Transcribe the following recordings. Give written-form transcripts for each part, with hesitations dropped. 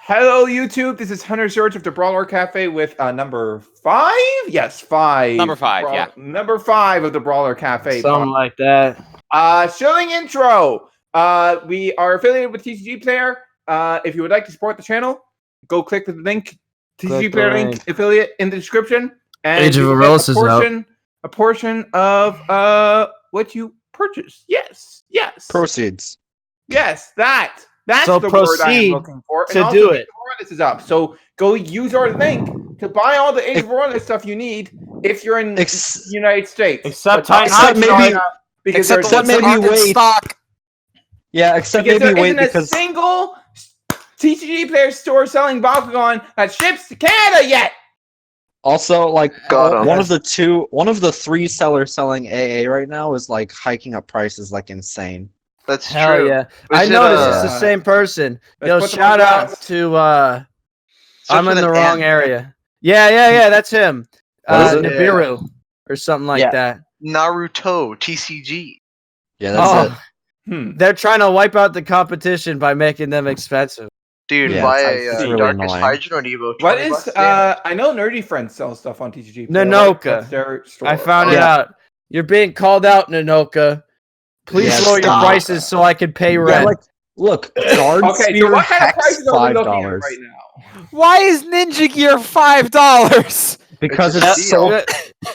Hello, YouTube. This is HunterSerge of the Brawler Cafe with number 5? Yes, 5. Number 5, yeah. Number 5 of the Brawler Cafe. Something like that. Showing intro. We are affiliated with TCG Player. If you would like to support the channel, go click the link. TCG Player link affiliate in the description. And Age of Aurelus is out. A portion of what you purchase. Yes. Proceeds. Yes, that's So the word I am proceed looking for. to do it. This is up. So go use our link to buy all the Age of Aurelus stuff you need if you're in the United States. Except maybe because except maybe wait. Stock. Yeah, except because maybe there wait isn't because a single TCG Player store selling Bakugan that ships to Canada yet. also like Got 'em. one of the 3 sellers selling AA right now is like hiking up prices like insane. That's Hell true. yeah. Was I it, noticed it's the same person. Let's Yo, put them shout on out blast. to Starts I'm in with the an wrong N. area. Yeah, that's him. What is it? Nibiru or something like Yeah. that. Naruto TCG. Yeah, that's it. They're trying to wipe out the competition by making them expensive. Dude, Yeah, buy it's a really Darkus annoying. Hydro Evo. What 20 is bucks, damn. I know Nerdy Friends sell stuff on TCG Player. Nanoka. That's their store. I found it Yeah. out. You're being called out, Nanoka. Please Yeah, lower your stop. prices so I can pay Yeah, rent. like look, guard Okay, spear so what kind of hex prices are we looking at $5 right now? Why is Ninja Gear $5? because It's a it's steal. sold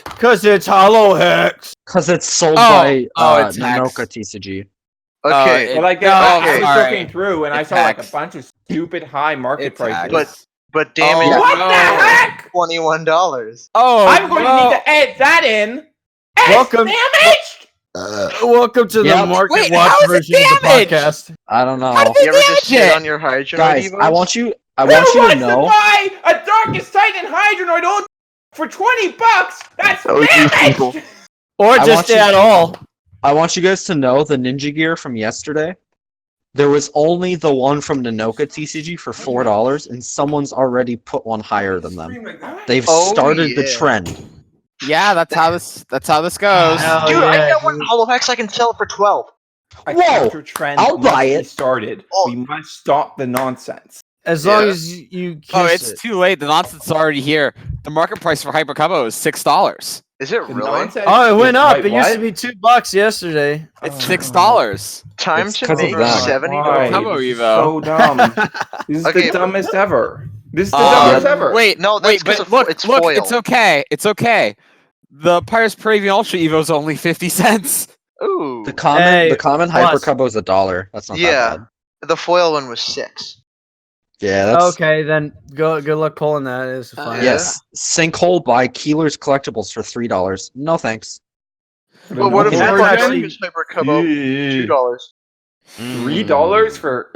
Because it's Hollow Hex. by it's hex. Nanoka TCG. Okay, Well, like, No, I was alright. looking through and I It's saw like a hacks. bunch of stupid high market It's prices. hacks. but damn it, Oh, What no. the heck? $21. Oh, I'm going to no. need to edit that in. Welcome- Damaged! Welcome to Yeah. the Market Wait, Watch how is it version of the damaged? podcast. I don't know. How did You ever just damage sit it? on your Hydro Guys, Evos? I want you Who to wants know. to buy a Darkest Titan Hydronoid old for $20? That's That was you people. damaged! Or I just want you- at all. I want you guys to know the Ninja Gear from yesterday. There was only the one from Nanoka TCG for $4, and someone's already put one higher than them. They've Oh, started the yeah. trend. Yeah, that's how this goes. Hell Dude, I yeah, got one dude. Hollow Hex I can sell it for 12. A Whoa! counter trend I'll must buy be it. started. Oh. We must stop the nonsense. As long Yeah. as you kiss Oh, it's it. too late. The nonsense is already here. The market price for Hyper Cubbo is $6. Is it The really? nonsense Oh, it went is- up. wait, It used to what? be $2 yesterday. It's $6. Time It's to 'cause of make that. $70. Why? Cubbo This is Evo. so dumb. This is Okay, the dumbest ever. This is the Uh, dumbest ever. Wait, No, that's wait, 'cause but of look, it's look, foil. it's okay. It's okay. The Pirates Paravian Ultra Evo is only 50 cents. Ooh. The common Hey, Hyper plus- Cubbo is $1. That's not Yeah. that bad. The foil one was 6. Yeah, that's Okay, then good luck pulling that. It's fine. yes. Sinkhole by Keeler's Collectibles for $3. No thanks. Well, what if That's I bought actually- Darkus Hyper Cubbo $2? $3 for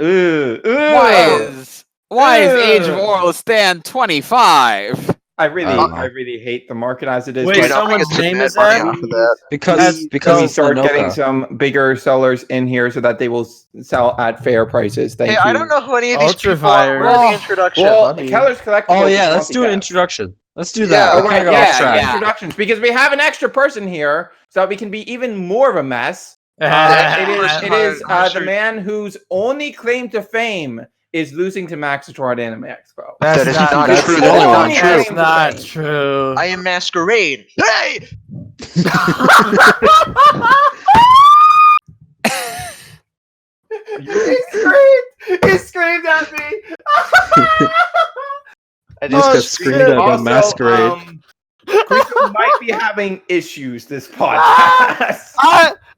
Why is Age of Ugh. Aurelus stand 25? I really I don't know. hate the market as it is. Wait, right I don't now. someone's think it's name a is bad money that? off of that. Because Can we it's start getting Nanoka. some bigger sellers in here so that they will sell at fair prices? Thank Hey, you. I don't know who any of these Ultra people are. Fire. Where's the Well, introduction? Well, Buddy. Keller's Collectibles. Oh is yeah, let's do an multi-cast. introduction. Let's do Yeah, that. Oh, We right, kinda got off yeah, track. introductions, because we have an extra person here, so that we can be even more of a mess. It is the man whose only claim to fame is losing to Maxitor at Anime Expo. That is not That's true. the That is only not one. true. That's not true. I am Masquerade. Hey! He screamed at me. I Just just got screamed at by Masquerade. Rico might be having issues this podcast.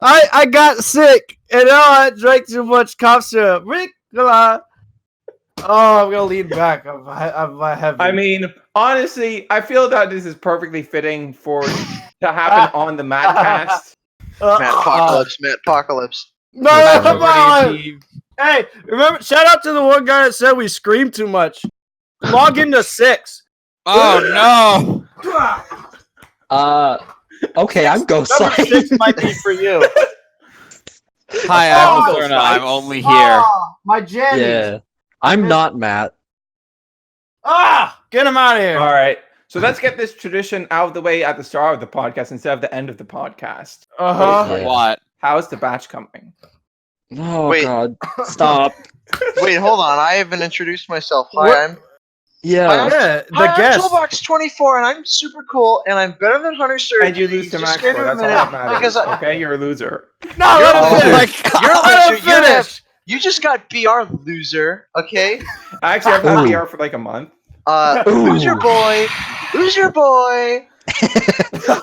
I got sick and now I drank too much cough syrup. Rick, oh, I'm gonna lean back. I'm heavy. I mean, honestly, I feel that this is perfectly fitting for to happen on the Madcast. Matt Apocalypse. No, come on. Hey, remember? Shout out to the one guy that said we scream too much. Log into 6. Oh no! Okay, I'm Number GhostLights. 6 might be for you. Hi, Oh, I'm Letherna. I'm only here. Ah, my jammies. Yeah, I'm not Matt. Get him out of here. All right. So let's get this tradition out of the way at the start of the podcast instead of the end of the podcast. Uh huh. Yeah. What? How's the batch coming? Oh Wait. God! Stop. Wait, hold on. I haven't introduced myself. What? Hi, I'm Yeah. Yeah, the I'm guest. Toolbox 24, and I'm super cool, and I'm better than HunterSerge. And you lose to Just Max give Pro. me a That's all minute, that matters. because Okay, you're a loser. No, You're let a him loser. finish. You're a Let him loser. You have- finish. You just got BR, loser. Okay. I actually have that Ooh. BR for like a month. Loser boy. Loser boy.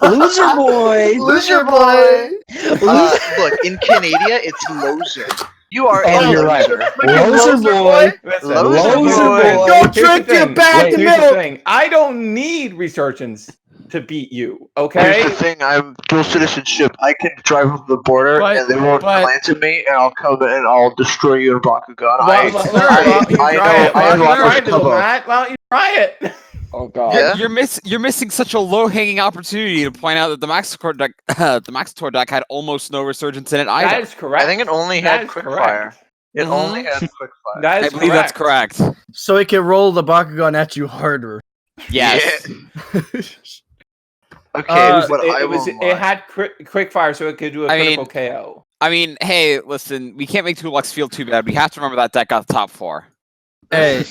Loser boy. Loser boy. Look, in Canada, it's loser. You are Oh, a you're right. loser. Loser boy. Listen, Loser here's the boy. thing. Go Here's the drink your thing. bag of Here's the milk. thing. I don't need resurgence to beat you. Here's Okay. the thing, I'm dual citizenship. I can drive over the border But- and they won't but- glance at me and I'll come and I'll destroy you in Bakugan. Why don't you try it? Why don't you try it, little Matt? Why don't you try it? Oh God. Yeah. You're missing such a low-hanging opportunity to point out that the Maxator deck, the Maxator deck had almost no resurgence in it That either. is correct. I think it only That had is quickfire. correct. It Mhm. only had quickfire. That I is believe that's correct. So he can roll the Bakugan at you harder. Yes. Okay, Uh, but I will it had quick fire, so it could do a I critical mean- KO. I mean, hey, listen, we can't make Toolbox feel too bad. We have to remember that deck got the top 4. Hey,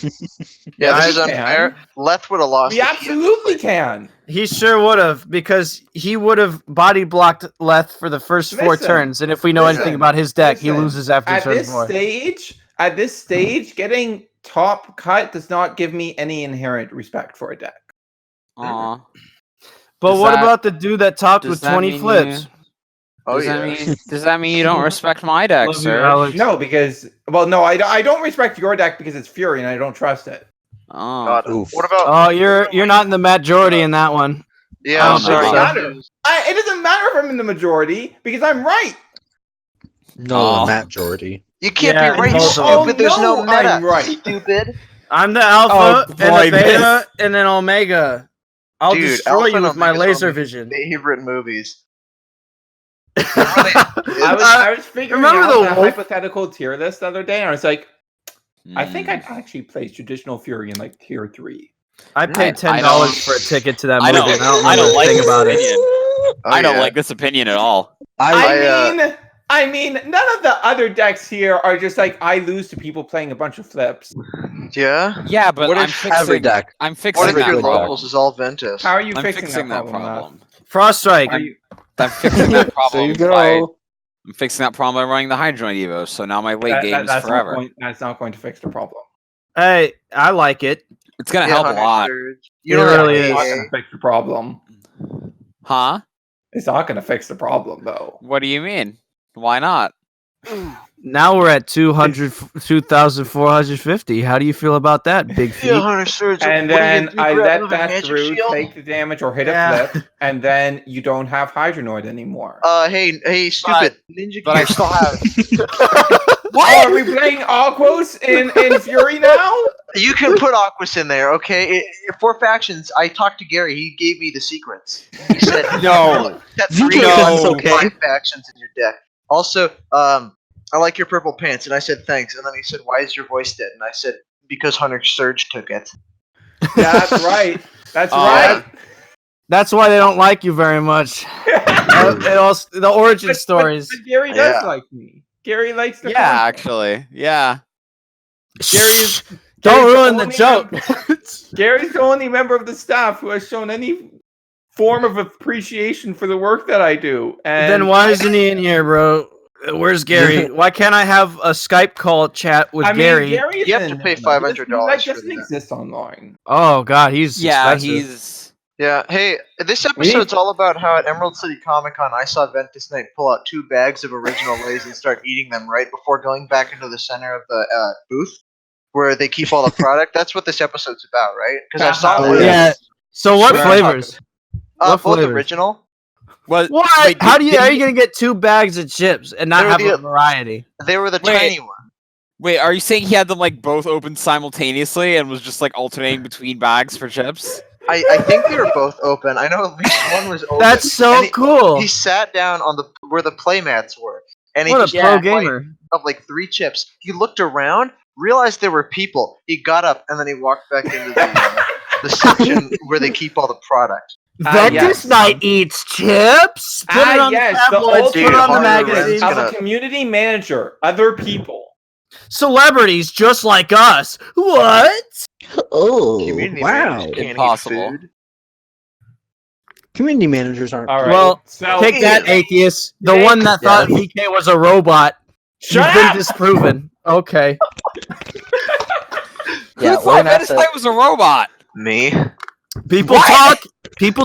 Yeah, I this is unfair. Leth would have lost. We if he had absolutely played. can. he sure would have, because he would have body blocked Leth for the first 4 Listen, turns, and if we know anything listen, about his deck, he listen. loses after At turn this 4. stage, getting top cut does not give me any inherent respect for a deck. Aw. But Does what that- about the dude that topped does with that 20 mean flips? Oh Does yeah. that mean you don't respect my deck, Love you, sir? Alex. No, because I don't respect your deck because it's Fury and I don't trust it. Oh. God. Oof. What about? Oh, you're not in the majority in that one. Yeah, Oh, I'm sorry. no. guys. It doesn't matter if I'm in the majority because I'm right. No, Oh. majority. You can't Yeah, be right, both of them. stupid. There's no Oh, no, meta. I'm right. Stupid. I'm the alpha Oh, and boy, the beta this- and then omega. I'll Dude, destroy Alpha you and with my Omega's laser one of my vision. favorite movies. I was figuring Remember out the that wolf- hypothetical tier list the other day, and I was like, I think Mm. I'd actually place traditional Fury in like tier 3. I paid $10 I don't- for a ticket to that I movie. don't- and I don't I know don't a like thing this about it. opinion. Oh, I don't yeah. like this opinion at all. I mean, none of the other decks here are just like I lose to people playing a bunch of flips. Yeah. Yeah, but What I'm if every fixing. deck? I'm What fixing if that your problem. locals is all Ventus? How are you I'm fixing, fixing that Matt? problem. Frost Strike. Are you, I'm fixing that There problem you by go. I'm fixing that problem by running the Hydroid Evo. So now my late game is that's forever. that's not going to fix the problem. Hey, I like it. It's gonna Yeah, help a Hunter lot, Surge. It don't really have It's not is. AA. going to fix the problem. huh? It's not going to fix the problem, though. What do you mean? Why not? Now we're at 2,450. How do you feel about that, big feet? Yeah, Hunter Surge. And What are you then gonna do, I grab let another that magic through, shield? take the damage or hit Yeah. a flip, and then you don't have Hydronoid anymore. Hey, stupid. Ninja But I Gear. still have. Oh, are we playing Aquos in Fury now? You can put Aquos in there, okay? For factions, I talked to Gary. He gave me the secrets. He said, No. set You 3 can guns, sense, okay? 5 factions in your deck. Also, I like your purple pants. And I said, thanks. And then he said, why is your voice dead? And I said, because Hunter Surge took it. That's right. That's Oh, right. That's why they don't like you very much. It also, the origin stories. But Gary does Yeah. like me. Gary likes the Yeah, content. actually, yeah. Gary's Don't Gary's ruin the only joke. Gary's the only member of the staff who has shown any form of appreciation for the work that I do. And Then why isn't he in here, bro? Where's Gary? Why can't I have a Skype call chat with I mean, Gary? Gary You have isn't- to pay he $500 doesn't for that. exist online. Oh God, he's Yeah, expensive. he's. Yeah, hey, this episode's all about how at Emerald City Comic Con I saw Ventus Knight pull out 2 bags of original Lays and start eating them right before going back into the center of the booth where they keep all the product. That's what this episode's about, right? Because I saw Oh, one of yeah. them. So what Sure. flavors? what Both flavors? original. What? What? Wait, How did are you gonna get 2 bags of chips and not They're have the- a variety? They were the Wait. tiny one. Wait, are you saying he had them like both open simultaneously and was just like alternating between bags for chips? I think they were both open. I know at least one was open. That's so And cool. He sat down on the where the playmats were, and he What a just pro had a bite gamer. of like 3 chips. He looked around, realized there were people. He got up and then he walked back into the section where they keep all the product. Ventus yes. Knight eats chips. Put it on yes, the the tabloids. ultimate Put it on the Harder version magazines. of gonna- a community manager, other people. Celebrities just like us. What? Oh, Community wow. managers can't eat Impossible. food. Community managers aren't. All right. Well, so take that, Atheist. The Jake- one that thought Yes. VK was a robot. Shut You've been up! disproven. Okay. Yeah, Who we're thought gonna have Ventus to. Knight was a robot? Me? People What?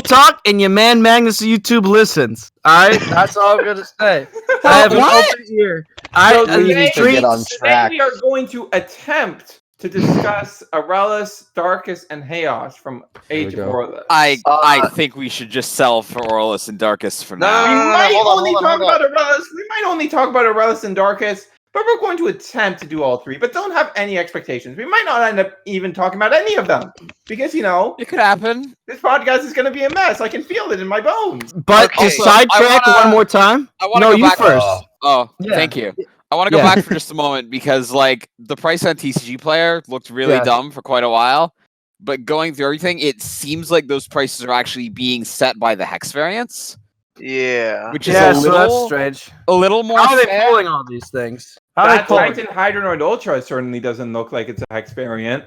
talk, and your man Magnus of YouTube listens. Alright? That's all I'm gonna say. I have an What? open ear. So We need to get on today track. we are going to attempt to discuss Aurelus, Darkus, and Chaos from Age of go. Aurelus. I think we should just sell for Aurelus and Darkus for No, now. We no, might hold on, only hold talk on, hold about Aurelus. We might only talk about Aurelus and Darkus, but we're going to attempt to do all three. But don't have any expectations. We might not end up even talking about any of them because It could happen. this podcast is going to be a mess. I can feel it in my bones. But Okay. to sidetrack I wanna- one more time. I want to No, go you back first. Oh, Yeah. thank you. I want to go Yeah. back for just a moment because, like, the price on TCG Player looked really Yeah. dumb for quite a while. But going through everything, it seems like those prices are actually being set by the hex variants, Yeah. which is Yeah, a so little, that's strange. a little more How are they fair. pulling all these things? How are they That pulling? Titan Hydronoid Ultra certainly doesn't look like it's a hex variant.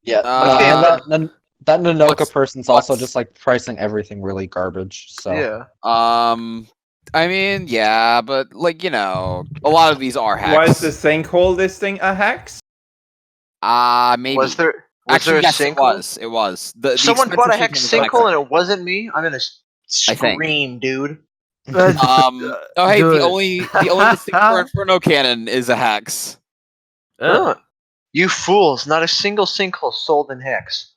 Yeah, Okay, and but- that Nanoka what's- person's also what's- just like pricing everything really garbage. So Yeah. I mean, yeah, but like a lot of these are Was hex. the sinkhole listing a hex? Maybe. Was there Actually, a yes, sinkhole? It was. The Someone bought a expensive hex sinkhole was sinkhole and it wasn't me? I'm gonna I think. scream, dude. Oh hey, Do the it. only distinct for Inferno Cannon is a hex. Huh. You fools, not a single sinkhole sold in hex.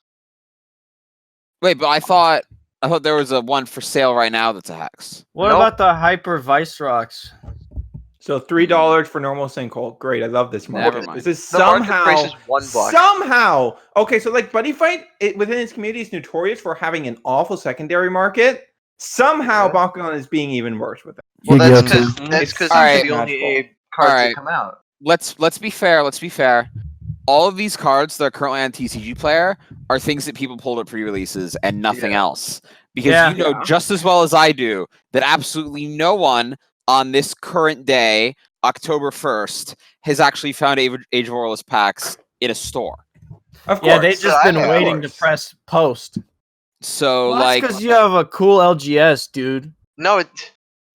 Wait, but I thought there was a one for sale right now that's a hex. What Nope. about the Hyper Vice Rocks? So $3 for normal sinkhole. Great, I love this Never market. mind. This is The market somehow price is $1. somehow okay. So like Buddy Fight within its community is notorious for having an awful secondary market. Somehow Yeah. Bakugan is being even worse with it. Well, that's guilty. because Alright. these are the only Magical. cards Alright. that come out. Let's be fair. Let's be fair. All of these cards that are currently on TCG Player are things that people pulled at pre-releases and nothing Yeah. else. Because Yeah. you know just as well as I do that absolutely no one on this current day, October 1st, has actually found Age of Aurelus packs in a store. Of course. Yeah, they've just I been know, of waiting to course. press post. So Well, like because you have a cool LGS, dude. No,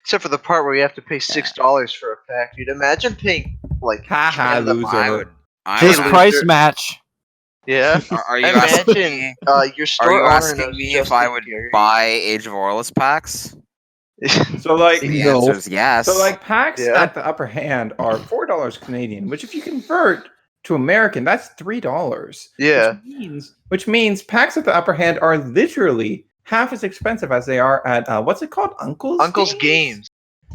except for the part where you have to pay $6 for a pack, dude. Imagine paying like Haha, 10 a loser. month. This would- price match. Yeah. Are you asking Imagine me, your are store you owner asking knows me if Justin I would Gary. buy Age of Aurelus packs? So like The No. answer is yes. so like packs Yeah. at the upper hand are $4 Canadian, which if you convert to American, that's $3. Yeah. Which means packs at the upper hand are literally half as expensive as they are at what's it called? Uncle's Games.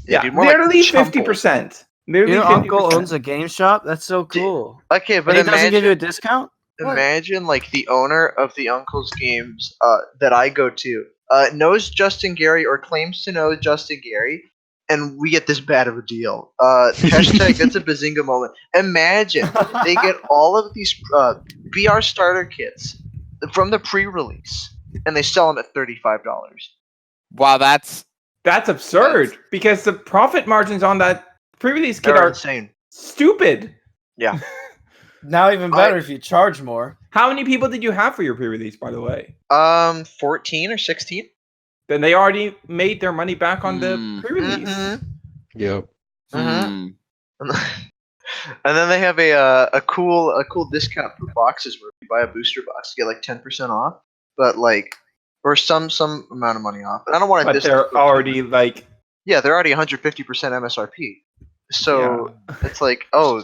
Yeah, dude, more like nearly Chumble. 50%. You Nearly know, 50%. Uncle owns a game shop. That's so cool. Okay, but But he doesn't give you a imagine, discount. imagine like the owner of the Uncle's Games that I go to knows Justin Gary or claims to know Justin Gary, and we get this bad of a deal. Hashtag that's a bazinga moment. Imagine they get all of these BR starter kits from the pre-release, and they sell them at $35. wow, that's That's absurd because the profit margins on that pre-release kit They're are insane. stupid. Now even better if you charge more. How many people did you have for your pre-release, by the way? 14 or 16. Then they already made their money back on the Mm. pre-release. Mhm. yep. hmm. And then they have a cool discount for boxes where if you buy a booster box, you get like 10% off, but like or some amount of money off. And I don't want to. But they're already like they're already 150% MSRP. So it's like, oh,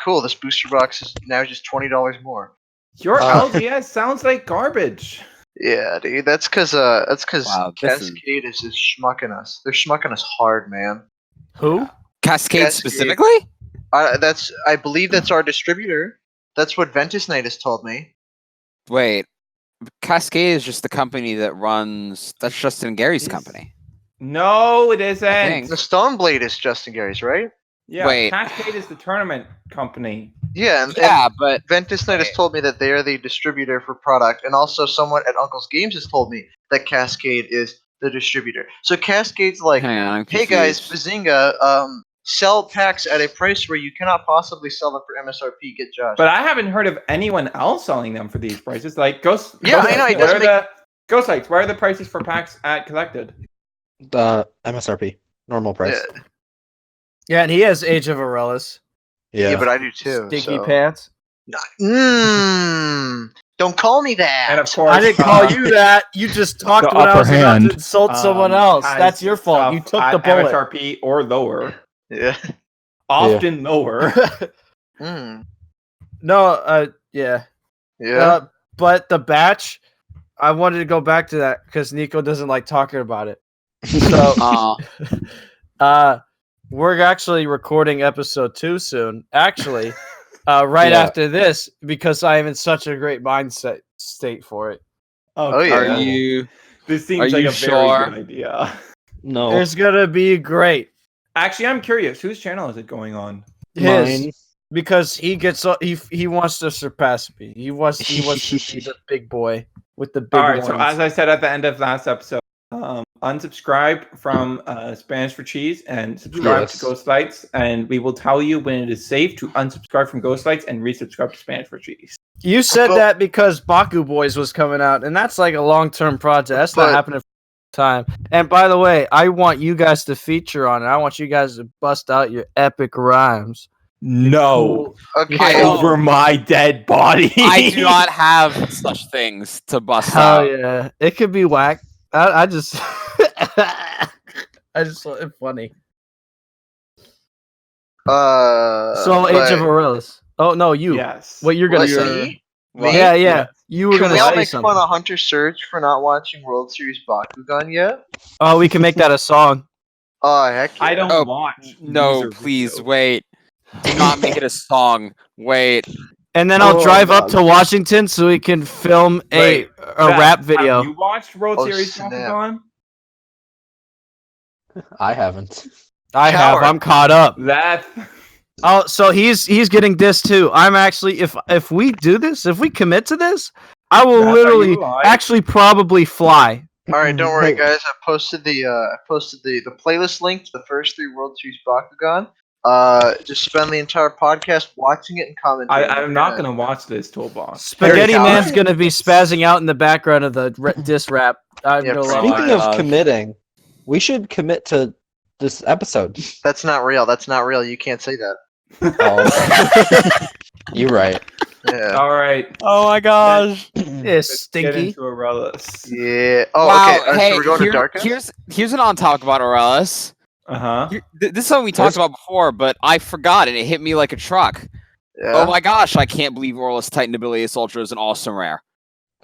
cool. This booster box is now just $20 more. your Uh, LGS sounds like garbage. Yeah, dude. That's because Wow, this is- Cascade is just schmucking us. They're schmucking us hard, man. Who? Cascade Cascade. specifically? I believe that's our distributor. That's what Ventus Knight has told me. Wait, Cascade is just the company that runs. That's Justin Gary's Yes. company. No, it isn't. think. The Stoneblade is Justin Gary's, right? Yeah, Wait. Cascade is the tournament company. Yeah, and Yeah, but Ventus Knight has told me that they are the distributor for product, and also someone at Uncle's Games has told me that Cascade is the distributor. So Cascade's like, Hang on, I'm hey guys, confused. Bazinga, sell packs at a price where you cannot possibly sell them for MSRP. Get Josh. But I haven't heard of anyone else selling them for these prices. Like Ghost. Yeah, Ghost I know, it What doesn't are the GhostLights? What are the prices for packs at Collected? The MSRP, normal price. Yeah, and he has Age of Aurelus. Yeah, but I do too. Sticky so. pants. Don't call me that. And of course, I didn't call you that. You just talked The when I upper was about hand. to insult someone else. That's your fault. You took the bullet. MSRP or lower. Yeah. Often lower. No, yeah. Yeah. But the batch, I wanted to go back to that because Nico doesn't like talking about it. So, we're actually recording episode 2 soon. Actually, right after this, because I am in such a great mindset state for it. Oh, yeah. Are you? This Are seems like you a sure? very good idea. No, It's gonna be great. Actually, I'm curious. Whose channel is it going on? His, mine. because he wants to surpass me. He wants to be the big boy with the big All right. ones. So as I said at the end of last episode, unsubscribe from Spanish for Cheese and subscribe to GhostLights, and we will tell you when it is safe to unsubscribe from GhostLights and resubscribe to Spanish for Cheese. You said that because Baku Boys was coming out, and that's like a long-term project. That's not happening for time. And by the way, I want you guys to feature on it. I want you guys to bust out your epic rhymes. No. Okay. Over my dead body. I do not have such things to bust Hell out. yeah. It could be whack. I just I just thought it funny. So Age of Aurelus. Oh no, you. Yes. What you're gonna Was say? he? Yeah, Yes. You were Can gonna we all say make something. fun of HunterSerge for not watching World Series Bakugan yet? Oh, we can make that a song. Oh, heck yeah. I don't Oh, watch. No, loser please videos. wait. Do not make it a song. Wait. And then I'll drive up to Washington so we can film a Beth, rap video. Have you watched World Oh, Series snap. Bakugan? I haven't. I have. Coward. I'm caught up. That. Oh, so he's getting dissed too. I'm actually if we do this, if we commit to this, I will Beth, are literally you alive? actually probably fly. All right, don't worry, Wait. guys. I posted the playlist link to the first 3 World Series Bakugan. Just spend the entire podcast watching it and commenting. I'm not gonna watch this Toolbox. Spaghetti Coward. Man's gonna be spazzing out in the background of the diss rap. I'm Yeah, gonna pretty lie. Speaking my of God. committing, we should commit to this episode. That's not real. That's not real. You can't say that. Oh, you're right. Yeah. All right. Oh my gosh. Yeah, Get stinky. into Aurelus. Yeah. Oh, Wow. okay. Hey, so we're going to Darkus? here's an on topic about Aurelus. Uh-huh. This is something we talked about before, but I forgot and it hit me like a truck. Yeah. Oh my gosh, I can't believe Aurelus Titan Abilities Ultra is an awesome rare.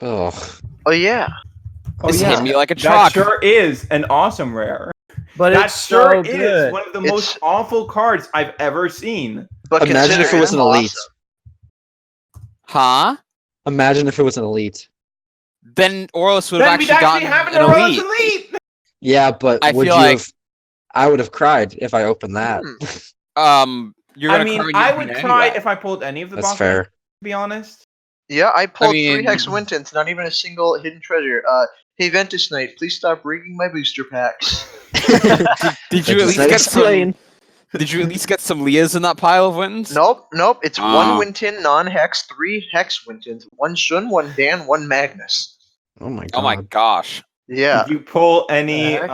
Oh, Oh yeah. This hit me like a That truck. sure is an awesome rare. But That it's sure so is good. one of the It's- most awful cards I've ever seen. But imagine if it was an consider him elite. Huh? Imagine if it was an elite. Then Aurelus would have Then we'd actually actually gotten have an an Aurelus elite. Elite. Yeah, but I would you feel like- have? I would have cried if I opened that. You're I gonna mean, cry when I you would open it cry anyway. if I pulled any of the That's boxes, fair. to be honest. Yeah, I pulled mean- 3 Hex Wintons, not even a single hidden treasure. Hey Ventus Knight, please stop rigging my booster packs. Did you at least Let's get some? explain. Did you at least get some Leahs in that pile of wins? Nope. It's 1 Oh. Winton non-hex, 3 Hex Wintons, 1 Shun, 1 Dan, 1 Magnus. Oh my god. Oh my gosh. Yeah. Did you pull any Heck?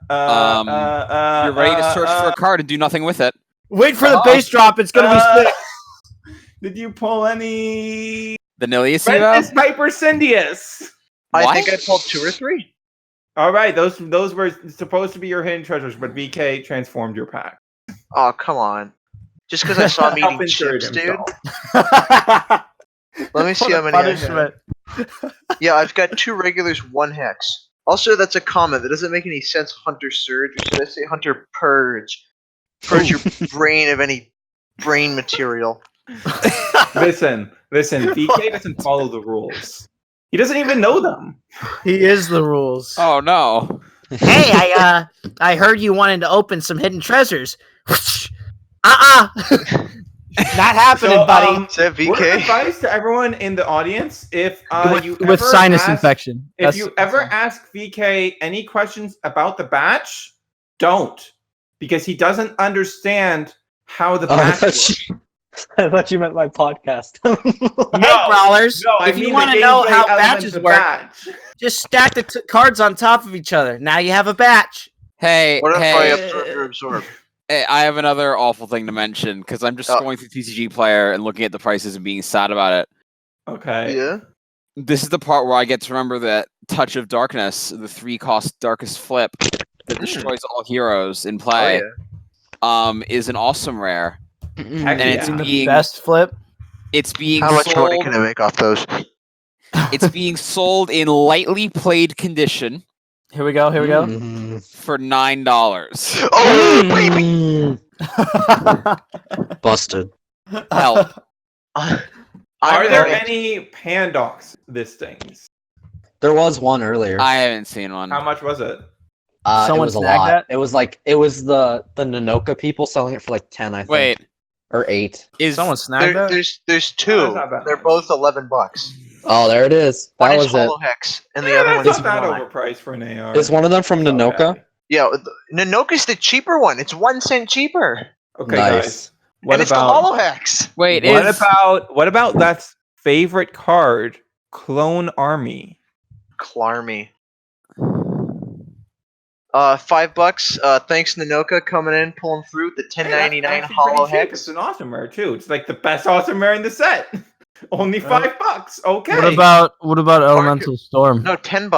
You're ready to search for a card and do nothing with it. Wait for the bass drop. It's gonna be sick. Did you pull any Vanilla Ventus Siva? Piper Syndius? I What? think I pulled 2 or 3. All right, those were supposed to be your hidden treasures, but VK transformed your pack. Oh, come on. Just because I saw him eating Self-insured chips, dude. himself. Let me see how many I have. Yeah, I've got 2 regulars, 1 hex. Also, that's a comment. That doesn't make any sense, HunterSerge. Or should I say Hunter Purge? Purge your brain of any brain material. Listen, VK doesn't follow the rules. He doesn't even know them. He is the rules. Oh no. Hey, I heard you wanted to open some hidden treasures. Not happening, buddy. Is that Word of VK? advice to everyone in the audience: if you With ever sinus ask, infection. if you ever ask VK any questions about the batch, don't, because he doesn't understand how the batch works. I thought you meant my podcast. Hey, Brawlers, No, I if you mean want the to know gameplay how elements batches of work, batch. just stack the cards on top of each other. Now you have a batch. Hey, What if I hey, absorb your absorb? hey, I have another awful thing to mention because I'm just going through TCG Player and looking at the prices and being sad about it. Okay. Yeah. This is the part where I get to remember that Touch of Darkness, the 3-cost Darkest flip that destroys all heroes in play, is an awesome rare. Heck And it's yeah. the being best flip. it's being How much money sold. can I make off those? It's being sold in lightly played condition Here we go. Here we go. for $9. Oh, baby! Busted. Help! Are there any Pandox listings? There was one earlier. I haven't seen one. How much was it? It Someone was a snagged lot. that? It was the Nanoka people selling it for like 10, I think. Wait, Or 8. is Someone snagged that? There's Oh, two. that's not bad. They're both $11. Oh, there it is. One That is was it. Hollow Hex, and the Yeah, other one that's is not that not. overpriced for an AR. Is one of them from Nanoka? Okay, Yeah, Nanoka's the cheaper one. It's 1 cent cheaper, okay Nice. guys. What and it's the about Hollow Hex. wait what about Left's favorite card, Clone Army? Clarmy. $5. Thanks Nanoka coming in, pulling through the Hey, that's 10.99 actually Hollow pretty cheap. Hex. It's an awesome rare too. It's like the best awesome rare in the set. Only $5. Okay. What about Elemental Storm? No, $10.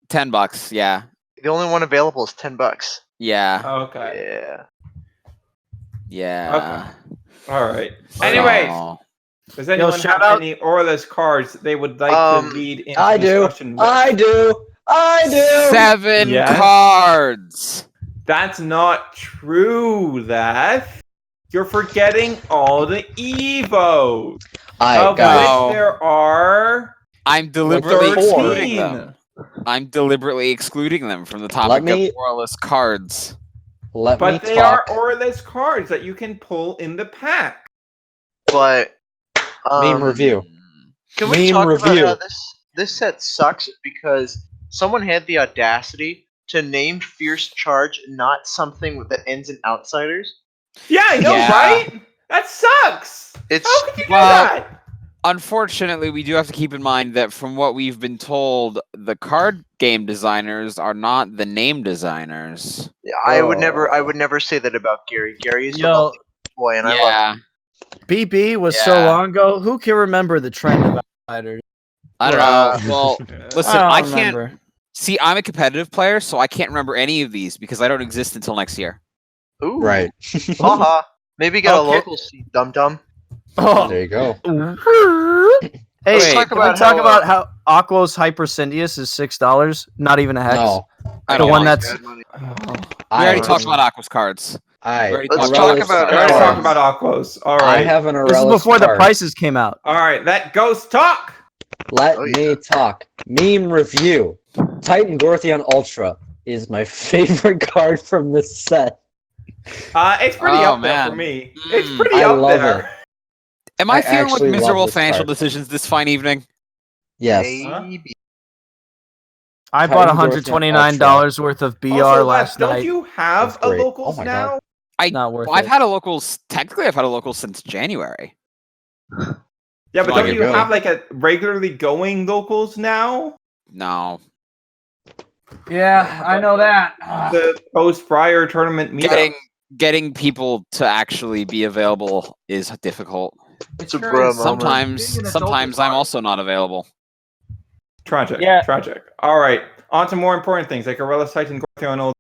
$10? Yeah, The only one available is $10. yeah, Okay. Yeah. yeah. All right. Anyway, Oh. does anyone shout have out- any Aurelus cards they would like to lead into I do. discussion with? I do. 7 Yes. cards. That's not true, Leth. You're forgetting all the Evos. Of No. which there are I'm deliberately 13. excluding them. I'm deliberately excluding them from the topic me- of Aurelus cards. Let But me they talk. are Aurelus cards that you can pull in the pack. But Meme review. Can we Meme talk review. about how this set sucks because someone had the audacity to name Fierce Charge not something that ends in Outsiders? Yeah, I know, Yeah. right? That sucks. It's How could you do Well, that? Unfortunately, we do have to keep in mind that from what we've been told, the card game designers are not the name designers. I would never say that about Gary. Gary is a Yo. lovely boy, and I love him. Yeah, BB was so Yeah. long ago. Who can remember the trend of Outsiders? I don't know. Well, listen, I don't can't remember. see. I'm a competitive player, so I can't remember any of these because I don't exist until next year. Ooh. Right. Haha. Maybe get Okay. a local seed, dum dum. Oh. There you go. Hey, Let's talk can about we talk how, about how Aquos Hypercindius is $6? Not even a hex. No. I The don't one like that's- it. Oh. We already talked about Aquos cards. We already Let's talked talk about about- We already Alright. talked about Aquos. All I right. have an This is Aurelus before the card. prices came out. All right. Let Ghost talk. Let Oh, me talk. Meme review. Titan Gorthion Ultra is my favorite card from this set. It's pretty Oh, up there man. for me. It's Mm. pretty I up love there. Am I I feeling actually with love miserable this financial card. decisions this fine evening? Yes. Maybe. I bought Titan Gorthion $129 worth of BR Also, last don't night. you have That's a great. locals Oh my now? God. Not worth I've it. had a local. Technically, I've had a local since January. Yeah, but There don't you you go. have like a regularly going locals now? No, Yeah, I know that. The post prior tournament meetup. getting people to actually be available is difficult. It's a bro moment. Sometimes I'm also not available. Tragic. Yeah. Tragic. All right. On to more important things like Aurelus Titan Gorthion Old.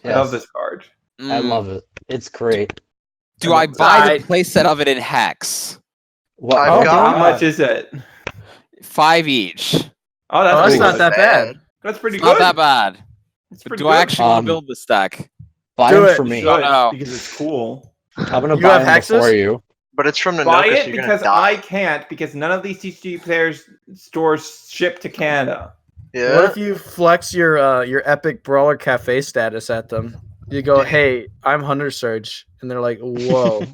I love this card. I Mm. love it. It's great. Do I buy Alright. the playset of it in hex? What? I've Oh, got- how much is it? 5 each. Oh, that's, Oh, that's pretty not good. that bad. That's pretty It's good. not that bad. It's But pretty do I good. actually want Um, to build this deck? Buy Do them it. for You me. should, No. because it's cool. I'm gonna You buy have them hexes? before you. But it's from the Buy Noka, it so you're because gonna die. I can't, because none of these TCG players stores ship to Canada. Yeah. What if you flex your epic Brawler Cafe status at them? You go, hey, I'm HunterSerge, and they're like, whoa.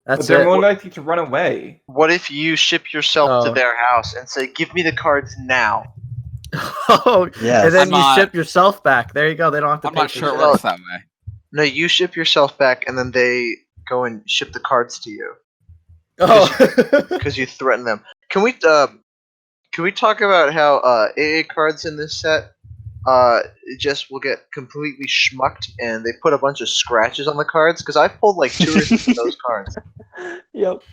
But That's they're it. more likely to run away. What if you ship yourself to Oh. their house and say, "Give me the cards now"? Oh, Yes. and then I'm you not- ship yourself back. There you go. They don't have to I'm pay not for sure it shit. works that way. No, you ship yourself back, and then they go and ship the cards to you Oh. because you threaten them. Can we talk about how AA cards in this set just will get completely schmucked, and they put a bunch of scratches on the cards? Because I've pulled like 2 or 3 of those cards, Yep.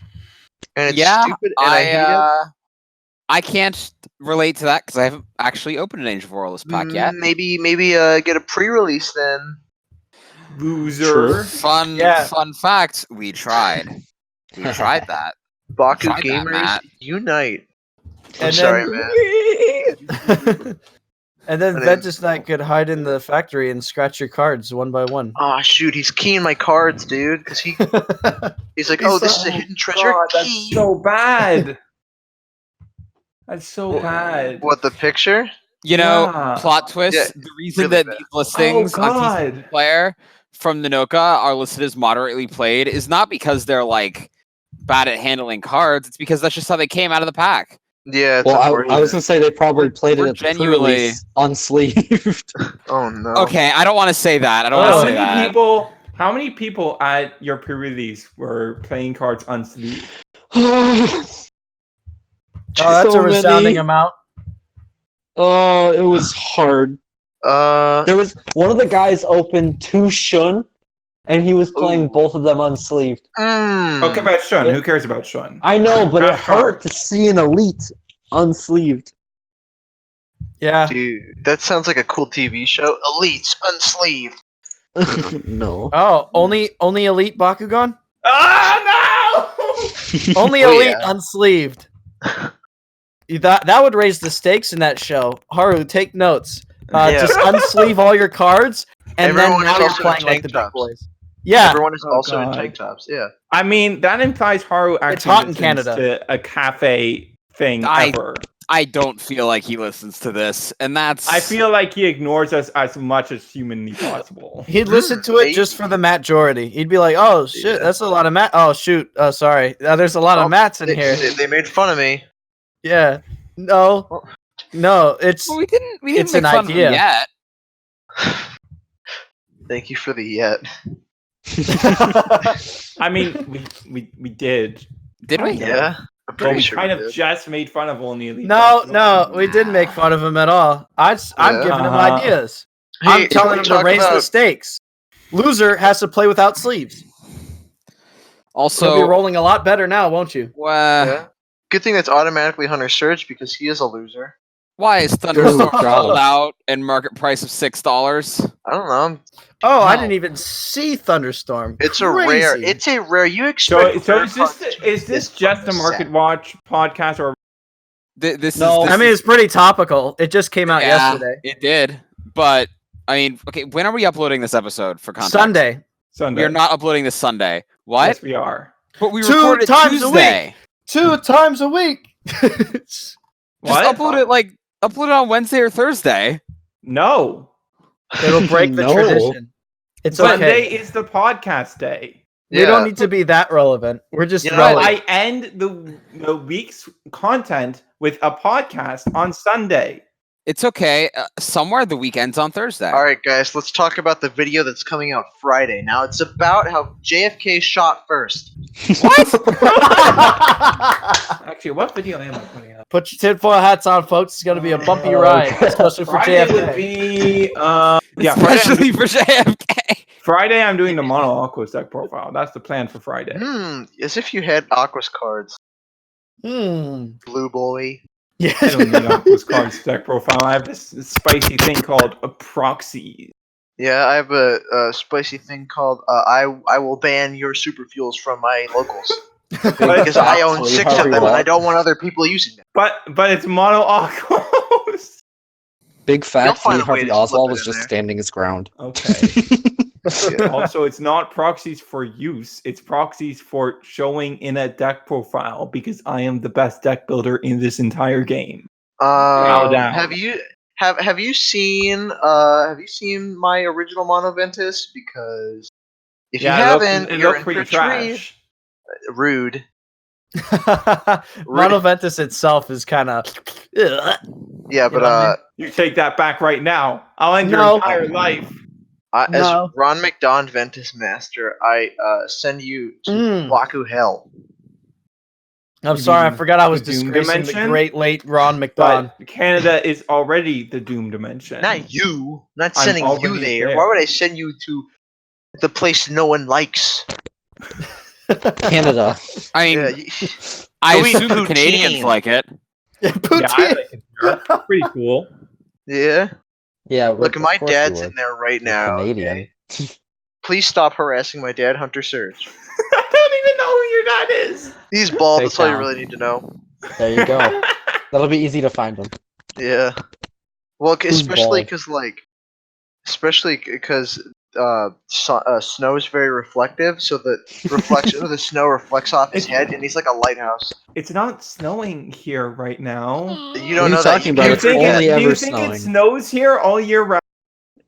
and it's Yeah, stupid, and I hate it. I can't relate to that because I haven't actually opened an Age of Aurelus pack yet. Maybe get a pre-release then. Loser. Fun fact: we tried. We tried that. Baku Tried that, gamers Matt. unite. I'm And sorry, then- man. And then And then- Ventus Knight could hide in the factory and scratch your cards one by one. Oh shoot, he's keying my cards, dude. Because he's like, He's oh, this so- is a hidden treasure. God, that's Key. so bad. That's so bad. What, the picture? You know, Yeah. plot twist. Yeah, the reason really that bad. these listings Oh, on God. TCG Player from Nanoka are listed as moderately played is not because they're like bad at handling cards. It's because that's just how they came out of the pack. Yeah, it's Well, I was unfortunate. gonna say they probably We're- played it we're at the genuinely- pre-release unsleeved. Oh no. Okay, I don't want to say that. I don't How want to say many that. people? How many people at your pre-release were playing cards unsleeved? Oh, that's So a resounding many. amount. Oh, it was hard. There was one of the guys opened 2 Shun, and he was playing Ooh. both of them unsleeved. Okay, about Shun. Who cares about Shun? I know, but it Not hard. hurt to see an elite unsleeved. Yeah. Dude, that sounds like a cool TV show. Elites unsleeved. No. Oh, only Elite Bakugan? Ah no! Only Oh, Elite yeah. unsleeved. That would raise the stakes in that show. Haru, take notes. Yeah. Just unsleeve all your cards, and Everyone then is now you're also in playing like tank the big tops. boys. Yeah. Everyone is Oh, also in God. tank tops. Yeah. I mean, that implies Haru actually It's hot in listens Canada. to a cafe thing ever. I don't feel like he listens to this, and that's. I feel like he ignores us as much as humanly possible. He'd listen to it Maybe. just for the Matt Jordy. He'd be like, "Oh shit, Yeah. that's a lot of Matt. Oh shoot, sorry, there's a lot Oh, of Matts in They, here." they made fun of me. Yeah, no, it's Well, we didn't it's make an fun of idea. him yet. Thank you for the yet. I mean, we did. Did we? Yeah. I'm Well, pretty we sure kind we of did. just made fun of only elite. no, we didn't make fun of him at all. I'm Yeah. giving him Uh-huh. ideas. Hey, I'm can telling we him to talk raise the about- stakes. Loser has to play without sleeves. Also, You'll be rolling a lot better now, won't you? Yeah. Good thing that's automatically HunterSerge because he is a loser. why is Thunderstorm God. sold out and market price of $6? I don't know. Oh, I No. didn't even see Thunderstorm. It's a rare. Crazy. It's a rare. You So, expect. so rare is this cards to is be this from just a this Market set. Watch podcast or This No. is, I mean, it's pretty topical. It just came out yeah, yesterday. It did, but I mean, okay. When are we uploading this episode for context? Sunday. Sunday? We are not uploading this Sunday. What? Yes, we are. But we 2 recorded times a week. Tuesday. 2 times a week. Just What? upload it on Wednesday or Thursday. No. It'll break the No. tradition. It's Sunday okay. is the podcast day. We don't need to be that relevant. We're just You know, But relevant. I end the week's content with a podcast on Sunday. It's okay. Somewhere the weekend's on Thursday. All right, guys. Let's talk about the video that's coming out Friday. Now it's about how JFK shot first. Actually, what video am I putting up? Put your tinfoil hats on, folks. It's going to be a bumpy ride, especially for Friday would JFK. be yeah. Especially for JFK. Friday, I'm doing the mono Aquos deck profile. That's the plan for Friday. As if you had Aquos cards, Blue Boy. Yeah. I don't need Aquos cards deck profile. I have this spicy thing called a proxy. Yeah, I have a spicy thing called I will ban your super fuels from my locals because I own Actually, 6 of Harvey them and I Rock. don't want other people using them. But it's mono Aquos. Big You'll fact, find Lee a way Harvey to slip Oswald it was in just there. standing his ground. Okay. Yeah. Also, it's not proxies for use. It's proxies for showing in a deck profile because I am the best deck builder in this entire game. Bow down. Have you seen my original Mono Ventus? Because if you it haven't, looked you're in pretty for a treat. trash. rude. Monoventus itself is kind of. Yeah, but you take that back right now. I'll end your entire life. As Ron McDonald Ventus Master, I send you to Baku Hell. I'm sorry, I forgot I was disgracing the great late Ron McDonald. But Canada is already the Doom Dimension. Not you. Not sending you there. Why would I send you to the place no one likes? Canada. I mean, I assume the Canadians like it. Yeah, poutine. Yeah, pretty cool. Yeah. Yeah. Look, my dad's in there right now. Canadian. Okay? Please stop harassing my dad, HunterSerge. I don't even know who your dad is. He's bald. That's all you really need to know. There you go. That'll be easy to find him. Yeah. Well, especially because snow is very reflective, so the reflection of the snow reflects off his head, and he's like a lighthouse. It's not snowing here right now. You don't know that. Do you think it snows here all year round?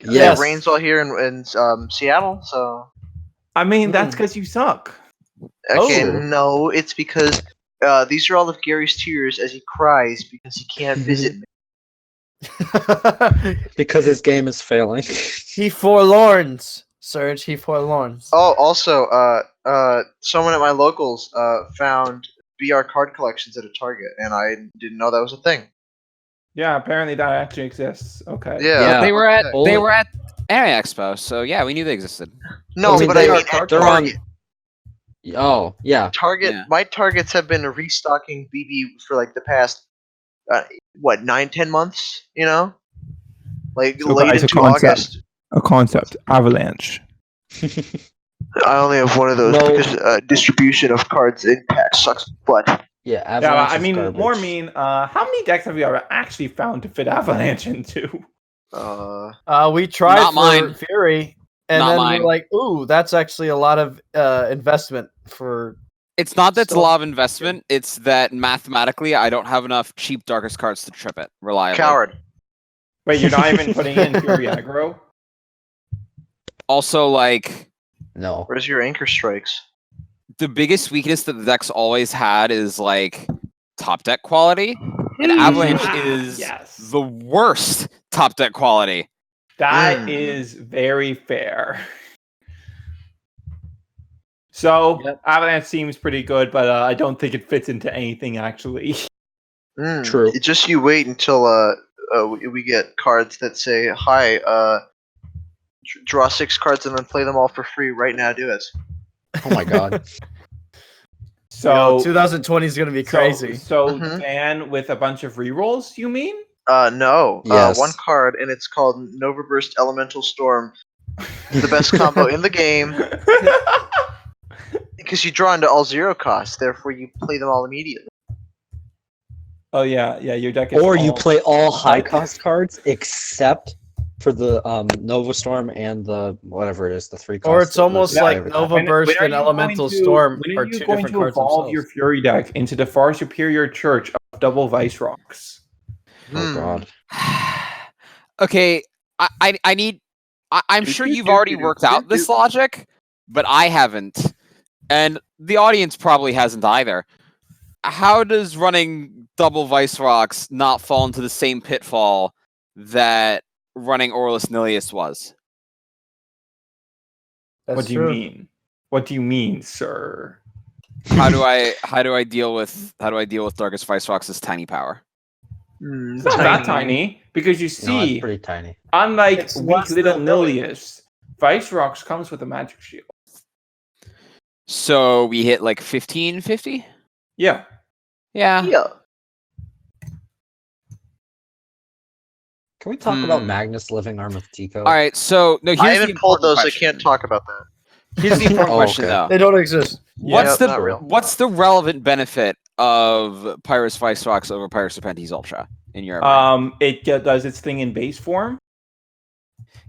Yes. It rains all here in Seattle, so. I mean, that's because you suck. Okay, no, it's because these are all of Gary's tears as he cries because he can't visit me. Because his game is failing. He forlorns, Serge. He forlorns. Oh, also, someone at my locals found BR card collections at a Target, and I didn't know that was a thing. Yeah, apparently that actually exists. Okay. Yeah, they were at Anime Expo, so yeah, we knew they existed. No, but I mean at Target. Oh, yeah. Target. Yeah. My Targets have been restocking BB for like the past 9-10 months. You know, like so late into August. A concept, Avalanche. I only have one of those because distribution of cards in packs sucks butt. Yeah, Avalanche. I mean, garbage. more mean. How many decks have you ever actually found to fit Avalanche into? We tried for Fury, and then we're like, "Ooh, that's actually a lot of investment for." It's not that it's a lot of investment; it's that mathematically, I don't have enough cheap Darkus cards to trip it reliably. Coward. Wait, you're not even putting in Fury aggro? Also, like, no. Where's your Anchor Strikes? The biggest weakness that the deck's always had is like top deck quality, and Avalanche is the worst top deck quality. That is very fair. So Avalanche seems pretty good, but I don't think it fits into anything actually. True. Just you wait until we get cards that say, "Hi, draw 6 cards and then play them all for free right now. Do it." Oh my god. So 2020 is gonna be crazy. So Dan with a bunch of rerolls, you mean? No. Yes. One card, and it's called Nova Burst Elemental Storm. The best combo in the game. Because you draw into all 0 costs, therefore you play them all immediately. Oh yeah, your deck is. Or you play all high cost cards except for the Nova Storm and the whatever it is, the 3 cost. Or it's almost like Nova Burst and Elemental Storm are 2 different cards. Evolve your Fury deck into the far superior church of double Vice Rocks. Oh god. Okay, I'm sure you've already worked out this logic, but I haven't. And the audience probably hasn't either. How does running double Vice Rocks not fall into the same pitfall that running Aurelus Nilius was? What do you mean? What do you mean, sir? How do I deal with Darkus Vice Rocks' tiny power? It's not that tiny, because you see, it's pretty tiny. Unlike weak little Nilius, Vice Rocks comes with a magic shield. So we hit like 1550? Yeah. Yeah. Can we talk about Magnus Living Arm with Tico? All right, so no, I haven't pulled those. I can't talk about that. Here's the important question, though. They don't exist. What's the relevant benefit of Pyrus Vice Rocks over Pyrus Serpentes Ultra in your it does its thing in base form.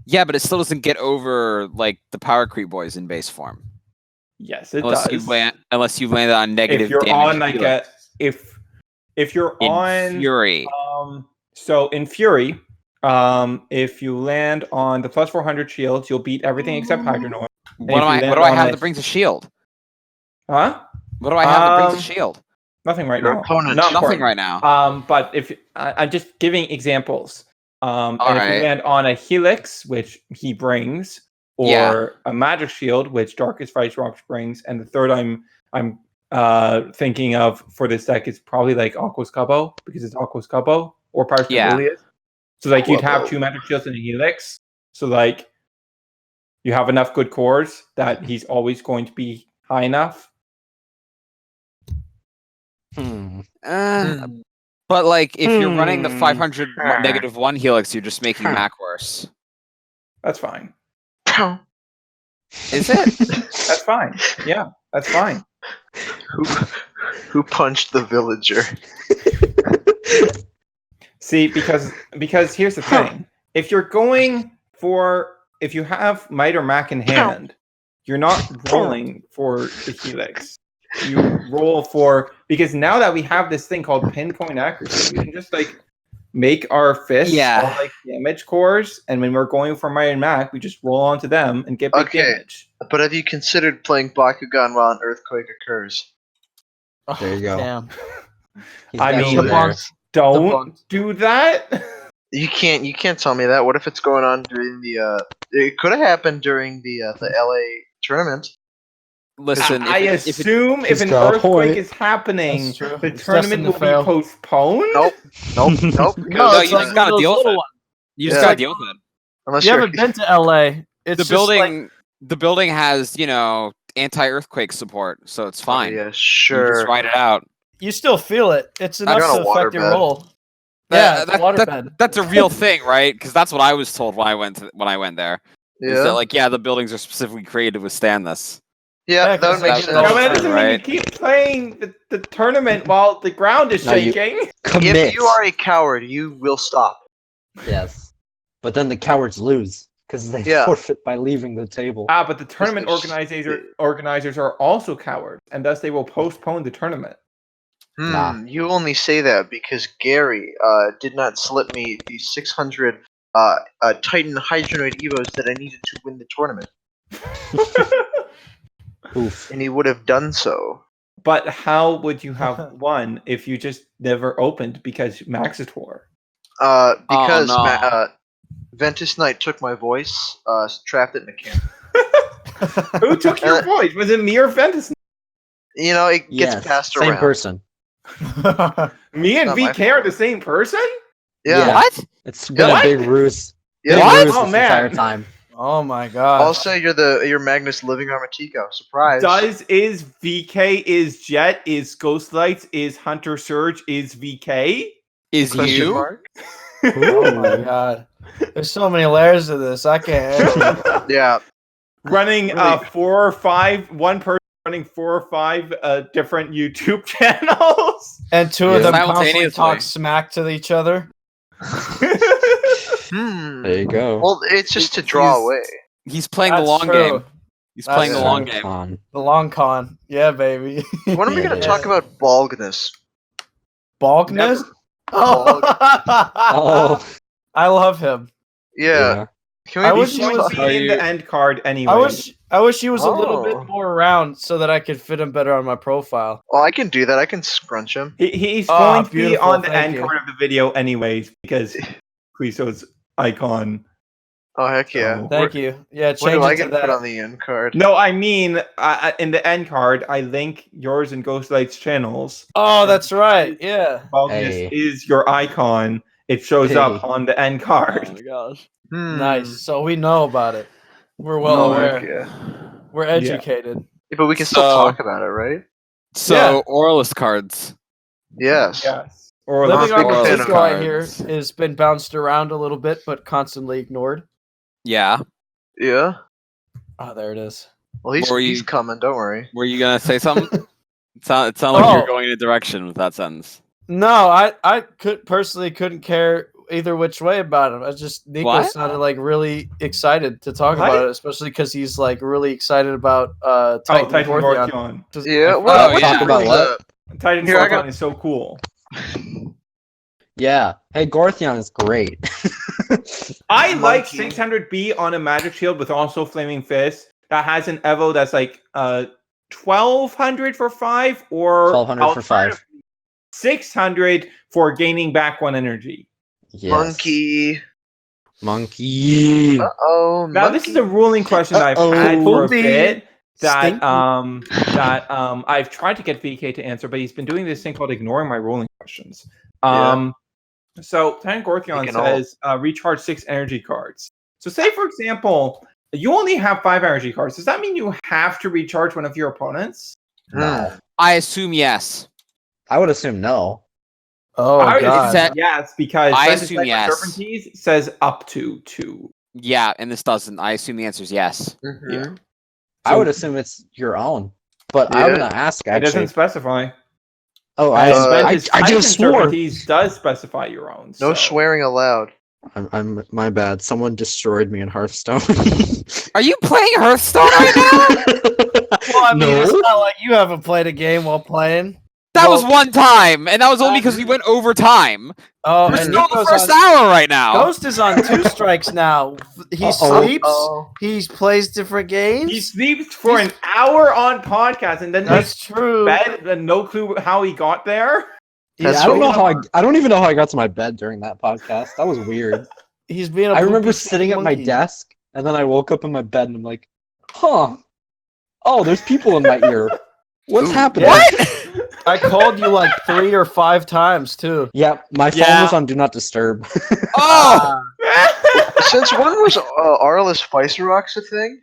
Yeah, but it still doesn't get over like the power creep boys in base form. Yes, it does. Unless you land on negative. If you're damage on like if you're on Fury. So in Fury, if you land on the plus 400 shields, you'll beat everything except Hydronoid. What do I have that brings a shield? Huh? What do I have that brings a shield? Nothing right Your now. opponent. Not Nothing important. right now. But if I'm just giving examples, and if right. you land on a Helix, which he brings, or Yeah. a Magic Shield, which Darkus Vice Rocks brings, and the third I'm thinking of for this deck is probably like Aquos Cubbo, because it's Aquos Cubbo or Yeah. Parstabilius. So like you'd have Cubbo. 2 Magic Shields and a Helix. So like you have enough good cores that he's always going to be high enough. But like, if you're running the 500 -1 Helix, you're just making Mac worse. That's fine. Is it? That's fine. Yeah, that's fine. Who punched the villager? See, because here's the thing: if you're going for, if you have Might or Mac in hand, you're not rolling for the Helix. You roll for, because now that we have this thing called pinpoint accuracy, we can just like make our fists all like damage cores, and when we're going for Might and Mac, we just roll onto them and get big damage. But have you considered playing Bakugan while an earthquake occurs? There you go. Damn. I mean, there. don't do that. You can't tell me that. What if it's going on during the? It could have happened during the LA tournament. Listen, I assume if He's an got a earthquake point. is happening, That's true. the It's tournament destined to will fail. be postponed. Nope. No, No, it's you like just gotta those deal with little it. ones. You just Yeah. gotta deal with it. Unless You you're haven't been to LA. It's The building has, anti-earthquake support, so it's fine. Yeah, You sure. just ride it out. you still feel it. It's enough got a to affect your waterbed. roll. Yeah, it's a That- waterbed. that's a real thing, right? Because that's what I was told when I went there. Is Yeah. that the buildings are specifically created to withstand this. Yeah, Yeah, that would 'cause make that- sense. that No, was that fine, doesn't mean you right? keep playing the tournament while the ground is No, you- shaking. Commit. If you are a coward, you will stop. Yes. But then the cowards lose because they Yeah. forfeit by leaving the table. But the tournament Just- organizers are also cowards, and thus they will postpone the tournament. Nah. You only say that because Gary did not slip me the 600 Titan Hydronoid Evos that I needed to win the tournament, Oof. and he would have done so. But how would you have won if you just never opened because Maxitor? Because no. Ventus Knight took my voice, trapped it in a can. Who took your voice? Was it me or Ventus? You know, it gets Yes. passed Same around. person. Me and Not my VK are fault. the same person? Yeah. Yeah. What? It's been What? a big ruse. Yeah. Big What? ruse Oh, this man. entire time. Oh my god. Also, you're Magnus Living Armatico. Surprise. Is VK, is Jet, is GhostLights, is HunterSerge, is VK? Is Question you? mark? Oh my god. There's so many layers to this. I can't handle it. Yeah. Running Really? 4 or 5, one person running 4 or 5 different YouTube channels. And two of Yeah. them constantly Simultaneously. talk smack to each other. There you go. Well, it's just to draw He's- away. He's playing the That's long true. game. He's That's playing the true. long game. Con. The long con. Yeah, baby. When are we Yeah, going it to talk is. about Balgness? Balgness? Never. Oh. Oh. I love him. Yeah. Can I we wish He's he going was- to be in the end card anyway. I wish he was a little Oh. bit more around so that I could fit him better on my profile. Well, I can do that. I can scrunch him. He's Oh, going to be beautiful, on the thank end you. card of the video anyways, because Quiso's icon. Oh, heck yeah. So- Thank you. Yeah, When change do I it to get put that. on the end card? No, I mean, in the end card, I link yours and GhostLights channels. Oh, that's right. Yeah. Balgness Hey. is your icon. It shows up Hey. on the end card. gosh. Nice. So we know about it. We're well Oh, aware. heck yeah. We're educated. Yeah, but we can still So- talk about it, right? So, Yeah. Aurelus cards. Yes. Yes. Or Living Not big on fan the of Cisco, I cards. hear, has been bounced around a little bit, but constantly ignored. Yeah. Yeah. Oh, there it is. Well, he's Were you- he's coming. Don't worry. Were you gonna say something? It sounded like you Oh. were going in a direction with that sentence. No, I couldn't care either which way about him. I just Nico What? sounded like really excited to talk What? about it, especially because he's like really excited about Titan Titan Gorthion. Gorthion. Just- Yeah. I- Well, Oh, what's yeah. the Talk about really, what? Titan Here, I Gorthion got- is so cool. Yeah. Hey, Gorthion is great. I like Monkey. 600B on a Magic Shield with also Flaming Fist that has an Evo that's like 1,200 for 5, or 1,200 for 5. 600 for gaining back 1 energy. Yes. Monkey. Uh-oh. Now this is a ruling question that I've had for a bit. That I've tried to get VK to answer, but he's been doing this thing called ignoring my ruling questions. So Tangorthion says recharge 6 energy cards. So say for example, you only have 5 energy cards. Does that mean you have to recharge one of your opponents? No. I assume yes. I would assume no. Oh, God. Yes, because I assume yes. Serpentine says up to 2. Yeah, and this doesn't. I assume the answer is yes. Yeah. I would assume it's your own. But I'm going to ask, actually. It doesn't specify. Oh, I just swore. Serpentine does specify your own. No swearing allowed. I'm my bad. Someone destroyed me in Hearthstone. Are you playing Hearthstone right now? Well, I mean, it's not like you haven't played a game while playing. That was one time, and that was only because we went overtime. Oh, We're and still in the Nico's first hour right now. Ghost is on 2 strikes now. He sleeps. He plays different games. He sleeps for an hour on podcast, and then that's true. Bed, and no clue how he got there. Yeah, I don't know how. I don't even know how I got to my bed during that podcast. That was weird. He's being. I remember sitting at my desk, and then I woke up in my bed, and I'm like, "Huh? Oh, there's people in my ear. What's happening?" What? I called you like 3 or 5 times too. Yeah, my phone was on Do Not Disturb. Oh! Since when was Aurelus Rocks a thing?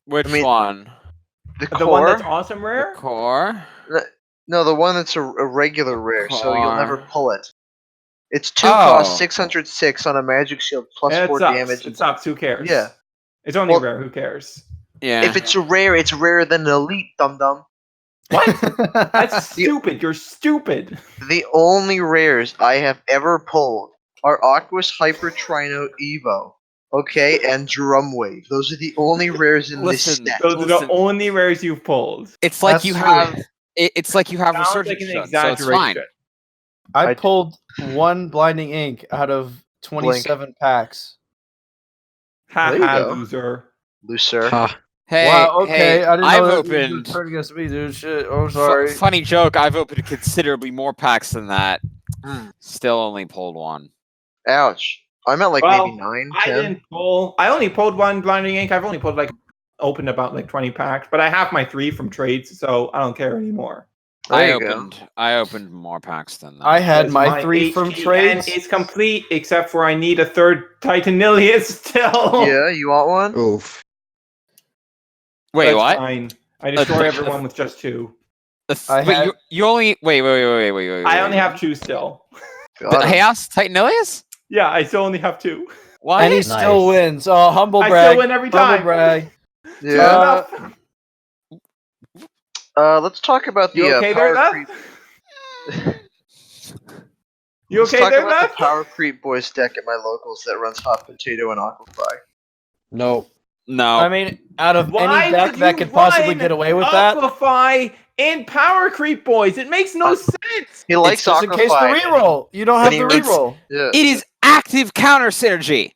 Which one? The one that's awesome rare? The core? No, the one that's a regular rare, so you'll never pull it. It's 2 cost, 606 on a magic shield, plus 4 damage. It sucks, who cares? Yeah. It's only rare, who cares? Yeah. If it's a rare, it's rarer than an elite, dum-dum. What? That's stupid. You're stupid. The only rares I have ever pulled are Aquos, Hyper Trino, Evo, okay, and Drumwave. Those are the only rares in this set. Those are the only rares you've pulled. It's like you have. It's like you have Resurgence, so it's fine. I pulled 1 Blinding Ink out of 27 packs. Ha ha, loser. Hey, wow, okay. Hey, I didn't know I've that opened. Turn against me, dude. Shit. Oh, sorry. Funny joke. I've opened considerably more packs than that. Still only pulled 1. Ouch. I'm at like maybe 9, 10. I didn't pull. I only pulled 1 Blinding Ink. I've only pulled opened about 20 packs, but I have my 3 from trades, so I don't care anymore. I opened more packs than that. I had my 3 from trades. It's complete, except for I need a 3rd Titanilius still. Yeah, you want one? Oof. Wait, what? Fine. I destroy everyone with just 2. Wait, you only wait. I only have 2 still. The Chaos Titanilius? Yeah, I still only have 2. What? And he still wins. Oh, humble brag. I still win every time. Humble brag. Yeah. Let's talk about the okay power there, creep. You okay Let's there, talk about Beth? the power creep boys deck at my locals that runs Hot Potato and Aquafy. No. I mean, out of any deck that could possibly get away with that. Aquafy and Power Creep Boys. It makes no sense. He likes just in case the reroll. You don't have the reroll. Yeah. It is active counter synergy.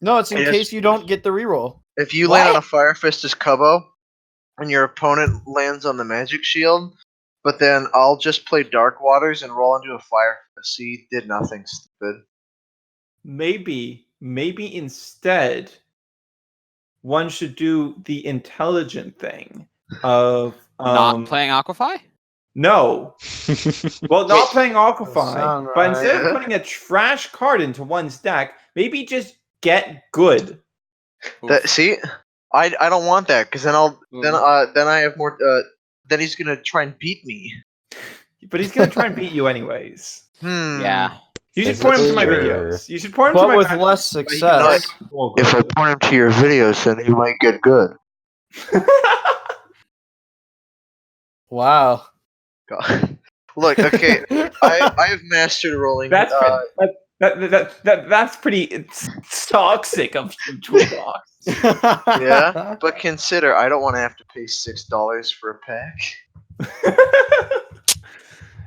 No, it's in case you don't get the reroll. If you land on a Fire Fist as Cubbo, and your opponent lands on the Magic Shield, but then I'll just play Dark Waters and roll into a Fire Fist. See, did nothing stupid. Maybe instead, one should do the intelligent thing of not playing Aquafy? No. Well, not playing Aquafy, but instead right. of putting a trash card into one's deck, maybe just get good. See, I don't want that because then then I have more. Then he's gonna try and beat me. But he's gonna try and beat you anyways. Yeah. You should point him to my videos. You should point him to my with less success. If I point him to your videos, then he might get good. Wow. God. Look, okay, I have mastered rolling. That's pretty toxic of Toolbox. Yeah, but consider I don't want to have to pay $6 for a pack.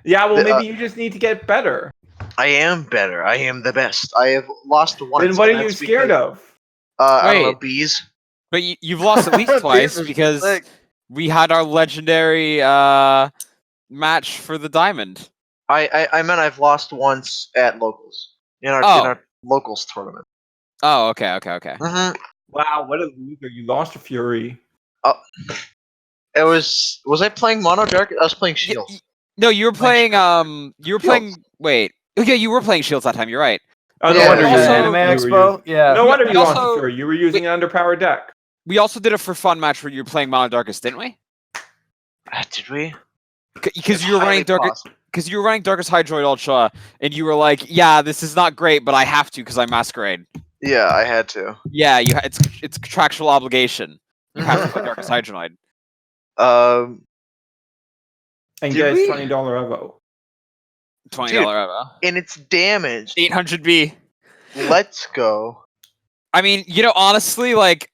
Yeah, well, maybe you just need to get better. I am better. I am the best. I have lost once. Then what are you scared of? I don't know, bees. But you've lost at least twice Teasers, because sick. we had our legendary match for the diamond. I meant I've lost once at locals in Oh. our locals tournament. Oh, okay. Mm-hmm. Wow, what a loser! You lost to Fury. It was I playing Mono Dark? I was playing Shields. No, you were playing. You were Shields. playing. Wait. Okay, you were playing Shields that time. You're right. Oh, no Yeah, wonder you also- lost. Anime You were Expo. Yeah. No wonder We you lost to also- Fury. You were using an underpowered deck. We also did a for fun match where you were playing Mono Darkus, didn't we? Did we? Because you were running Highly Darkus. possible. Because you were running Darkus Hydroid Ultra, and you were like, "Yeah, this is not great, but I have to because I masquerade." Yeah, I had to. Yeah, it's contractual obligation. You have to play Darkus Hydroid. And Did get we? $20 Evo. $20 Dude. Evo. And it's damaged. 800B. Let's go. I mean, honestly, like,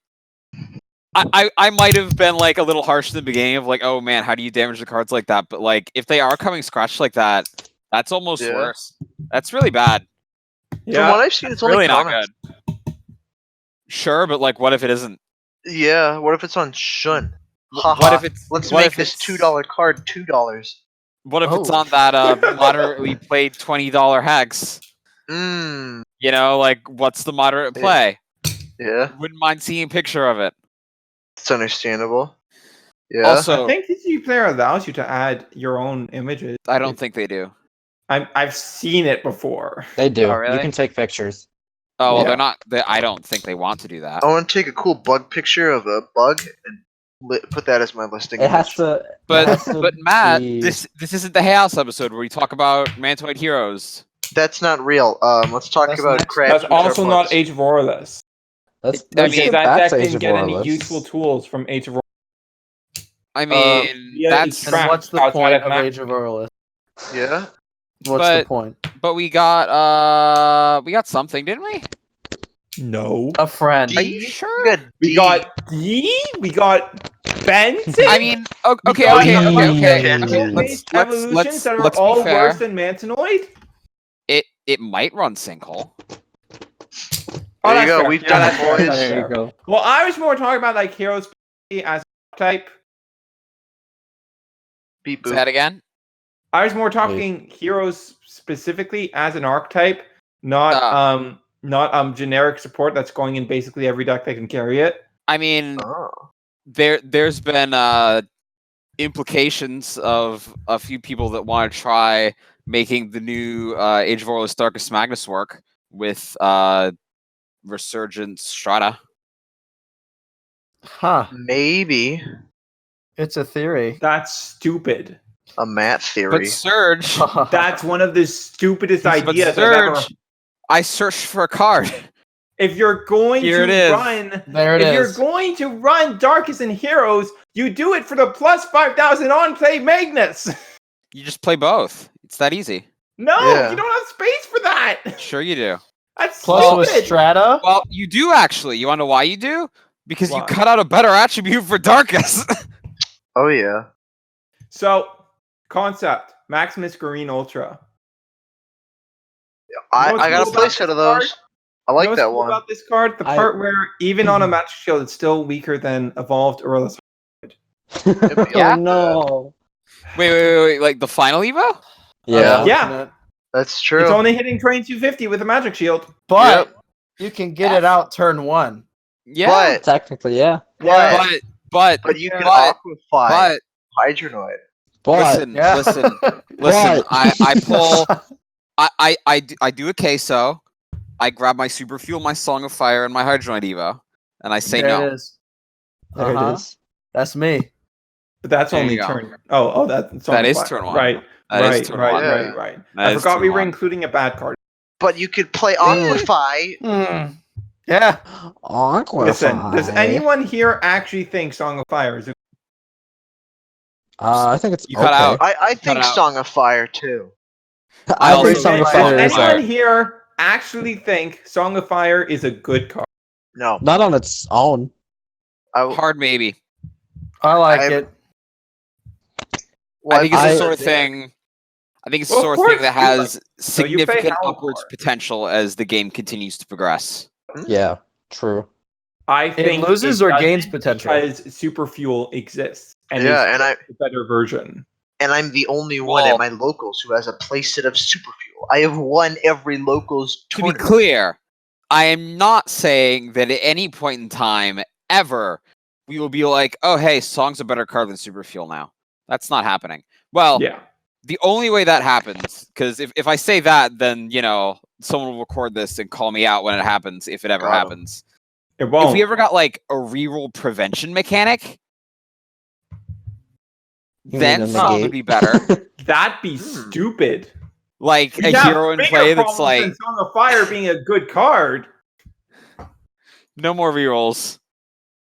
I might have been like a little harsh in the beginning of like, oh man, how do you damage the cards like that? But like, if they are coming scratched like that, that's almost Yeah. worse. That's really bad. From Yeah. what I've seen, it's Really only not commons. good. Sure, but like, what if it isn't? Yeah, what if it's on Shun? What if it's? Let's what make if this it's- $2 card $2. What if it's Oh. on that moderately played $20 hex? Mmm. Like, what's the moderate Yeah. play? Yeah, Wouldn't mind seeing a picture of it. it's understandable. Yeah. Also, I think TCG Player allows you to add your own images. I don't think they do. I've seen it before. They do. Oh, really? You can take pictures. Oh well, Yeah. they're not. I don't think they want to do that. I want to take a cool bug picture of a bug and put that as my listing. It has image. to. it But has to Matt, be- this isn't the Hay House episode where we talk about Mantoid heroes. That's not real. Let's talk That's about next- crabs. That's which are also not bugs. Age of Aurelus. Let's I mean, get that back deck to Age didn't of get any Aurelus. useful tools from Age of Aurelus. I mean, yeah, that's. it's And what's the outside point of of Mac. Age of Aurelus? Yeah. What's But- the point? But we got something, didn't we? No. A friend. Are you sure? We got We D. got D. We got Benson. I mean, okay. We got okay. evolutions that are let's be all fair. worse than Mantinoid. It might run sinkhole. Oh, There you that's go. fair. We've Yeah, done that's it, fair. boys. That's There fair. you go. Well, I was more talking about like heroes as type. Beep Say boop. that again. I was more talking heroes specifically as an archetype, not generic support that's going in basically every deck that can carry it. I mean, Oh. there's been implications of a few people that want to try making the new Age of Aurelus Darkus Magnus work with Resurgent Strata. Huh. Maybe It's a theory. That's stupid. a mat But theory. Surge, That's one of the stupidest but ideas I've ever. Surge, I searched for a card. If you're going Here it to is. run, There it if you're is. going to run Darkus and Heroes, you do it for the plus 5,000 on play Magnus. You just play both. It's that easy. No, Yeah. you don't have space for that. Sure you do. That's Plus with stupid. Strata. Well, you do actually. You want to know why you do? Because you Why? cut out a better attribute for Darkus. Oh yeah. So, concept Maximus Green Ultra. I what's got cool a play about set of this those. card? I You like know what's that cool one. about this card? The part where even on a magic shield, it's still weaker than Evolved Aurelus. Yeah. Oh no. Wait. Like the final Evo? Yeah. Yeah. That's true. It's only hitting train 250 with a magic shield. But you can get it out turn one. Yeah. Technically, yeah. But But you can but- aquify but Hydronoid. But Yeah. listen. But- I pull. I do a queso. I grab my super fuel, my Song of Fire, and my Hydroid Evo, and I say There no. it is. there Uh-huh. it is. That's me. But that's There only you go. turn. Oh, that's That only is fire. turn one. Right. That is right. turn right. one. Right. Yeah. Right. That I is forgot turn we were one. including a bad card. But you could play aquify. Yeah. Aquify. Listen, does anyone here actually think Song of Fire is? I think it's You cut out. I think out. Song of Fire too. I also think Song think of Song Fire of Does is Fire- anyone here actually think Song of Fire is a good card? No. not on its own. Hard maybe. I like I- it. I think it's the I- sort of thing. I think it's the Well, sort of of thing course, that you has So you play significant Howard. upwards potential as the game continues to progress. Yeah, true. I think it loses or gains potential because super fuel exists, and Yeah, is and I a better version. and I'm the only one at my locals who has a playset of super fuel. I have won every locals To be tournament. clear, I am not saying that at any point in time ever we will be like, oh hey, Song's a better card than Super Fuel now. That's not happening. Well, Yeah. the only way that happens, because if I say that, then someone will record this and call me out when it happens, if it ever happens. It won't. If we ever got like a reroll prevention mechanic, then Song would be better. That'd be stupid. Like a hero in play that's like Song of Fire being a good card. No more rerolls.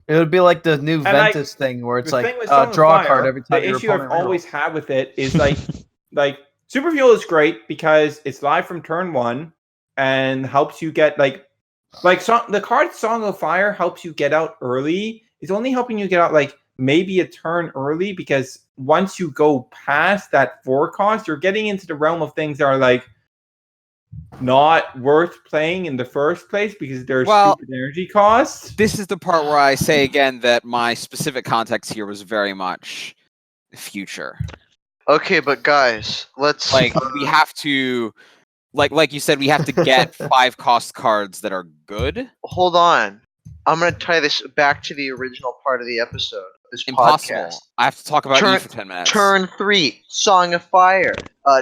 It would be like the new Ventus thing where it's like Song draw of a card Fire, every time. The issue I've always had with it is like Super Fuel is great because it's live from turn 1 and helps you get the card Song of Fire helps you get out early. It's only helping you get out like maybe a turn early, because once you go past that 4 cost, you're getting into the realm of things that are like not worth playing in the first place because there's stupid energy costs. This is the part where I say again that my specific context here was very much future. Okay, but guys, let's we have to like you said, we have to get 5 cost cards that are good. Hold on. I'm gonna tie this back to the original part of the episode. This Impossible. podcast. I have to talk about E for 10 minutes. Turn 3, Song of Fire,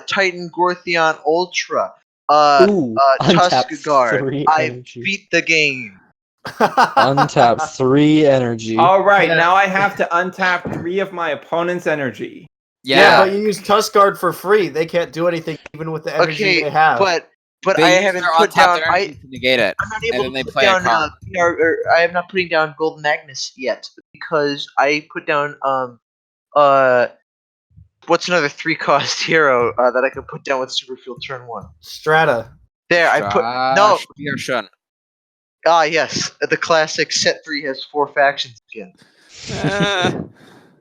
Titan Gortheon Ultra, Tusk Guard. I beat the game. Untap 3 energy. All right, now I have to untap 3 of my opponent's energy. Yeah, but you use Tusk Guard for free. They can't do anything even with the energy they have. But I haven't put down. To negate it. I'm not able to put down. I am not putting down Golden Agnes yet because I put down what's another 3-cost hero that I could put down with Super Fuel turn 1? Strata. There, I put no. Ah, yes, the classic set 3 has 4 factions again.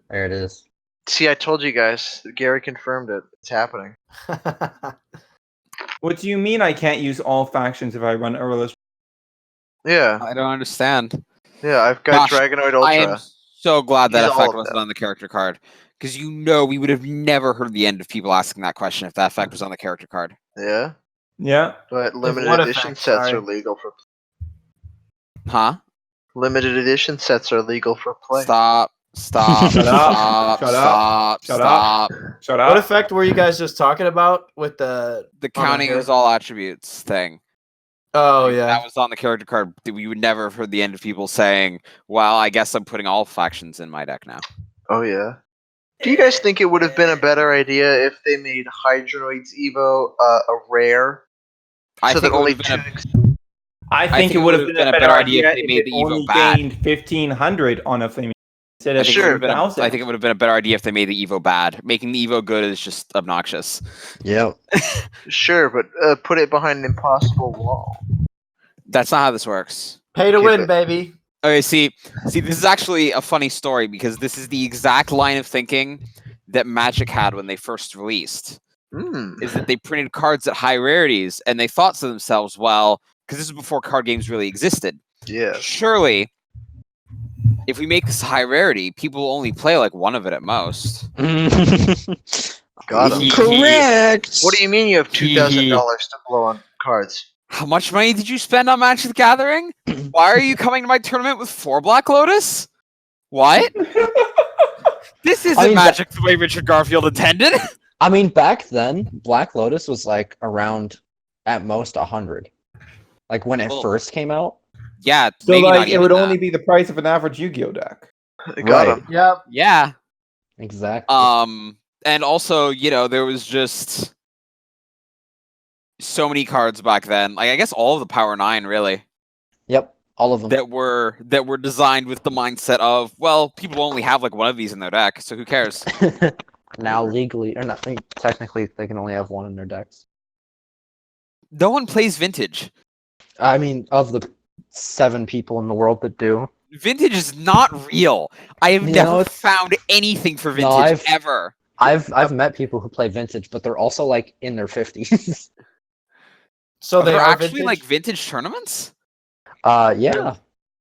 There it is. See, I told you guys. Gary confirmed it. It's happening. What do you mean I can't use all factions if I run Aurelus? Yeah. I don't understand. Yeah, I've got Dragonoid Ultra. I am so glad that effect wasn't on the character card. Because we would have never heard the end of people asking that question if that effect was on the character card. Yeah? Yeah. But limited edition sets are legal for play. Huh? Limited edition sets are legal for play. Stop. Shut up. What effect were you guys just talking about with the counting as all attributes thing? Oh, yeah. That was on the character card. We would never have heard the end of people saying, well, I guess I'm putting all factions in my deck now. Oh, yeah. Do you guys think it would have been a better idea if they made Hydronoid's Evo a rare? I think it would have been a better idea if they made the Evo bad. Gained 1,500 on a flaming. I think it would have been a better idea if they made the Evo bad. Making the Evo good is just obnoxious. Yep. Sure, but put it behind an impossible wall. That's not how this works. Pay to win, baby. Okay, see, this is actually a funny story because this is the exact line of thinking that Magic had when they first released. Is that they printed cards at high rarities and they thought to themselves, well, because this is before card games really existed. Yeah. Surely, if we make this high rarity, people will only play like one of it at most. Got him. Correct! What do you mean you have $2,000 to blow on cards? How much money did you spend on Magic the Gathering? Why are you coming to my tournament with 4 Black Lotus? What? This isn't Magic the way Richard Garfield intended. I mean, back then, Black Lotus was like around at most 100. Like when it first came out. Yeah, so like it would only be the price of an average Yu-Gi-Oh deck. Got him. Yep. Yeah. Exactly. And also, there was just so many cards back then. Like I guess all of the Power 9 really. Yep, all of them. That were designed with the mindset of, well, people only have like one of these in their deck, so who cares? Now legally, or not technically, they can only have one in their decks. No one plays Vintage. I mean, of the 7 people in the world that do. Vintage is not real. I have never found anything for Vintage ever. I've met people who play Vintage, but they're also like in their 50s. So they are actually vintage? like Vintage tournaments? Yeah.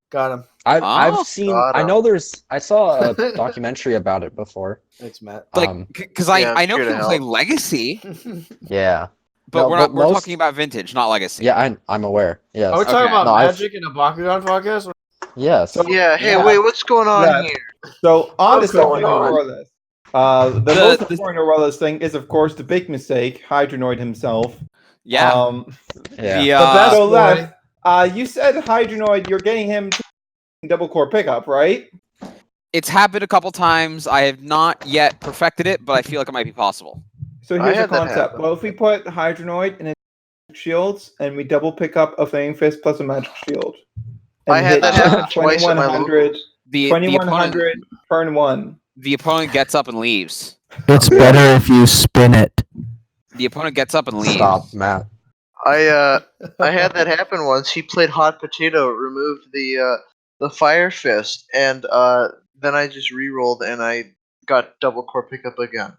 Got him. I've seen. Got I him. know I saw a documentary about it before. Thanks, Matt. Like, because yeah, I I'm know here to people play help. Legacy, Yeah. but No, we're most- talking about vintage, not Legacy. Yeah, I'm aware. Yes. Are we talking Okay. about No, I've- Magic in a Bakugan podcast? Yes. Yeah, hey, Yeah. wait, what's going on Yeah. here? So on What's the subject going of on? Aurelus, the The- most the- important Aurelus thing is, of course, the big mistake, Hydronoid himself. Yeah. Yeah. The, The best So, boy. Lev, you said Hydronoid, you're getting him to double core pickup, right? it's happened a couple times. I have not yet perfected it, but I feel like it might be possible. So I here's the had that concept. happen. Well, if we put Hydronoid in a shields and we double pick up a Flaming Fist plus a magic shield. I and had hit that happen twice at my 2100, locals. The 2100 opponent, turn 1. the opponent gets up and leaves. It's better if you spin it. The opponent gets up and leaves. Stop, Matt. I had that happen once. He played Hot Potato, removed the Fire Fist, and then I just re-rolled and I got double core pickup again.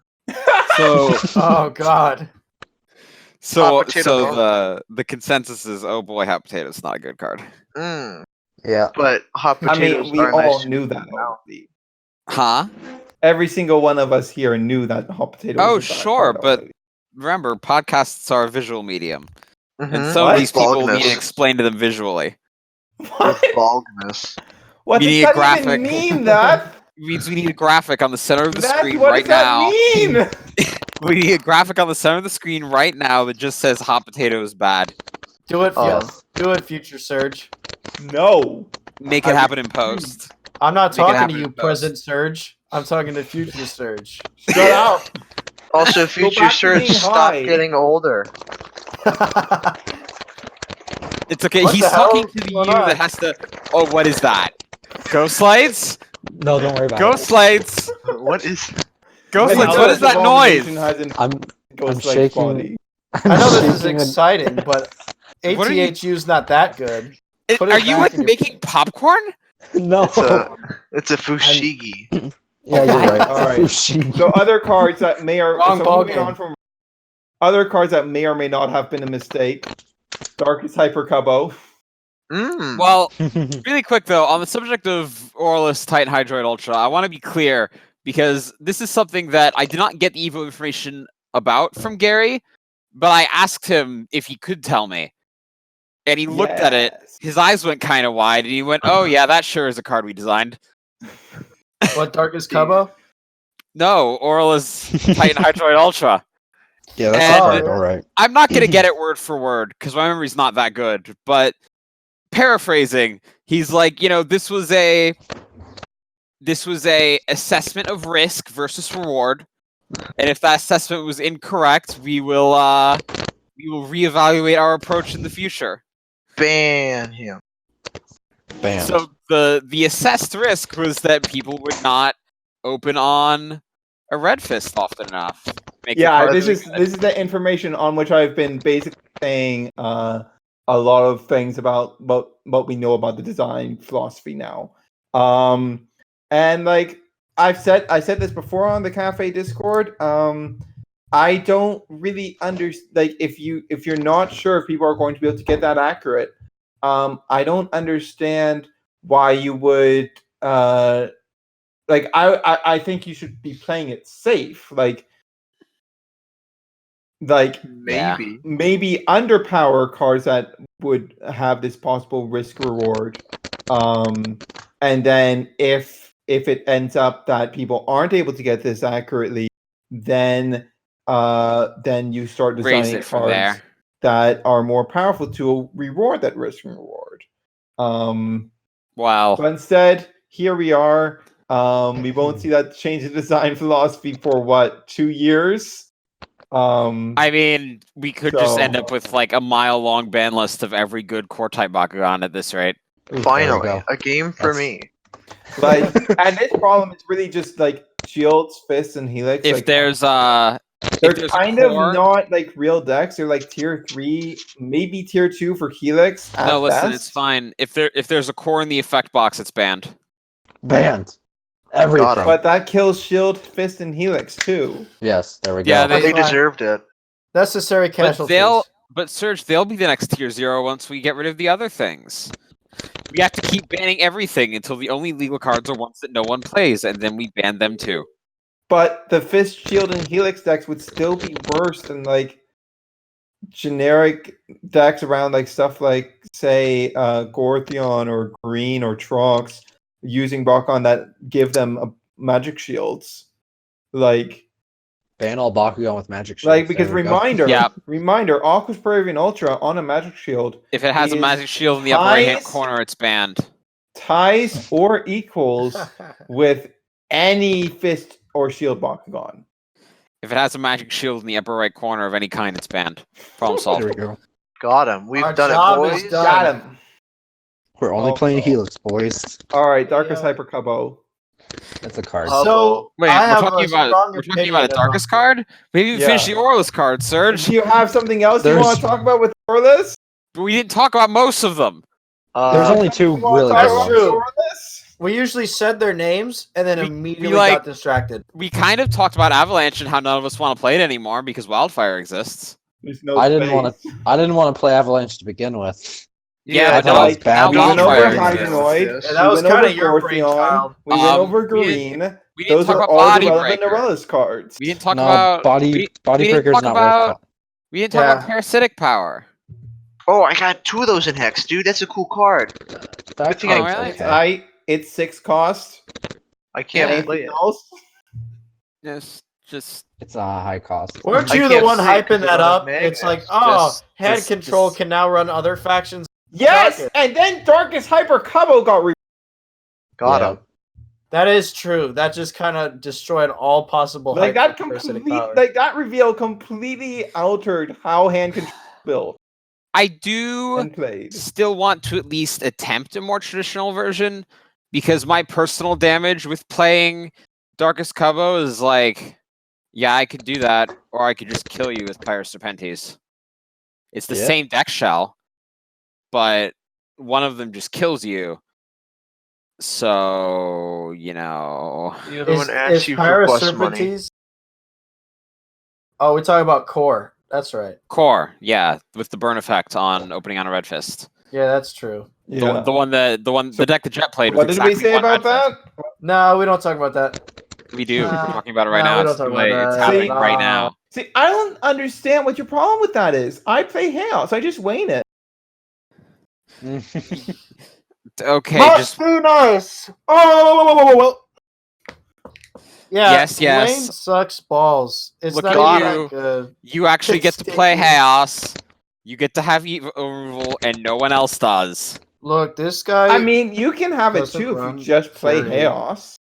So, Oh God. so, Hot potato so normal. the consensus is, oh boy, hot potato is not a good card. Yeah. But hot I potatoes mean, we are all nice. knew that already. Huh? Every single one of us here knew that hot potato Oh, was a bad sure, card but already. remember, podcasts are a visual medium, and Mhm. some What? of these people Baldness. need to explain to them visually. What? Baldness. What Media does that graphic. even mean, that? It means we need a graphic on the center of the What screen does right that now. mean? We need a graphic on the center of the screen right now that just says hot potato is bad. Do it, Yes. do it, Future Surge. No. Make it I happen in post. I'm not Make it talking happen to you, in post. Present Surge. I'm talking to Future Surge. Shut up. Also, Go Future back to Surge, being stop high. getting older. It's okay. What He's the hell talking is to the you going on? that has to. Oh, what is that? GhostLights? No, don't worry about GhostLights? What is? GhostLights, The what is that knowledge of noise? abomination has an I'm ghost-like shaking. body. I know this is shaking and- exciting, but What are you- ATHU's not that good. Put it Are you back like in your- making popcorn? No. It's a fushigi. Yeah, you're right. All right. Fushigi. So other cards that may or Wrong so ball moving game. on from other cards that may or may not have been a mistake. Darkus Hyper Cubbo. Well, really quick though, on the subject of Aurelus Titan Hydroid Ultra, I want to be clear because this is something that I did not get the Evo information about from Gary, but I asked him if he could tell me. And he looked at it, Yes. his eyes went kind of wide, and he went, oh yeah, that sure is a card we designed. What, Darkus Cubbo? No, Aurelus Titan Hydroid Ultra. Yeah, that's And- correct. All right. I'm not going to get it word for word, because my memory's not that good, but paraphrasing, he's like, you know, this was a assessment of risk versus reward, and if that assessment was incorrect, we will reevaluate our approach in the future. Ban him. Bam. So the assessed risk was that people would not open on a red fist often enough. Make the Yeah, card this really is good. this is the information on which I've been basically saying a lot of things about what we know about the design philosophy now. And like I said this before on the cafe Discord. I don't really understand. Like, if you're not sure if people are going to be able to get that accurate, I don't understand why you would. Like, I think you should be playing it safe. Like Yeah. Maybe. underpower cards that would have this possible risk reward. And then if it ends up that people aren't able to get this accurately, then you start Raise designing it from cards there. that are more powerful to reward that risk and reward. Wow. But instead, here we are. We won't see that change in design philosophy for what, 2 years? I mean, we could just end So- up with like a mile-long ban list of every good core type Bakugan at this rate. Ooh, there we Finally, go. a game for That's- me. Like, and this problem is really just like shields, fists, and helix. If like, there's they're there's a kind core- of not like real decks. They're like tier 3, maybe tier 2 for helix. At no, listen, best. it's fine. If there's a core in the effect box, it's banned. Banned. Everything. Got 'em. But that kills shield, fist, and helix too. Yes, there we go. Yeah, But they Fine. deserved it. Necessary But casualties. Serge, they'll be the next tier 0 once we get rid of the other things. We have to keep banning everything until the only legal cards are ones that no one plays, and then we ban them too. But the Fist, Shield, and Helix decks would still be worse than like generic decks around like stuff like say Gortheon or Green or Trox using Bakon that give them magic shields. Like ban all Bakugan with magic shields. like because reminder, Aquos Pravian Ultra on a magic shield. If it has a magic shield in the upper right hand corner, it's banned. Ties or equals with any Fist or Shield Bakugan. If it has a magic shield in the upper right corner of any kind, it's banned. Problem solved. There we go. Got him. We've Our done job it, is boys. done. Got him. We're only playing Helix, boys. All right, Darkus Hyper Cubbo. That's a card. So Wait, I we're have talking a strong about a opinion Darkus card? We didn't even finish the Aurelus card, Serge. Do you have something else you want to talk about with Aurelus? We didn't talk about most of them. There's only two really That's good true. ones. We usually said their names and then immediately like- got distracted. We kind of talked about Avalanche and how none of us want to play it anymore because Wildfire exists. There's no I didn't space. want to play Avalanche to begin with. Yeah, I thought it was bad. We went over Wildfire exists. Hydroid. And that was we went kind of over your Gortheon, brainchild. We went over Green. We didn't Those talk are about all Body the relevant Breaker. Aurelus cards. We didn't talk No, about Body we Breaker didn't is talk not about- worth it. We didn't talk about Parasitic Power. Oh, I got 2 of those in Hex, dude. That's a cool card. That thing I- card's really? okay. It's 6 cost. I can't Anything play it. else? Just It's a high cost. Weren't I you the can't one say it 'cause hyping I that don't up? have It's like, magnets. hand control can now run other factions. Yes, Darkus. and then Darkus Hyper Cubbo got Got Yeah. him. That is true. That just kind of destroyed all possible like hype that for parasitic complete power. like that reveal completely altered how hand control is built I do and played. still want to at least attempt a more traditional version because my personal damage with playing Darkus Cubbo is like, yeah, I could do that, or I could just kill you with Pyrus Serpentes. It's the Yeah. same deck shell, but one of them just kills you. So, The other Is one asks you for Pyrus plus money. Serpentes? Oh, we're talking about core. That's right. Core, yeah, with the burn effect on opening on a red fist. Yeah, that's true. Yeah. The deck that Jet played. What was did we exactly say one about red fist. that? No, we don't talk about that. We do. We're Nah, talking about it right nah, now. we don't It's talk too about late. that. It's happening Nah. right now. See, I don't understand what your problem with that is. I play Chaos. I just wane it. Okay, Must just be nice. Oh, yeah. Yes, yes. Wayne sucks balls. It's Look not at even you. that good. you actually get to It's play sticky. Chaos. You get to have Evil, and no one else does. Look, this guy. I mean, you can have it doesn't too if run you just play period. Chaos.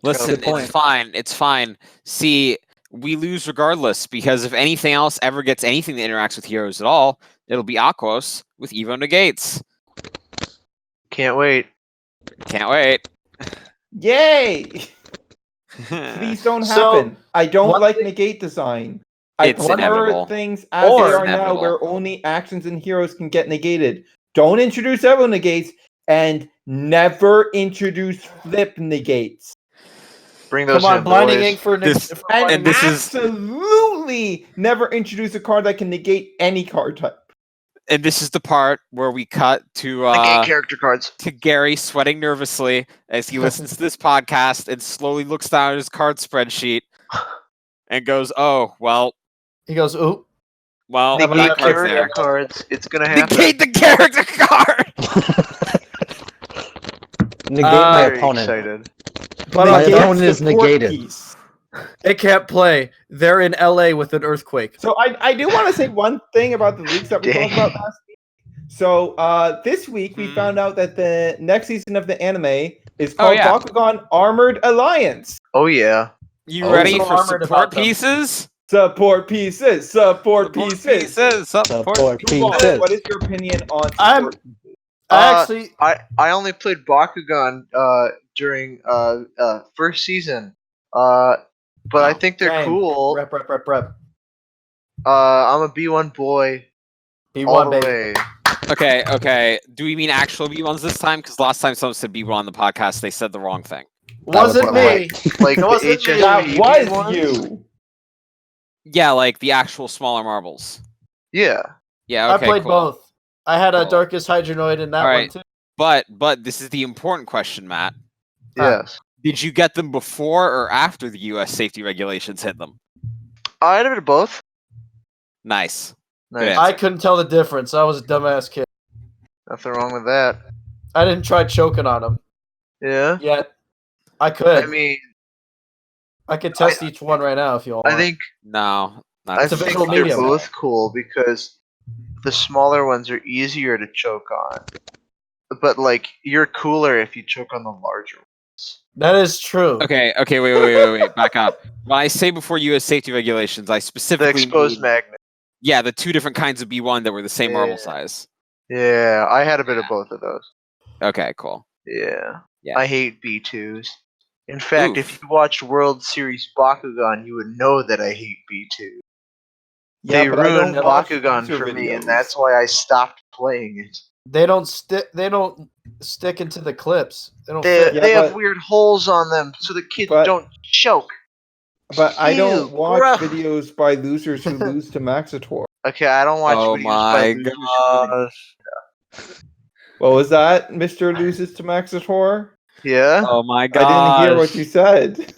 Listen, good point. it's fine. It's fine. See, we lose regardless because if anything else ever gets anything that interacts with heroes at all, it'll be Aquos with Evo negates. Can't wait. Can't wait. Yay! Please don't So, happen. I don't one like thing- negate design. I It's prefer inevitable. things as Or they are now, inevitable. where only actions and heroes can get negated. Don't introduce Evo negates, and never introduce flip negates. Bring those Come on, in, blinding boys. ink for This- for And, And this is- absolutely never introduce a card that can negate any card type. And this is the part where we cut to Negate character cards. to Gary sweating nervously as he listens to this podcast and slowly looks down at his card spreadsheet and goes, "Oh, well, He goes, "Ooh, that Negate card's character there. cards. It's gonna happen. Negate the character card." Negate my Very opponent. excited. but My Negates opponent is support negated. piece. they can't play. They're in LA with an earthquake." So I do want to say one thing about the leaks that we talked about last week. So this week we found out that the next season of the anime is called yeah. Bakugan Armored Alliance. Oh yeah. You Oh, ready so for armored about support them. pieces? Support pieces. Support pieces. Support Kumon, pieces. what is your opinion on I'm- support pieces? I actually, I only played Bakugan during first season. But I think they're Dang. cool. rep. I'm a B1 boy all B1 the baby. way. Okay. Do we mean actual B1s this time? Because last time someone said B1 on the podcast, they said the wrong thing. Wasn't was me. Like It the wasn't me. HSP. That was ones? you. Yeah, like the actual smaller marbles. Yeah. Yeah, okay, I played cool. both. I had a Cool. Darkus Hydronoid in that Alright. one too. But this is the important question, Matt. Yes. Did you get them before or after the U.S. safety regulations hit them? I had a bit of both. Nice. Nice. answer. I couldn't tell the difference. I was a dumbass kid. Nothing wrong with that. I didn't try choking on them Yeah. yet. I could. I mean, I could test each one right now if you all want. I think No. I It's a think visual they're medium. both cool because the smaller ones are easier to choke on. But like you're cooler if you choke on the larger ones. That is true. Okay, wait. Back up. When I say before U.S. safety regulations, I The specifically exposed mean, magnet. yeah, the two different kinds of B1 that were the same marble Yeah. size. Yeah, I had a bit of both of those. Okay, cool. Yeah. Yeah. I hate B2s. In fact, Oof. if you watched World Series Bakugan, you would know that I hate B2. Yeah, They but I ruined don't watch Bakugan user for me, and videos. that's why I stopped playing it. They don't stick. They don't stick into the clips. They don't They, fit. Yeah, they have but- weird holes on them so the kids but- don't choke. But I don't Ew, watch gross. videos by losers who lose to Maxitor. Okay, I don't watch Oh videos my by losers who lose. gosh. What was that, Mr. Loses to Maxitor? Yeah? Oh my I gosh. didn't hear what you said.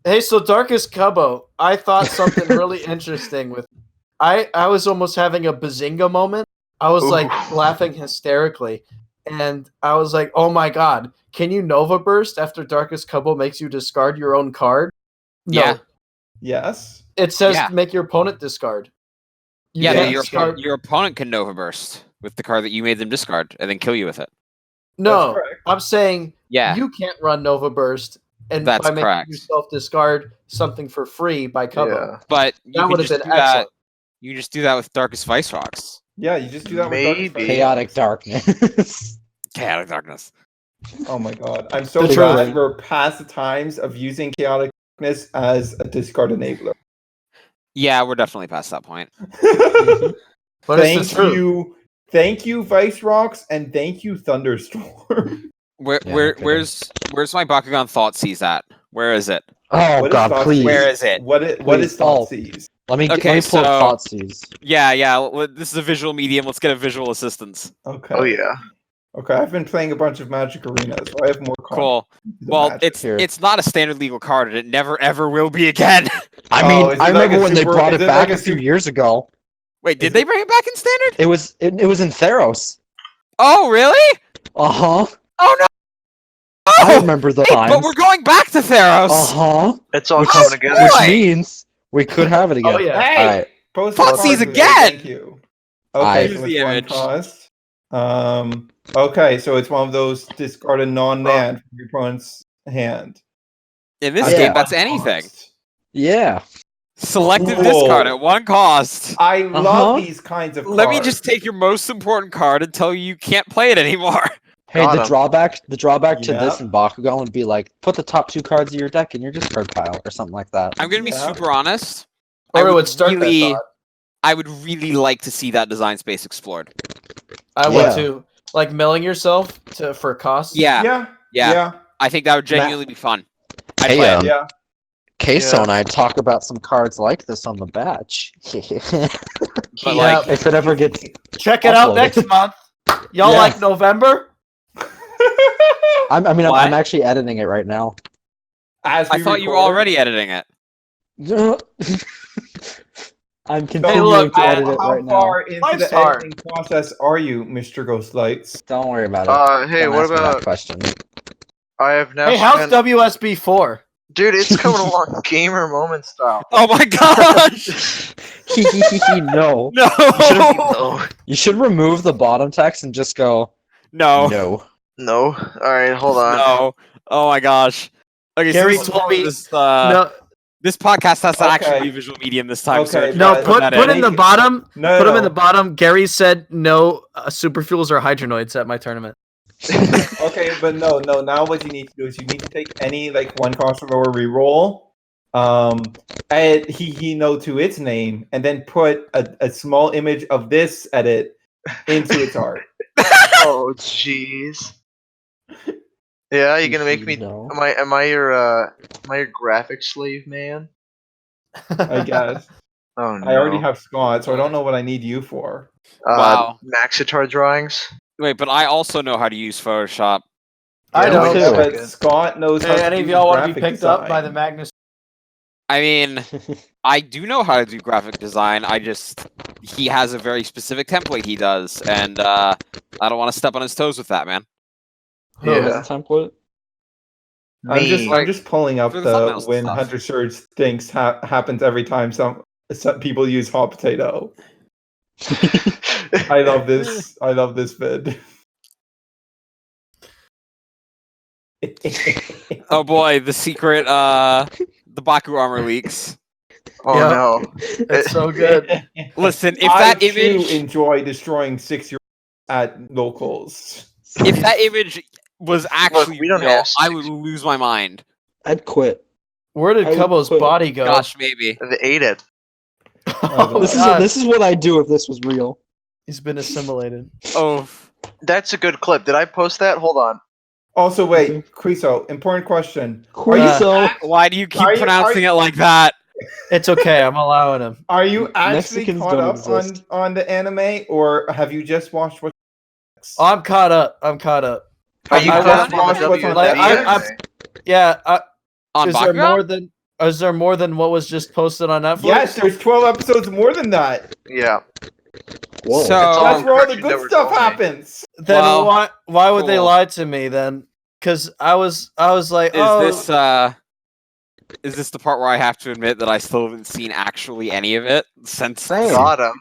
Hey, so Darkus Cubbo, I thought something really interesting with. I was almost having a bazinga moment. I was like Ooh. laughing hysterically, and I was like, "Oh my god, can you Nova Burst after Darkus Cubbo makes you discard your own card?" No, Yeah. Yes. it says Yeah. make your opponent discard. You Yeah, no, can't your, discard. your opponent can Nova Burst with the card that you made them discard and then kill you with it. No, That's correct. I'm saying Yeah, you can't run Nova Burst and That's by making correct. yourself discard something for free by Cubbo. Yeah. but you That can would have just been do that. excellent. You can just do that with Darkest Vice Rocks. Yeah, you just do that with Dark Maybe. Chaotic darkness. Chaotic Darkness. Oh my god. I'm so The glad truth. we're past the times of using chaotic darkness as a discard enabler. Yeah, we're definitely past that point. But it's the truth. Thank you, Vice Rocks, and thank you, Thunderstorm. Where's my Bakugan Thoughtseize at? Where is it? Oh What is god, Thoughtseize? please. Where is it? What is Please. Thoughtseize? Let me Okay, pull up Thoughtseize. Yeah. This is a visual medium. Let's get a visual assistance. Okay. Oh, yeah. Okay, I've been playing a bunch of Magic Arena, so I have more Cool. context to the Well, Magic. Here. it's not a standard legal card, and it never ever will be again. I Oh, mean, is it I like remember a when they super- brought is it it back like a a few super- years ago. Wait, did Is they it- bring it back in standard? It was in Theros. Oh, really? Uh-huh. Oh no! I Oh, remember the hey, times. but we're going back to Theros. Uh-huh. It's all Which, coming together. boy. which means we could have it again. Oh yeah. Hey! Alright. Post Thoughtseize the card today, again! Thank you. Okay, Here's so the it's one image. cost. Okay, so it's one of those discarded non-land from your opponent's hand. In this Yeah. game, that's One anything. cost. Yeah. Selective Cool. discard at one cost. I love Uh-huh. these kinds of Let me cards. just take your most important card and tell you can't play it anymore. Hey, Got the 'em. drawback to this Yep. in Bakugan would be like, put the top 2 cards of your deck in your discard pile or something like that. I'm gonna be Yeah. super honest. Or it would would start really- that thought. I would really like to see that design space explored. I Yeah. would too. Like milling yourself for cost. Yeah, Yeah. yeah. Yeah. I think that would genuinely be fun. I'd Hey, play it. Yeah. Queso Yeah. and I talk about some cards like this on the batch. But Yeah. like, if it ever gets Check it out Upload. next month. Y'all Yeah. like November? I'm What? actually editing it right now. As I we thought you were record- already editing it. I'm So, continuing look, to edit it how right now. far into Life's the hard. editing process are you, Mr. GhostLights? Don't worry about it. Hey, Don't what ask me that about? question? I have now. Hey, how's spent- WSB 4? Dude, it's coming along gamer moment style. Oh my gosh! No. No! No. You should remove the bottom text and just go No! no. No. All right, hold on. No! Oh my gosh! Okay, Gary so told me- this No, this podcast has to actually Okay. be visual medium this time. So Okay, no. guys, Put that in the bottom. No, Put no, them in the no. bottom. Gary said no superfuels or hydronoids at my tournament. Okay, but no. Now what you need to do is you need to take any like one cost or lower reroll, add he no to its name, and then put a small image of this edit into its art. Oh, jeez. Yeah, you're gonna make me. No. Am I your graphic slave, man? I guess Oh no. I already have Scott, so I don't know what I need you for. Wow. Maxitar drawings. Wait, but I also know how to use Photoshop. I Yeah, don't. we Yeah, do. but Scott knows how Hey, to any do of y'all want to be graphic picked up by design. the Magnus? I mean, I do know how to do graphic design. He has a very specific template he does, and I don't want to step on his toes with that, man. Who has Yeah. a template? I'm Me. just pulling up For the the thumbnails and when stuff. HunterSerge thinks happens every time some people use hot potato. I love this. I love this vid. Oh boy, the secret, the Baku armor leaks. Oh Yeah. no. It's so good. Listen, if I that too image, enjoy destroying 6-year-olds at locals. if that image was actually we don't real, have I would lose my mind. I'd quit. Where did I would Cubbo's quit. body go? Gosh, maybe. They ate it. Oh, This God. is what I'd do if this was real. He's been assimilated. Oh, That's a good clip. Did I post that? Hold on. Also, wait, Quiso, important question. Quiso. why do you keep Are you- pronouncing it like that? It's okay. I'm allowing him. Are you actually Mexicans caught don't up exist. on the anime, or have you just watched what? Oh, I'm caught up. I'm caught up. Are Have you you caught just up on watched the what's on WWE Like, anime? Yeah. On Is there Bakugan? more than? Is there more than what was just posted on Netflix? Yes, there's 12 episodes more than that. Yeah. Whoa. So- That's where all the Cartoon good Network stuff only. happens. Then Well, why would they cool. lie to me then? Because I was like, Is this the part where I have to admit that I still haven't seen actually any of it since Same. Got him.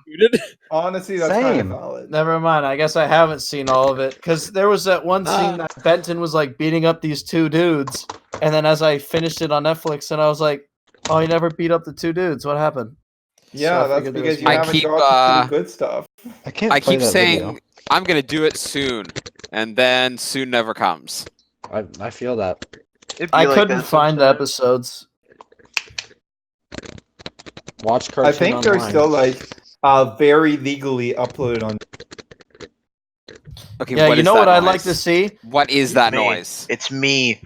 Honestly, that's kind of Same. valid. never mind. I guess I haven't seen all of it because there was that one scene that Benton was like beating up these two dudes, and then as I finished it on Netflix, and I was like, "Oh, he never beat up the two dudes. What happened?" Yeah, I that's figured there because was you more. I haven't keep, got to the good stuff. I can't. I play keep that saying video. I'm gonna do it soon, and then soon never comes. I feel that. It'd be I like couldn't that find the sometimes. episodes. Watch cartoon I think they're online. still like very legally uploaded on. Okay, Yeah, what you is know that what I'd noise? like to see? What is that Me. noise? It's me.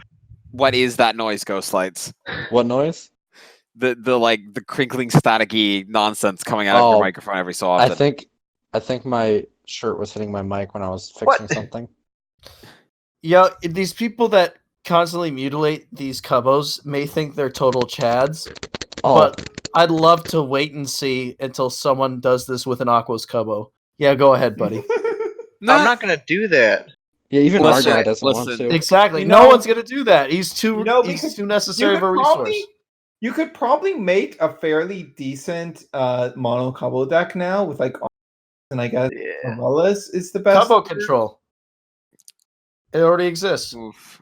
What is that noise, GhostLights? What noise? The like the crinkling staticky nonsense coming out of your microphone every so often. I think my shirt was hitting my mic when I was fixing What? something. Yeah, these people that constantly mutilate these Cubbos may think they're total chads, Oh, but I'd love to wait and see until someone does this with an Aquos Cubbo. Yeah, go ahead, buddy. Nah, I'm not gonna do that. yeah. Even Listen, our guy doesn't want listen. to. Exactly. You no know- one's gonna do that. He's too because too necessary of a resource. You could probably make a fairly decent mono combo deck now with like, and I guess Yeah. Aurelus is the best. Cubbo control. It already exists. Oof.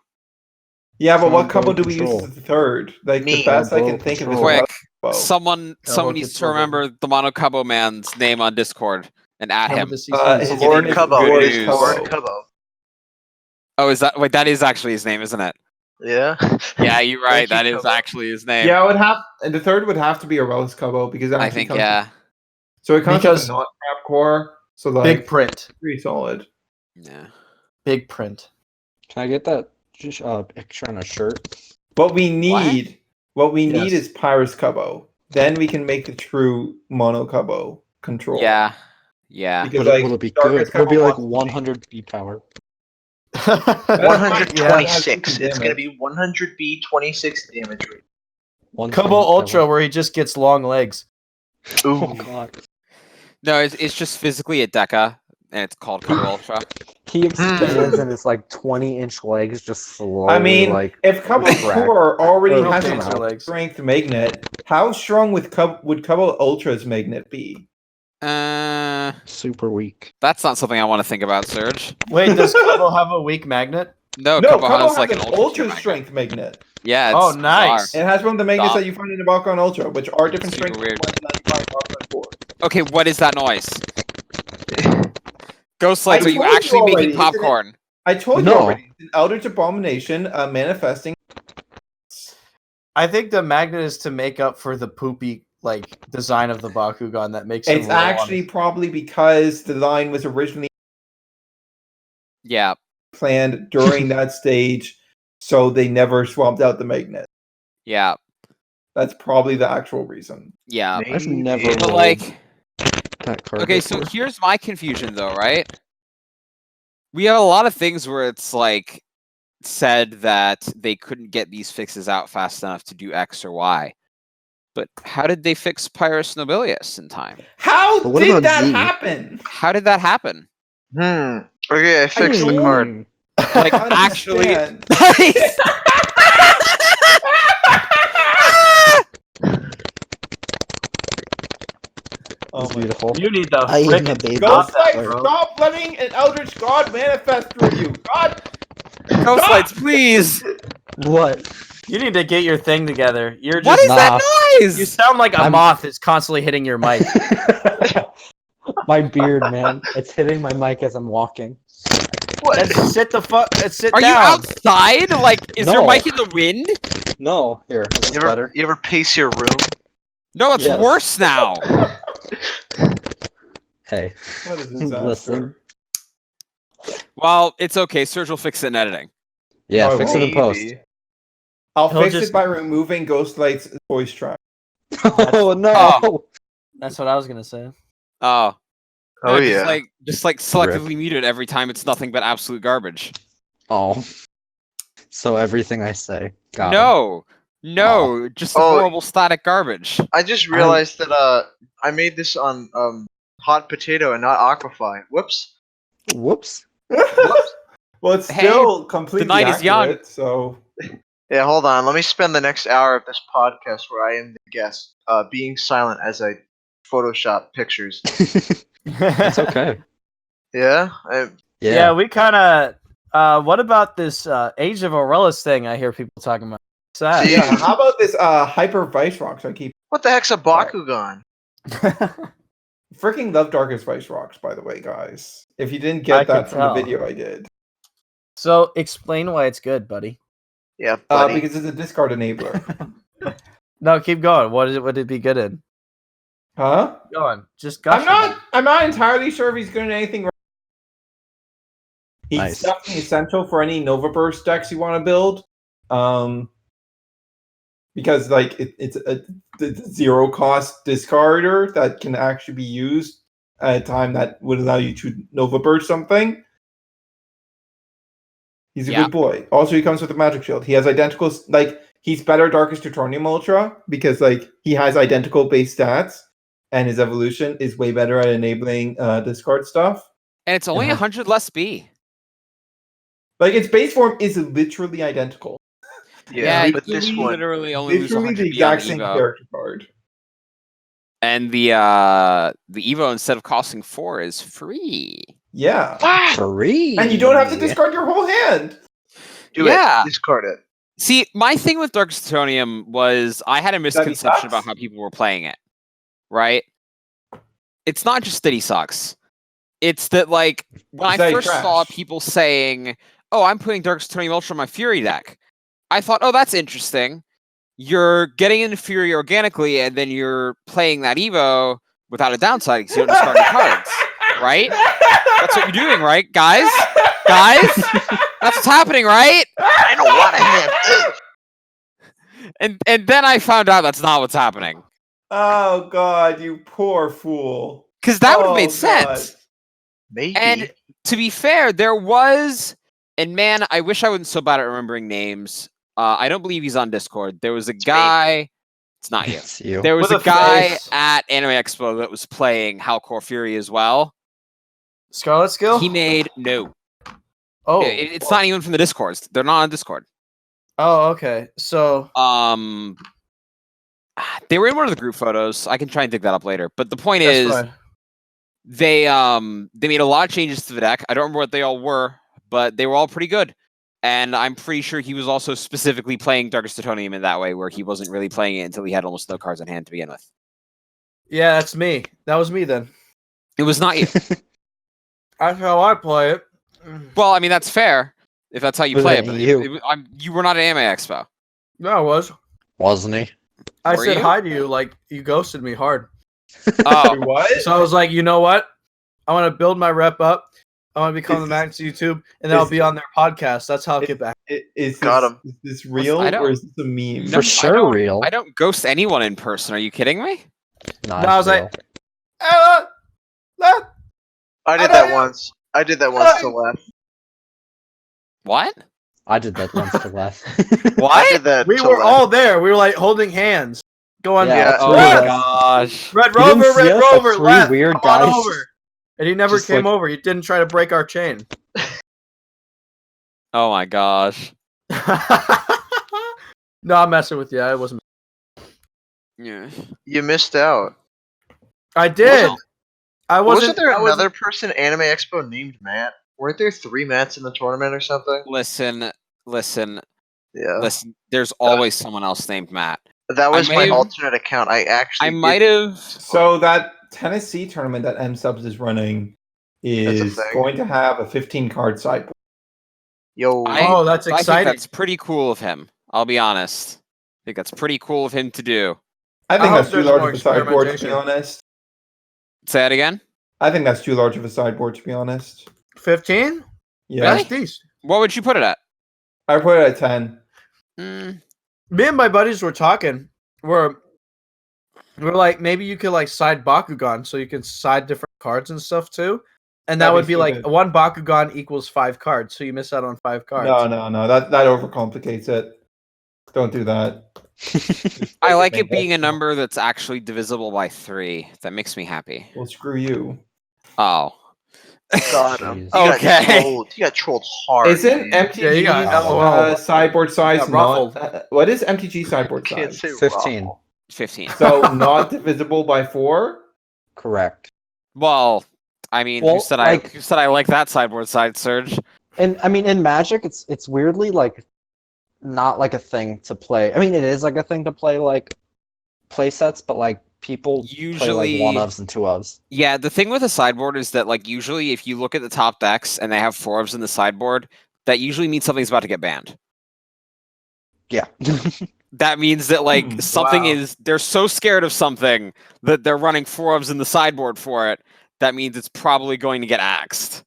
Yeah, but what Combo combo do we use control. as the third? Like Me. the best I Combo can think of is control. Quick, Aurelus. someone Cubbo needs to control, remember the Mono Cubbo man's name on Discord and add Come him. with the CCs. His Lord name is Cubbo. Lord Good It's news. Lord Cubbo. Cubbo. Oh, is that wait? That is actually his name, isn't it? Yeah. Yeah, you're right. Thank you, That is Cubbo. actually his name. Yeah, it would have, and the third would have to be Aurelus Cubbo because it I actually think comes. yeah. So it comes Because- with a non-trap core, so like Big print. pretty solid. Yeah. Big print. Can I get that picture on a shirt? What we need Yes. is Pyrus Cubbo. Then we can make the true mono Cubbo control. Yeah. Yeah. Because Will it be Darkus good? Will it be Cubbo like wants to 100 B power? 126. Yeah. It's gonna be 100B 26 damage rate. Cubbo Ultra, where he just gets long legs. Ooh. Oh god. No, it's just physically a Deca, and it's called Cubbo Ultra. He expands and it's like 20-inch legs just slowly I mean, like if Cubbo crack. Core already Or has come a out. Legs. strength magnet, how strong would Cubbo Ultra's magnet be? super weak. That's not something I want to think about, Serge. Wait, does Cubbo have a weak magnet? No, No, Cubbo has like an ultra magnet. strength magnet. Yeah. It's Oh, nice. bizarre. It has one of the magnets Stop. that you find in the Balkan Ultra, which are different Super strengths. weird. From 195 Balkan 4. Okay, what is that noise? GhostLights, I are you told you actually already, making isn't it? popcorn? I told you No. already. It's an Eldritch Abomination manifesting. I think the magnet is to make up for the poopy like design of the Bakugan that makes It's him low on actually his- probably because the line was originally Yeah. planned during that stage, so they never swapped out the magnet. Yeah. That's probably the actual reason. Yeah. I've never But rolled like, that card okay, so before. here's my confusion though, right? we have a lot of things where it's like said that they couldn't get these fixes out fast enough to do X or Y. But how did they fix Pyrus Nobilius in time? How But what did about that Z? happen? How did that happen? Okay, I fixed the card. Like, I actually... understand. Nice! Oh It's my beautiful. You need the I am a frickin' baby. stop that, GhostLights, bro. stop letting an Eldritch God manifest through you. God, GhostLights, please! What? You need to get your thing together. You're What just is that You noise? sound like a I'm- moth is constantly hitting your mic. My beard, man. It's hitting my mic as I'm walking. Then sit the fuck. Sit Are down. you outside? Like, is your No. mic in the wind? No, here. Is this better? You ever pace your room? No, it's Yes. worse now. Hey, what is this? listen. Well, it's okay. Serge will fix it in editing. Yeah, Oh, fix it in post. Maybe. I'll He'll fix just- it by removing GhostLight's voice track. Oh no! That's what I was gonna say. Oh. Oh, No, yeah. Just selectively mute it every time it's nothing but absolute garbage. Oh. So everything I say. Got No, just the Oh. horrible static garbage. I just realized that I made this on hot potato and not Aquafy. Whoops. him. Whoops. Well, it's Hey, still completely night is young. accurate, so Yeah, hold on. Let me spend the next hour of this podcast where I am the guest, being silent as I Photoshop pictures. It's okay. Yeah? Yeah, we kind of. What about this Age of Aurelus thing? I hear people talking about. What's that? See? yeah. How about this hyper vice rocks? I keep What the heck's a Bakugan? freaking love Darkest Vice Rocks, by the way, guys. If you didn't I get that can from tell. the video I did. So explain why it's good, buddy. Yeah, buddy. Because it's a discard enabler. No, keep going. What is it? Would it be good in? Huh? Go on. Just gush. I'm not entirely sure if he's good at anything. He's Nice. definitely essential for any Nova Burst decks you want to build. Because like it's a zero cost discarder that can actually be used at a time that would allow you to Nova Burst something. He's a Yeah. good boy. Also, he comes with a magic shield. He has identical, like, he's better Darkest Titanium Ultra because, like, he has identical base stats, and his evolution is way better at enabling discard stuff. And it's only 100 less B. Like, its base form is literally identical. yeah, you but this one. literally only lose Literally 100 the B on exact same Evo. character card. And the Evo, instead of costing 4, is free. Yeah. Free. And you don't have to discard your whole hand. Do Yeah. it. Discard it. See, my thing with Darkest Titanium was I had a misconception about sucks. how people were playing it. Right? It's not just that he sucks. It's that, like, when It's I that he's first saw trash. people saying, oh, I'm putting Darkest Titanium Ultra on my Fury deck, I thought, oh, that's interesting. You're getting into Fury organically, and then you're playing that Evo without a downside because you don't discard your cards. Right? That's what you're doing, right, guys? Guys? That's what's happening, right? I don't want to have. And then I found out that's not what's happening. Oh, God, you poor fool. Because that would have made God. sense. Maybe. And to be fair, there was, and man, I wish I wasn't so bad at remembering names. I don't believe he's on Discord. There was a guy. It's not you. It's you. There was With a a guy face. at Anime Expo that was playing Halcor Fury as well. Scarlet Skill. He made no. Oh, It's not even from the Discords. They're not on Discord. Oh, okay. So They were in one of the group photos. I can try and dig that up later. But the point that's is, fine. they made a lot of changes to the deck. I don't remember what they all were, but they were all pretty good. And I'm pretty sure he was also specifically playing Darkest Titanium in that way, where he wasn't really playing it until he had almost no cards in hand to begin with. Yeah, that's me. That was me then. It was not you. That's how I play it. Well, I mean, that's fair if that's how you Was play it it. But you? you were not at Anime Expo. No, I was. Wasn't he? I Were said you? hi to you like you ghosted me hard. Oh, What? So I was like, you know what? I want to build my rep up. I want to become the Max YouTube, and then I'll is- be on their podcast. That's how I'll get back. Got him. Is this real I don't- or is this a meme? No, For I sure, don't- real. I don't ghost anyone in person. Are you kidding me? Not No, I was real. like, I did that once. I did that once to laugh. What? I did that once to laugh. I What? did that. We to were laugh. all there. We were like holding hands. Go on. Yeah, Oh Red, my gosh. Red You didn't Rover, see Red us, like Rover, three left. weird Come on guys? over. And he never Just, came like- over. He didn't try to break our chain. Oh my gosh. No, I'm messing with you. I wasn't. Yeah. You missed out. I did. I wasn't. Wasn't there I wasn't- another person at Anime Expo named Matt? Weren't there 3 Matts in the tournament or something? Listen. Yeah. There's always someone else named Matt. That was I my may have- alternate account. I actually I might have. So that Tennessee tournament that M Subs is running is thing. going to have a 15 card sideboard. Yo. Oh, that's I think exciting. that's pretty cool of him. I'll be honest. I think that's pretty cool of him to do. I think I that's hope too there's large more of a sideboard, to be experimentation. honest. Say that again. I think that's too large of a sideboard, to be honest. 15? Yeah. Really? That's decent. What would you put it at? I put it at 10. Me and my buddies were talking. We're like, maybe you could like side Bakugan so you can side different cards and stuff too. And that That'd would be be like stupid. 1 Bakugan equals 5 cards, so you miss out on 5 cards. No. That overcomplicates it. Don't do that. I like Make it being a that- number that's actually divisible by 3. That makes me happy. Well, screw you. Oh. Got him. Jeez. You got Okay. trolled. You got trolled hard. Isn't man. MTG Yeah, you got LOL. sideboard size got not... ruffled. what is MTG sideboard Can't size? say 15. raw. 15. So not divisible by 4? Correct. Well, I mean, Well, who said I like that sideboard side surge? And I mean, in Magic, it's weirdly like not like a thing to play. I mean, it is like a thing to play like play sets, but like people Usually- play like 1-ofs and 2-ofs. Yeah, the thing with a sideboard is that like usually if you look at the top decks and they have 4-ofs in the sideboard, that usually means something's about to get banned. Yeah. That means that like something Wow. is they're so scared of something that they're running 4-ofs in the sideboard for it. That means it's probably going to get axed.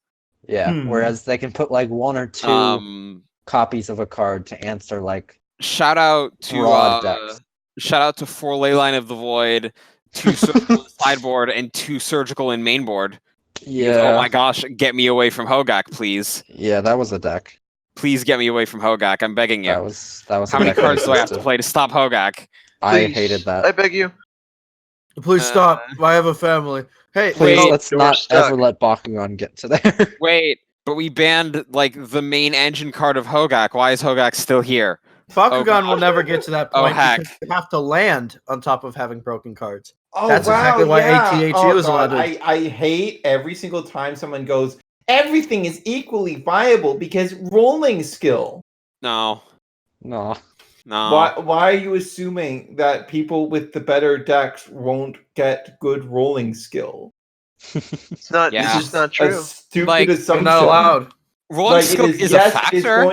Yeah. Hmm. Whereas they can put like 1 or 2 copies of a card to answer like Shout out to broad decks. shout out to 4 Leyline of the Void, 2 surgical in sideboard, and 2 surgical in mainboard. Yeah. Oh my gosh, get me away from Hogak, please. Yeah, that was a deck. Please get me away from Hogak. I'm begging you. That was How a many deck that cards do I have to existed. play to stop Hogak? I Please. hated that. I beg you. Please stop. I have a family. Hey, Please Wait, let's you're not stuck. ever let Bakugan get to there. Wait, but we banned like the main engine card of Hogak. Why is Hogak still here? Bakugan will God. never get to that Oh, point heck. because you have to land on top of having broken cards. Oh, That's exactly why ATHU is allowed to- I hate every single time someone goes, everything is equally viable because rolling skill. No, No. no. Why are you assuming that people with the better decks won't get good rolling skill? It's not. Yeah. This is not A true. stupid Like, They're assumption. not allowed. Rolling Like, skill it is yes, a it is factor.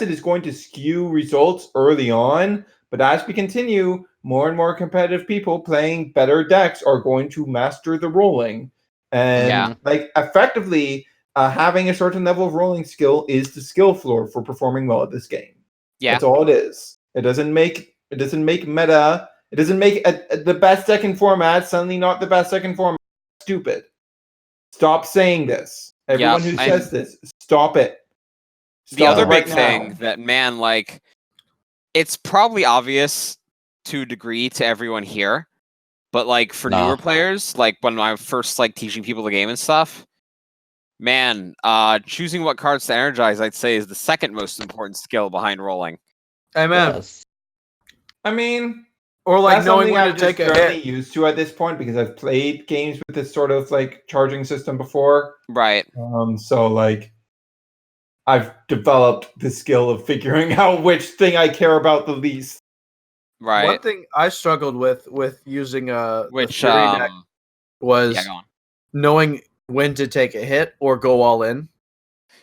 it is going to skew results early on, but as we continue, more and more competitive people playing better decks are going to master the rolling. And Yeah. like effectively, having a certain level of rolling skill is the skill floor for performing well at this game. Yeah. That's all it is. It doesn't make meta. It doesn't make the best deck in format suddenly not the best deck in format. Stupid. Stop saying this. Everyone who says this, stop it. The Stop other it right big now. thing that, man, like, it's probably obvious to a degree to everyone here, but like for Nah. newer players, like when I first like teaching people the game and stuff, man, choosing what cards to energize, I'd say, is the second most important skill behind rolling. Amen. Yes. I mean, Or like that's knowing something when I'm to take just a fairly hit. used to at this point because I've played games with this sort of like charging system before. Right. So like, I've developed the skill of figuring out which thing I care about the least. Right. One thing I struggled with using the Which theory deck was yeah, go on. knowing when to take a hit or go all in.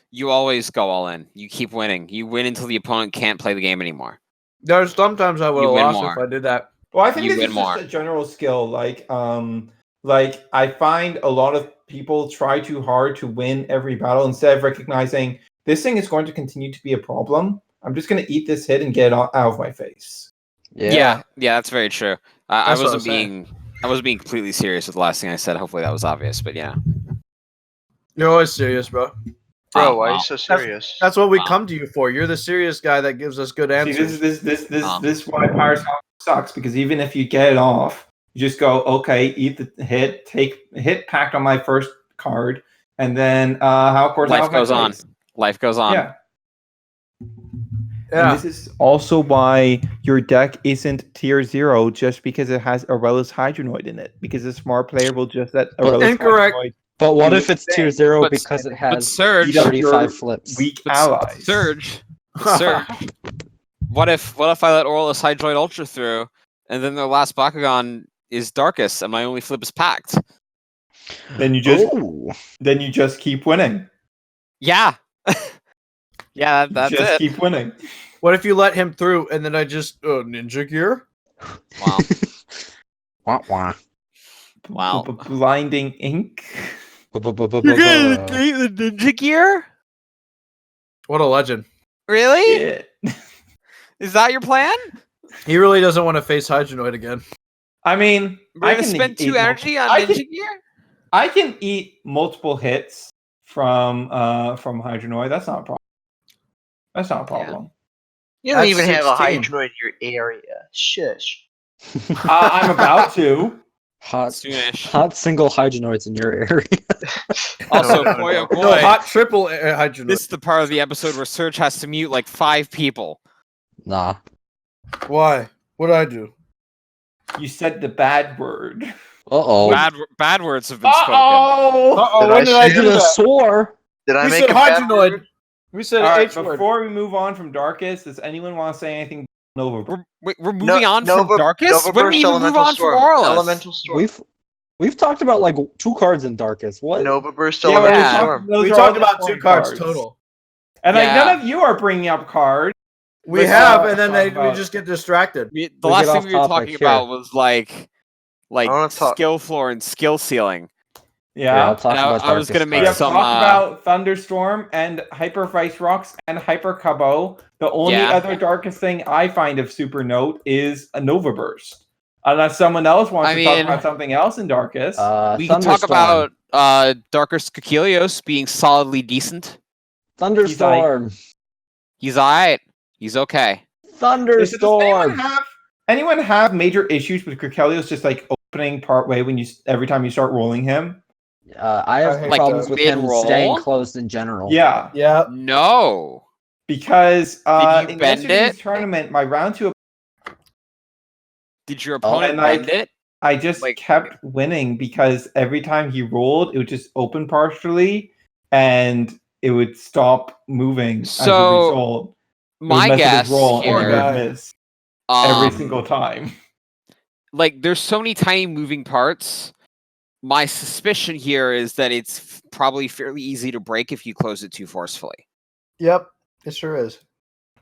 You always go all in. You keep winning. You win until the opponent can't play the game anymore. There's sometimes I would You have win lost more. if I did that. Well, I think You this win is more. just a general skill. Like I find a lot of people try too hard to win every battle instead of recognizing this thing is going to continue to be a problem. I'm just going to eat this hit and get it out of my face. Yeah, that's very true. I That's what I wasn't was saying. I wasn't being completely serious with the last thing I said. Hopefully that was obvious, but yeah. You're always serious, bro. Bro, Oh, why are wow. you so serious? That's what we Wow. come to you for. You're the serious guy that gives us good See, answers. this is why Pirates sucks, because even if you get it off, you just go, okay, eat the hit packed on my first card, and then how Life goes on. Life goes on. Yeah. And this is also why your deck isn't tier 0 just because it has Aurelus Hydronoid in it. Because a smart player will just let Aurelus Incorrect. Hydronoid But what do if its it's tier thing. 0 But- because it But has Surge, Eat up your 35 flips? weak but allies. Surge, What if I let Aurelus Hydroid Ultra through, and then their last Bakugan is Darkus, and my only flip is packed? Then you just keep winning. Yeah. Yeah, that's just it. keep winning. What if you let him through and then I just Ninja Gear? Wow. Wah, wah. Wow. Blinding ink. You're gonna negate the Ninja Gear? What a legend. Really? Yeah. Is that your plan? He really doesn't want to face Hydronoid again. I mean, We're gonna spend 2 energy on Ninja Gear? I can eat multiple hits from Hydronoid. That's not a problem. That's not a problem. You don't That's even have a 16. Hydroid in your area. Shush. I'm about to. Hot Soonish. single hydronoids in your area. Also, No, boy, oh no. boy, No, hot triple Hydronoid. this is the part of the episode where Surge has to mute like 5 people. Nah. Why? What did I do? You said the bad word. Uh-oh. Bad words have been spoken. Uh-oh, Did when I did I You do could have that? swore. Did I We make said a bad Hydronoid. word? We said All right, H word. before we move on from Darkus, does anyone want to say anything? Nova. We're moving on from Nova- Darkus? Nova When do we Burst even move Elemental on Storm. from Aurelus? Elemental Storm. We've talked about like 2 cards in Darkus. What? Nova Burst Yeah, Elemental yeah. Storm. Those We are talked all about the 2 cards cards. total. And like Yeah. none of you are bringing up cards. We Let's have, talk and then about we just get distracted. The We last get thing off we were talking topic, here. about was like wanna talk- skill floor and skill ceiling. Yeah, I'll Yeah. talk And about I was Darkus gonna make We have cards. some, talked about Thunderstorm and Hyper Vice Rocks and Hyper Cabo. The only Yeah. other Darkest thing I find of super note is a Nova Burst. Unless someone else wants I to talk mean, about something else in Darkest. we can talk about Darkus Kakelios being solidly decent. Thunderstorm. He's alright. He's okay. Thunderstorm. Anyone have major issues with Krikelios just like opening part way when every time you start rolling him? I have hate problems that. with him Mid-roll? staying closed in general. Yeah, Yeah. No. because Did you in bend yesterday's it? tournament, my round 2, Did your opponent and I- bend it? I just Like- kept winning because every time he rolled, it would just open partially, and it would stop moving as So, a result. It would My mess up his guess roll, and here, he would miss every single time. like there's so many tiny moving parts. My suspicion here is that it's probably fairly easy to break if you close it too forcefully. Yep. It sure is.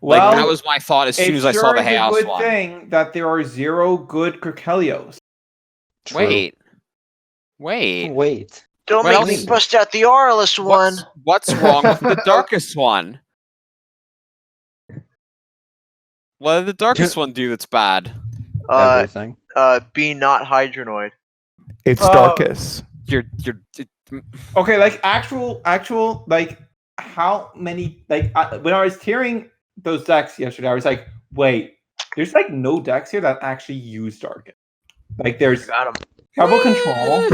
Like Well, that was my thought as soon it as I saw sure the is a Chaos good one. thing that there are 0 good Krikelios. True. Wait. Don't What make else? me bust out the Aurelus one. What's wrong with the Darkest one? What did the Darkest one do that's bad? Everything. Be not Hydronoid. It's Darkus. You're Okay, like actual, like how many? Like when I was tiering those decks yesterday, I was like, wait, there's like no decks here that actually use Darkus. Like there's Got him. Trouble Control,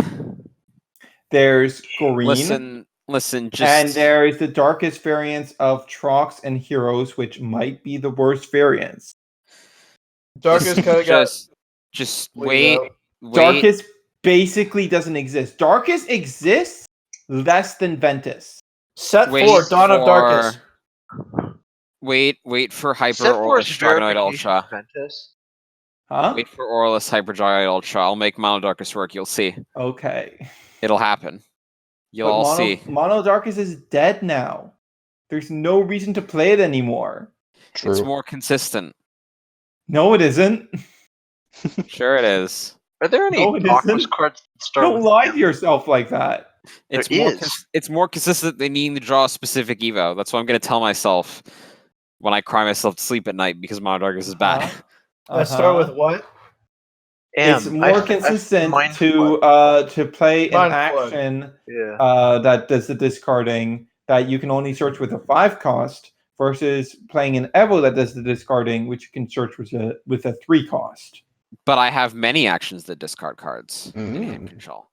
there's Green, Listen, just and there is the darkest variants of Trox and Heroes, which might be the worst variants. Darkest kind of got. just Wait, wait. Darkest basically doesn't exist. Darkest exists less than Ventus. Set Wait 4, Dawn of Darkest. Wait for Hyper Set Aurelus force Dragonoid verification Ultra. Ventus. Huh? Wait for Aurelus Hyper Dragonoid Ultra. I'll make Mono Darkest work. You'll see. Okay. It'll happen. You'll But all see. Mono Darkest is dead now. There's no reason to play it anymore. True. It's more consistent. No, it isn't. Sure it is. Are there any No, it Aquos isn't. cards that start Don't with lie M? to yourself like that. It's There more is. it's more consistent than needing to draw a specific evo. That's what I'm gonna tell myself when I cry myself to sleep at night because Mono Darkest is bad. Uh-huh. Let's start with what? It's M. more I consistent Mind Flood. to play an Mind Flood. action Yeah. that does the discarding that you can only search with a 5 cost versus playing an Evo that does the discarding, which you can search with a 3 cost. But I have many actions that discard cards in hand control.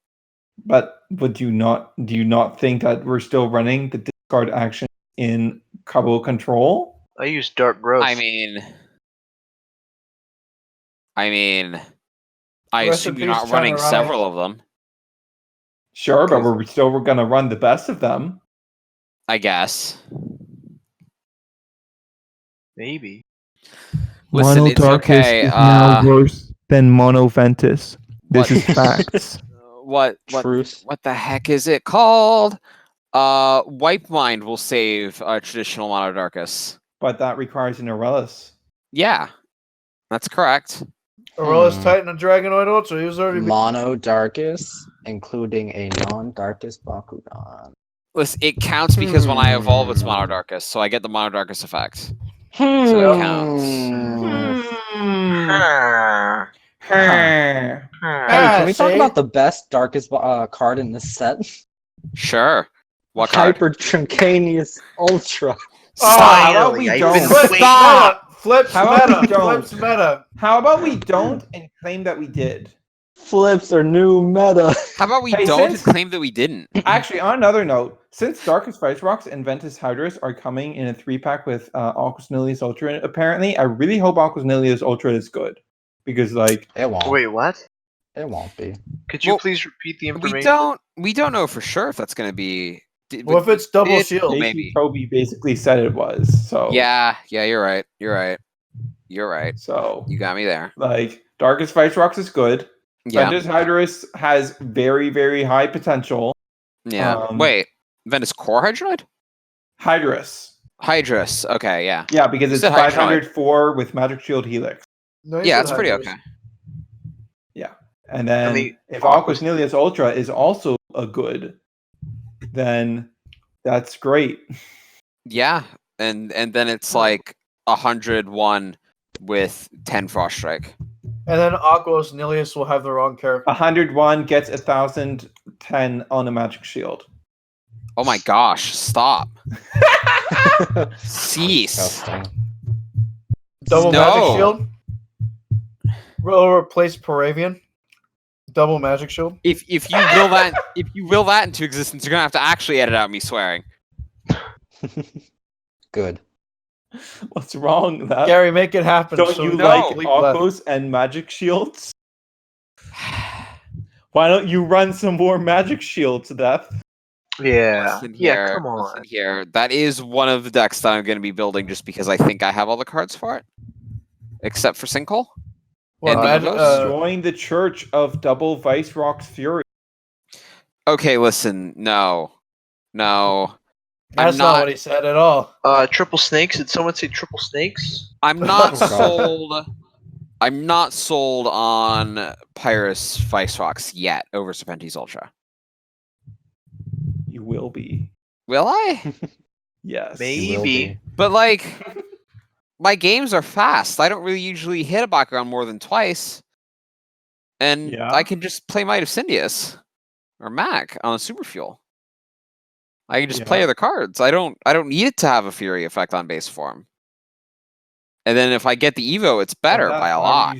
But do you not think that we're still running the discard action in Cabo control? I use Dark Growth. I mean, I assume you're not running several of them. Sure, but we're still going to run the best of them. I guess. Maybe. Listen, it's okay. Is now worse than Mono Ventus. This is facts. What the heck is it called? Wipe Mind will save traditional Mono Darkus. But that requires an Aurelus. Yeah, that's correct. Aurelus Titan and Dragonoid Ultra. He was already Mono Darkus, including a non-Darkus Bakugan. Listen, it counts because when I evolve, it's Mono Darkus, so I get the Mono Darkus effect. So it counts. Hey, can we talk about the best Darkus card in this set? Sure. What card? Hyper Trincanius Ultra. How about we don't? Stop! Flips How about we meta. don't? Flips meta. How about we don't and claim that we did? Flips are new meta. How about we Hey, don't since- claim that we didn't? Actually, on another note, since Darkus Vice Rocks and Ventus Hydrus are coming in a 3-pack with Aquos Nihilus Ultra, apparently, I really hope Aquos Nihilus Ultra is good. Because, like... It won't. Wait, what? It won't be. Could you please repeat the information? We don't know for sure if that's going to be... What if it's double shield? Maybe. Toby basically said it was, so... Yeah, you're right. So... You got me there. Like, Darkus Vice Rocks is good. Yeah. Ventus Hydrus has very, very high potential. Yeah. Wait, Ventus Core Hydroid? Hydrus. Okay, yeah. Yeah, because You it's said Hydroid. 504 with Magic Shield Helix. No, Yeah, that's pretty okay. Yeah. And then if Aquos Nihilus Ultra is also a good, then that's great. Yeah, and then it's like 101 with 10 Frost Strike. And then Aquos Nihilus will have the wrong character. 101 gets 1010 on a Magic Shield. Oh my gosh, stop. Cease. Disgusting. Double No. Magic Shield. Will replace Paravian. Double Magic Shield. If you will that into existence, you're gonna have to actually edit out me swearing. Good. What's wrong with that? Gary, make it happen. Don't so you we like leap left. Aquos and Magic Shields? Why don't you run some more Magic Shields, Death? Yeah. Listen Yeah, here, come on. listen here. That is one of the decks that I'm going to be building just because I think I have all the cards for it. Except for Sinkhole. Well, And the Magic- Evos? Join the Church of Double Vice Rock's Fury. Okay, listen. No. That's not what he said at all. Triple snakes? Did someone say triple snakes? I'm not Oh, God. sold. I'm not sold on Pyrus Vice Rocks yet over Serpentes Ultra. You will be. Will I? Yes. Maybe. You will be. But like, my games are fast. I don't really usually hit a background more than twice, and Yeah. I can just play Might of Syndius or Mac on a Super Fuel. I can just play Yeah. other cards. I don't need it to have a Fury effect on base form. And then if I get the Evo, it's better by a lot.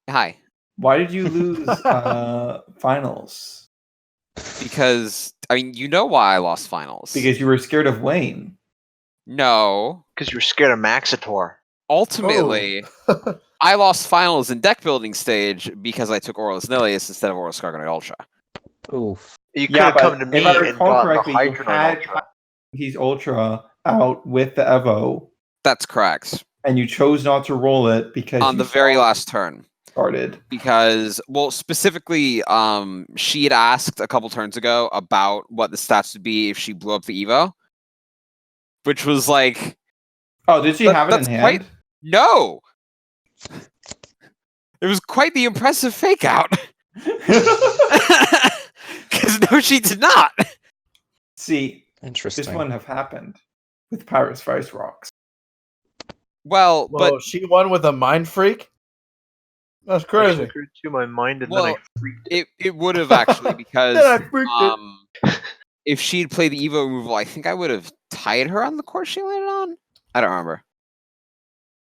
Hi. Why did you lose finals? Because I mean, you know why I lost finals. Because you were scared of Wayne. No. Because you were scared of Maxitor. Ultimately, I lost finals in deck building stage because I took Aurelus Nihilus instead of Aurelus Garganoid Ultra. Oof. You could Yeah, have but come to me if I and recall bought correctly, the you Hydroid had Ultra. He's Ultra out with the Evo, That's correct. and you chose not to roll it because On you the very saw it last turn. started. Because, well, specifically, she had asked a couple turns ago about what the stats would be if she blew up the Evo. Which was like, Oh, did she have it in that's hand? quite- no! It was quite the impressive fake out. Because no, she did not. See, Interesting. this wouldn't have happened with Pyrus Vice Rocks. Well, Well, but she won with a Mind Freak? That's It crazy. occurred to my mind and Well, then I freaked. it would have actually because Then I freaked it. if she'd played the Evo removal, I think I would have tied her on the course she landed on. I don't remember.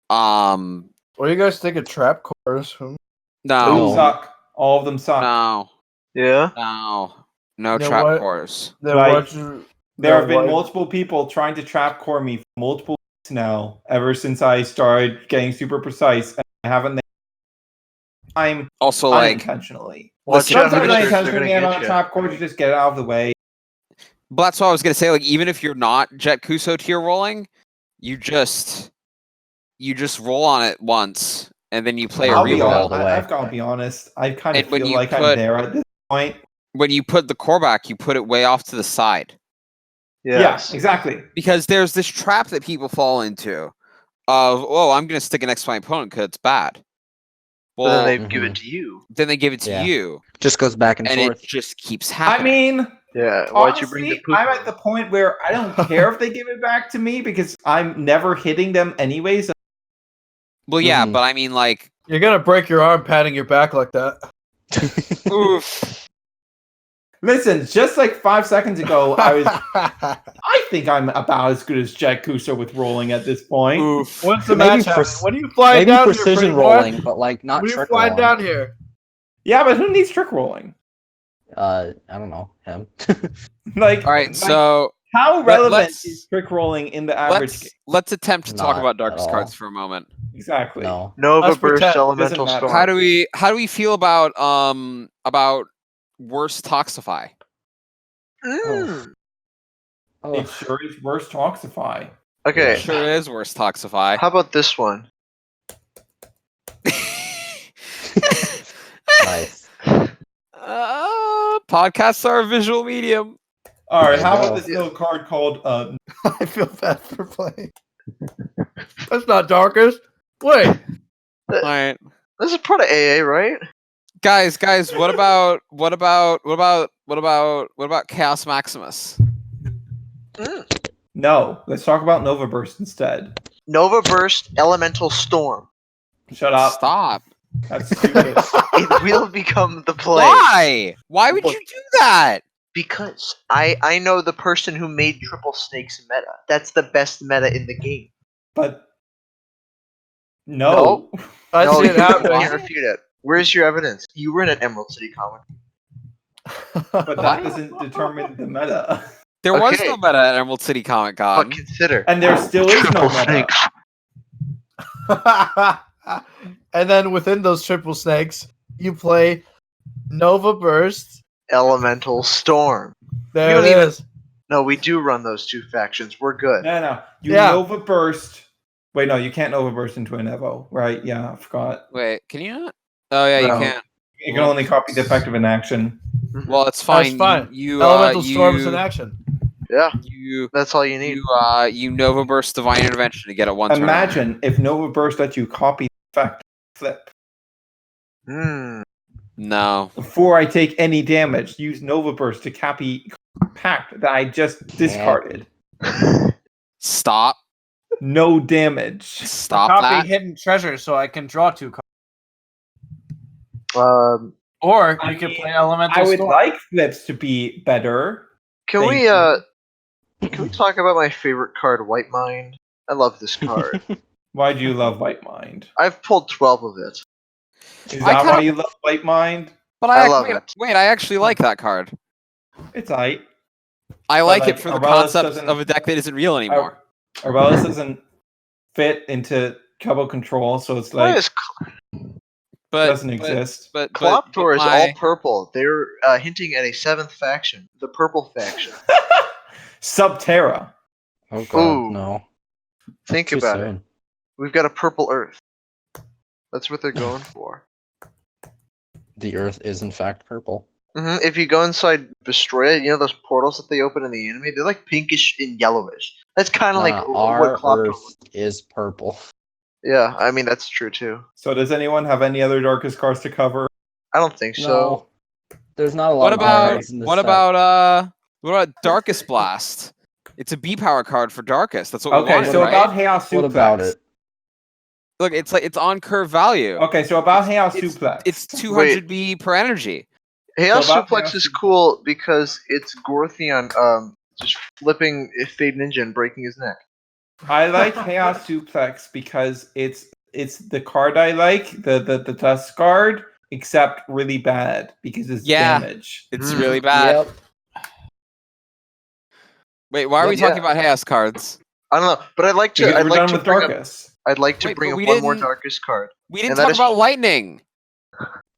What do you guys think of trap cores? Those No, suck. All of them suck. no, Yeah. no Then trap what- cores. Then Like, what There have been multiple people trying to trap core me for multiple weeks now, ever since I started getting super precise, and I haven't. I'm Also, like, unintentionally. Watch out, Sometimes HunterSerge, I they're intentionally gonna get on get a you. trap core to just get it out of the way. but that's what I was gonna say. Like, even if you're not Jet Kuso tier rolling, you just roll on it once, and then you play a I'll be reroll. all the way. I've got to be honest. I kind of And when feel you like I'm put- there at this point. When you put the core back, you put it way off to the side. Yes. Yeah, exactly. Because there's this trap that people fall into of, oh, I'm going to stick it next to my opponent because it's bad. But Well, then they give it to you. then they give it to Yeah. you, Just goes back and and forth. it just keeps I happening. mean, Yeah. Why'd you bring the honestly, poop? I'm at the point where I don't care if they give it back to me because I'm never hitting them anyways. Well, yeah, Mhm. but I mean, like, You're gonna break your arm patting your back like that. oof. Listen, just like 5 seconds ago, I think I'm about as good as Jack Kuso with rolling at this point. Oof. What's the Maybe match happening? pres- When are you flying Maybe down precision here, pretty boy? rolling, but like not When are you trick flying rolling. down here? Yeah, but who needs trick rolling? I don't know him. Like, All right, like, so how relevant let's- is trick rolling in the average game? let's attempt to talk Not about at Darkus all. cards for a moment. Exactly. No. Nova Let's Burst pretend it Elemental doesn't matter. Storm. How do we feel about worse Toxify? Mm. It sure is worse Toxify. Okay. It sure is worse Toxify. How about this one? Nice. Podcasts are a visual medium. All right, There how you about go. this little card called I feel bad for playing. That's not Darkus. Wait. All right, This is part of AA, right? guys, what about Chaos Maximus? No? Let's talk about Nova Burst instead. Nova Burst Elemental Storm. Shut up. Stop. That's stupid. It will become the play. Why? Why would you do that? Because I know the person who made Triple Snakes meta. That's the best meta in the game. But no. I no, see you it happening. can't refute it. Where's your evidence? You were in an Emerald City comic. But that doesn't determine the meta. There was Okay. no meta at Emerald City Comic Con. But consider. And there still is no Triple meta. Snakes. And then within those triple snakes, you play Nova Burst. Elemental Storm. There don't it even- is. No, we do run those two factions. We're good. No. You Yeah. Nova Burst. Wait, no, you can't Nova Burst into an Evo, right? Yeah, I forgot. Wait, can you not? Oh yeah, No. you can't. You can only copy the effective in action. Well, it's fine. That's fine. You Elemental Storm is in action. Yeah, You that's all you need. you Nova Burst Divine Intervention to get it one turn. Imagine if Nova Burst lets you copy the effect flip. Hmm. No. Before I take any damage, use Nova Burst to copy Pact that I just discarded. Stop. No damage. Stop Copy that. hidden treasure so I can draw 2 cards. Um, Or I you can mean, play Elemental I would Storm. like flips to be better. can Thank we you. can we talk about my favorite card, White Mind? I love this card. Why do you love White Mind? I've pulled 12 of it. Is I that kinda- why you love White Mind? But I love wait, it. wait, I actually like that card. It's aight. I like like, it for the Aurelus concept doesn't- of a deck that isn't real anymore. Aurelus doesn't fit into Cubble Control, so it's Why like is But doesn't exist. But Kloptor is my- all purple? They're hinting at a 7th faction, the purple faction. Subterra. Oh god, Ooh. no. Think Too about it. soon. We've got a purple Earth. That's what they're going for. The Earth is in fact purple. If you go inside Destroya, you know those portals that they open in the anime? They're like pinkish and yellowish. That's kind of like Our what Kloptor Earth is purple. Yeah, I mean, that's true too. So does anyone have any other Darkest cards to cover? I don't think so. No. There's not a lot What of about cards in this what set. about Darkest Blast? It's a B power card for Darkest. That's what we Okay, wanted, so right? about Chaos Suplex. What about it? Look, it's like it's on curve value. Okay, so about Chaos It's- Suplex. It's 200 B per energy. Chaos So about Suplex Chaos is Suplex. cool because it's Gorthion just flipping Fade Ninja and breaking his neck. I like Chaos Suplex because it's the card I like, the Tusk card, except really bad because it's damage. It's really bad. Yep. Wait, why are we talking about Chaos cards? I don't know, but I'd like to. Because I'd we're like done to with bring up. Darkus. I'd like to Wait, bring but up we one more didn't- Darkus card. We didn't And that talk is- about lightning.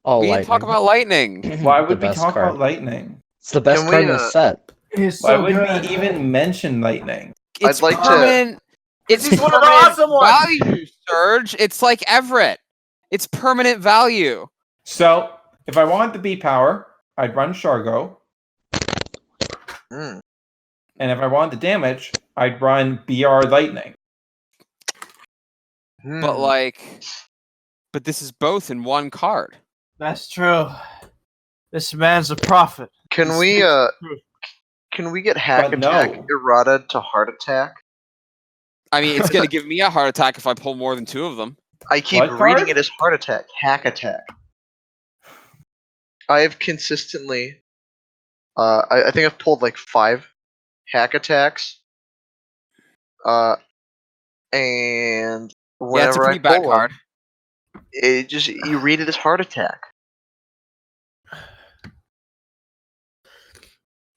Oh, We didn't talk about lightning. Why The would we best talk card. about lightning? It's the best Can we, card in the set. He's Why so would good. we even mention lightning? It's I'd like to- permanent. It's He's one of the permanent awesome ones. value, Surge. It's like Everett. It's permanent value. So if I want the B power, I'd run Shargo, Mm. and if I want the damage, I'd run BR Lightning. But but this is both in one card. That's true. This man's a prophet. Can He we speaks the truth. can we get Hack But Attack no. Errata to Heart Attack? I mean, it's gonna give me a heart attack if I pull more than 2 of them. I keep What reading card? it as Heart Attack, Hack Attack. I have consistently, I think I've pulled like 5 Hack Attacks. And Yeah, whenever it's a pretty I bad pull card. them, it just you read it as Heart Attack.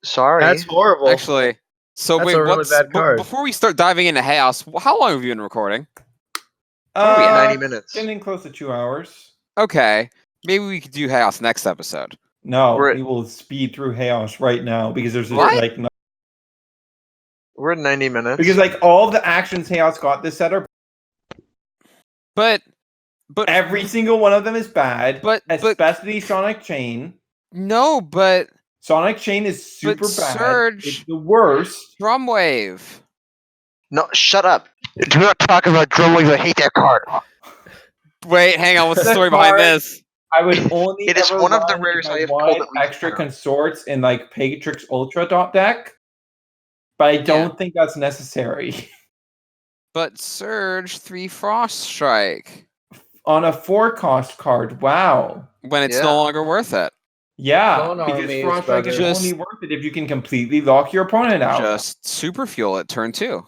Sorry. That's horrible. Actually, so That's wait, a really what's bad card. before we start diving into chaos? How long have you been recording? Probably 90 minutes. Getting close to 2 hours. Okay, maybe we could do chaos next episode. No, We're at- we will speed through Chaos right now because there's What? like no, We're at 90 minutes. because like all the actions Chaos got this set are But every single one of them is bad. But- especially Sonic Chain. no, but Sonic Chain is super But bad. Surge- It's the worst. Drumwave. No, shut up. Do not talk about Drumwave. I hate that card. Wait, hang on. What's the The story behind card- this? I would only. It is ever one of the run rares if I have wanted pulled at least extra 10. consorts in like Pegatrix Ultra dot deck, but I don't think that's necessary. But Surge 3 Frost Strike On a 4-cost card, wow. when it's Yeah. no longer worth it. Yeah, Clone because Army is Frost Strike is better. only worth it if you can completely lock your opponent out. Just super fuel at turn 2.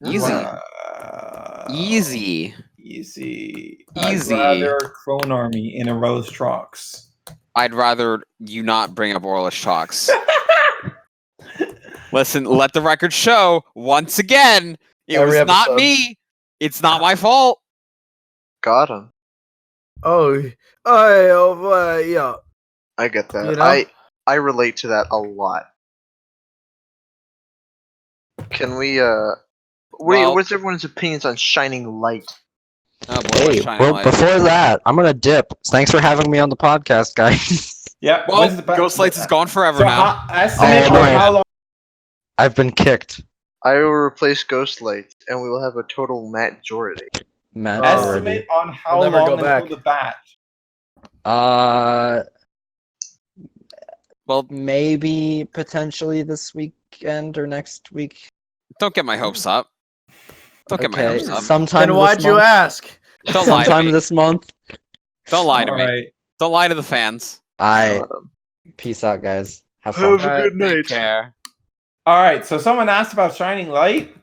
Easy. Wow. Easy. Easy. Easy. I'd rather Clone Army in a Rose Trox. I'd rather you not bring up Aurelus Chalks. Listen, let the record show once again, it Every was not episode. me. It's not my fault. Got him. Yeah. I get that. You know? I relate to that a lot. Can we what's everyone's opinions on Shining Light? Oh boy, Hey, Shining well, Light. before that, I'm gonna dip. Thanks for having me on the podcast, guys. Yeah. Well, when's the GhostLights is gone forever So now. estimate Oh, on boy. how long. I've been kicked. I will replace GhostLights, and we will have a total majority. Matt Estimate on how We'll never long go until back. the batch. Well, Maybe potentially this weekend or next week. don't get my hopes up. Don't get my Okay, hopes up. sometime Then why'd this you month. ask? Don't lie to Sometime me. this month. Don't lie to All me. right. Don't lie to the fans. Peace out, guys. Have fun. Have a good Take night. care. All right. So someone asked about Shining Light.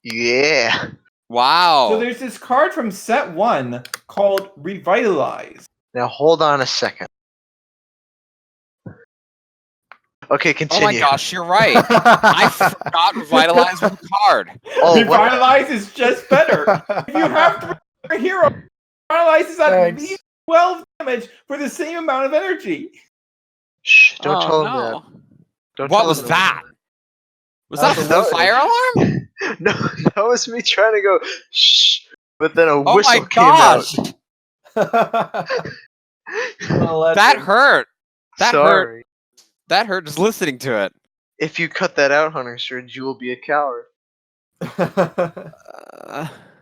Yeah. Wow. So there's this card from set 1 called Revitalize. Now hold on a second. Okay, Oh continue. my gosh, you're right. I forgot Revitalize was a card. Oh, what? Revitalize is just better. If you have 3 heroes, Revitalize is at Thanks. least 12 damage for the same amount of energy. Shh, don't Oh, tell them no. that. Don't What tell was them that? Was That that was a a fire alarm? No, that was me trying to go shh, but then a Oh whistle my came gosh. out. That hurt. That hurt. Sorry. That hurt just listening to it. If you cut that out, HunterSerge, you will be a coward.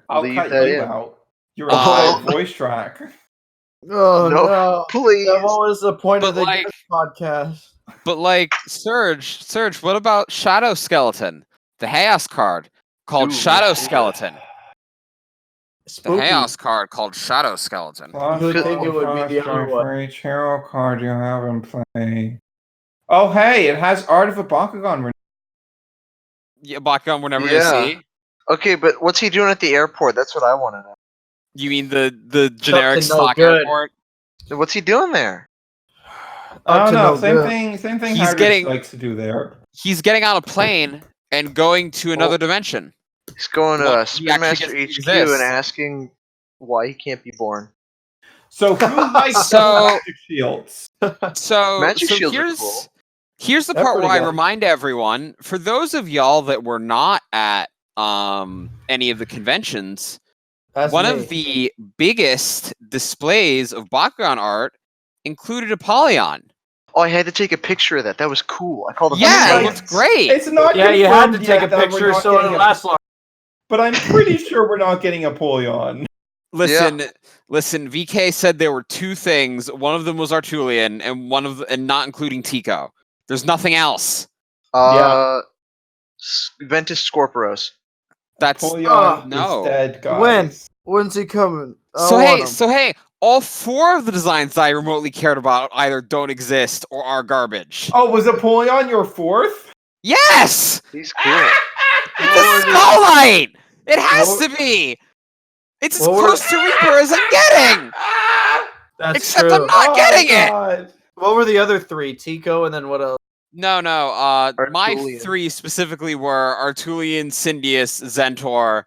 I'll Leave cut that you in. out. You're Oh. a voice track. Oh No. no! Please. Then what was the point of But, the like- guest podcast? But like, Surge, what about Shadow Skeleton? The Chaos card called Ooh, Shadow yeah. Skeleton. The Chaos card called Shadow Skeleton. You would think it would be the other one. For each hero card you have in play. Oh, hey, it has Art of a Bakugan. Yeah, Bakugan we're never gonna see. Okay, but what's he doing at the airport? That's what I want to know. You mean the generic Something no stock good. airport? What's he doing there? I don't know. No Same thing. He's Hydrix getting- likes to do there. He's getting on a plane and going to another dimension. He's going to Well, he Spin actually Master gets to HQ exist. and asking why he can't be born. So who likes So- magic shields? So, Magic so shields are here's cool. here's the They're part where pretty I good. remind everyone, for those of y'all that were not at any of the conventions, That's one me. of the biggest displays of Bakugan art included Apollyon. Oh, I had to take a picture of that. That was cool. I called it. Yeah, it Nice. looked great. It's not. Yeah, you had to confirmed take a yet that we're picture not so getting it a- lasts long. But I'm pretty sure we're not getting Apollyon. Listen. VK said there were two things. One of them was Artulian, and not including Tico. There's nothing else. Ventus Scorpios. That's Apollyon no. is dead, guys. When? When's he coming? So hey, all four of the designs that I remotely cared about either don't exist or are garbage. Oh, was Apollyon your fourth? Yes, He's cool. it's a Skull Knight. It has to be. It's as What were- close to Reaper as I'm getting. That's Except true. I'm not getting it. God. What were the other three? Tico and then what else? No. My Artulian. three specifically were Artulian, Syndius, Zentor,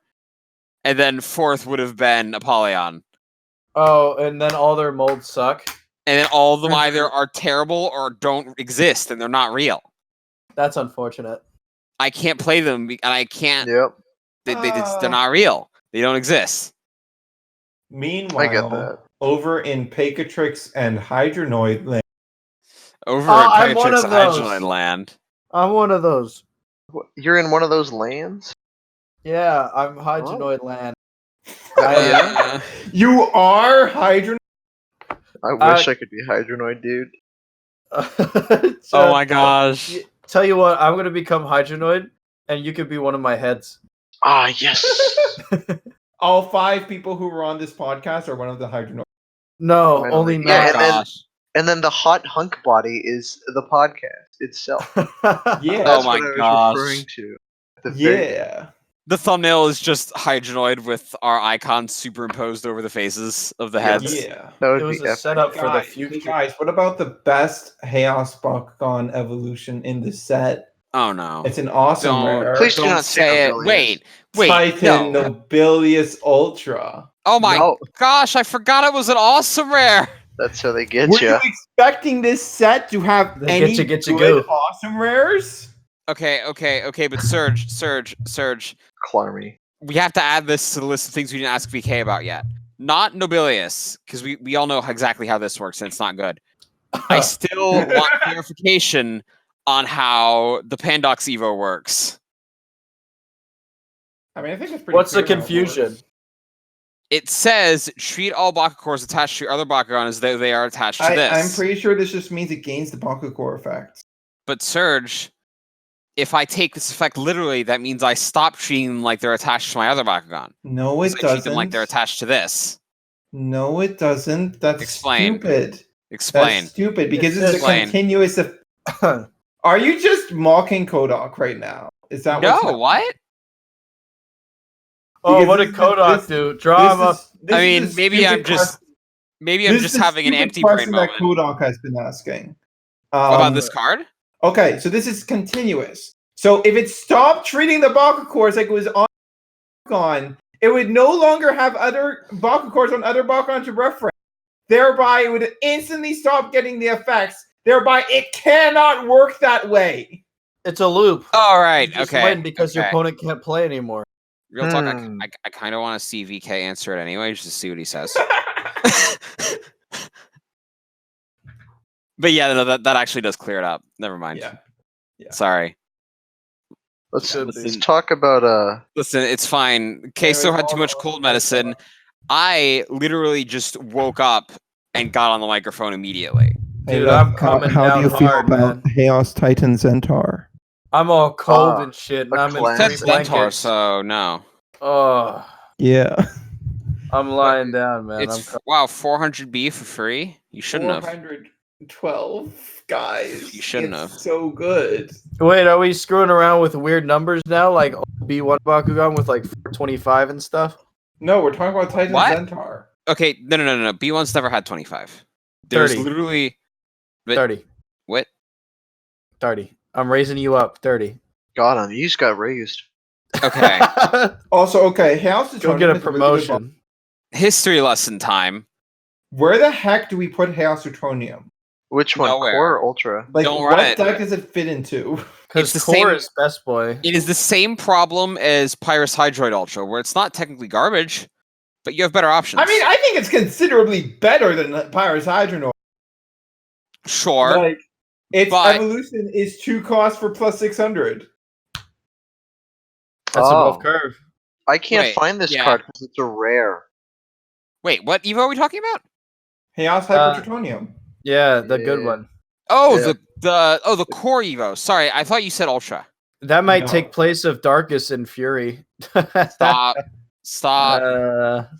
and then fourth would have been Apollyon. Oh, and then all their molds suck. And then all of them either are terrible or don't exist, and they're not real. That's unfortunate. I can't play them, and I can't. Yep. They're not real. They don't exist. Meanwhile, I get that. over in Pikatrix and Hydronoid land, Over I'm in one Patrick's of those. Hydroid land. I'm one of those. You're in one of those lands? Yeah, I'm Hydronoid land. Yeah. you are Hydronoid. I wish I could be Hydronoid, dude. Oh my gosh. Tell you what, I'm gonna become Hydronoid, and you could be one of my heads. Ah, yes. All 5 people who were on this podcast are one of the Hydronoid. No, Right only on. Oh Yeah, Matt. and then- gosh. And then the hot hunk body is the podcast itself. Yeah. Oh That's my what I was gosh. referring to. at the very- Yeah. The thumbnail is just Hydroid with our icons superimposed over the faces of the heads. Yeah. That would It was be a epic. setup for the Guys, future. guys, what about the best Chaos Bakugan evolution in the set? Oh no. It's an awesome Don't, rare. Please do don't not say say it. Nobilius. Wait. Titan No. Nobilius Ultra. Oh my No. gosh, I forgot it was an awesome rare. That's how they get Were you. you expecting this set to have They any get you good go. awesome rares? Okay, but Surge, Clarmy. we have to add this to the list of things we didn't ask VK about yet. Not Nobilius, because we all know exactly how this works and it's not good. I still want clarification on how the Pandox Evo works. I mean, I think it's pretty. What's the clear how it confusion? works. It says treat all Bakugors attached to your other Bakugan as though they are attached to this. I'm pretty sure this just means it gains the Bakugor effect. But Surge, if I take this effect literally, that means I stop treating them like they're attached to my other Bakugan. No, it I treat them like doesn't. they're attached to this. No, it doesn't. That's Explain. stupid. Explain. That's stupid because it's Explain. a continuous. Are you just mocking Kodak right now? Is that No, what's happening? what? Oh, Because what did this- Kodak this- do? Draw him up. this I is mean, a maybe stupid I'm just question- maybe I'm this just is a having an stupid empty brain question moment. that Kodak has been asking. About this card? Okay, so this is continuous. So if it stopped treating the Bakugors like it was on Bakugan, it would no longer have other Bakugors on other Bakugan to reference. Thereby, it would instantly stop getting the effects. Thereby, it cannot work that way. It's a loop. All right. You just Okay. win because your okay. opponent can't play anymore. Real talk. Hmm. I kind of want to see VK answer it anyway, just to see what he says. But yeah, no, that actually does clear it up. Never mind. Yeah. Yeah. Sorry. Let's Listen. talk about Listen, it's fine. Queso had too much cold medicine. I literally just woke up and got on the microphone immediately. Dude, I'm coming down hard, man. Chaos Titan Centaur? I'm all cold Ah, and shit, and a I'm in clan. three That's Centaur, blankets. so no. Oh, Yeah. I'm lying down, man. Wow, 400B for free? You shouldn't have. 412, guys. You shouldn't it's have. So good. Wait, are we screwing around with weird numbers now? Like B1 Bakugan with like 425 and stuff? No, we're talking about Titan What? Centaur. Okay, no. B1's never had 25. There's 30. literally... 30. What? 30. I'm raising you up. 30. God, on these got raised. Okay. Also, okay, House of Go get a promotion. History lesson time. Where the heck do we put Chaos Neutronium? Which one, Nowhere. Core or Ultra? Like, Don't what run it. deck does it fit into? Because the Core same- is best boy. It is the same problem as Pyrus Hydroid Ultra, where it's not technically garbage, but you have better options. I mean, I think it's considerably better than Pyrus Hydronaut. Sure. Like, its but- evolution is 2 cost for plus 600. That's above curve. I can't Wait, find this yeah. card because it's a rare. Wait, what Evo are we talking about? Chaos Hypertritonium. Yeah, the good Yeah. one. Oh, Yeah. the core Evo. Sorry, I thought you said Ultra. That might No. take place of Darkus and Fury. Stop. Stop.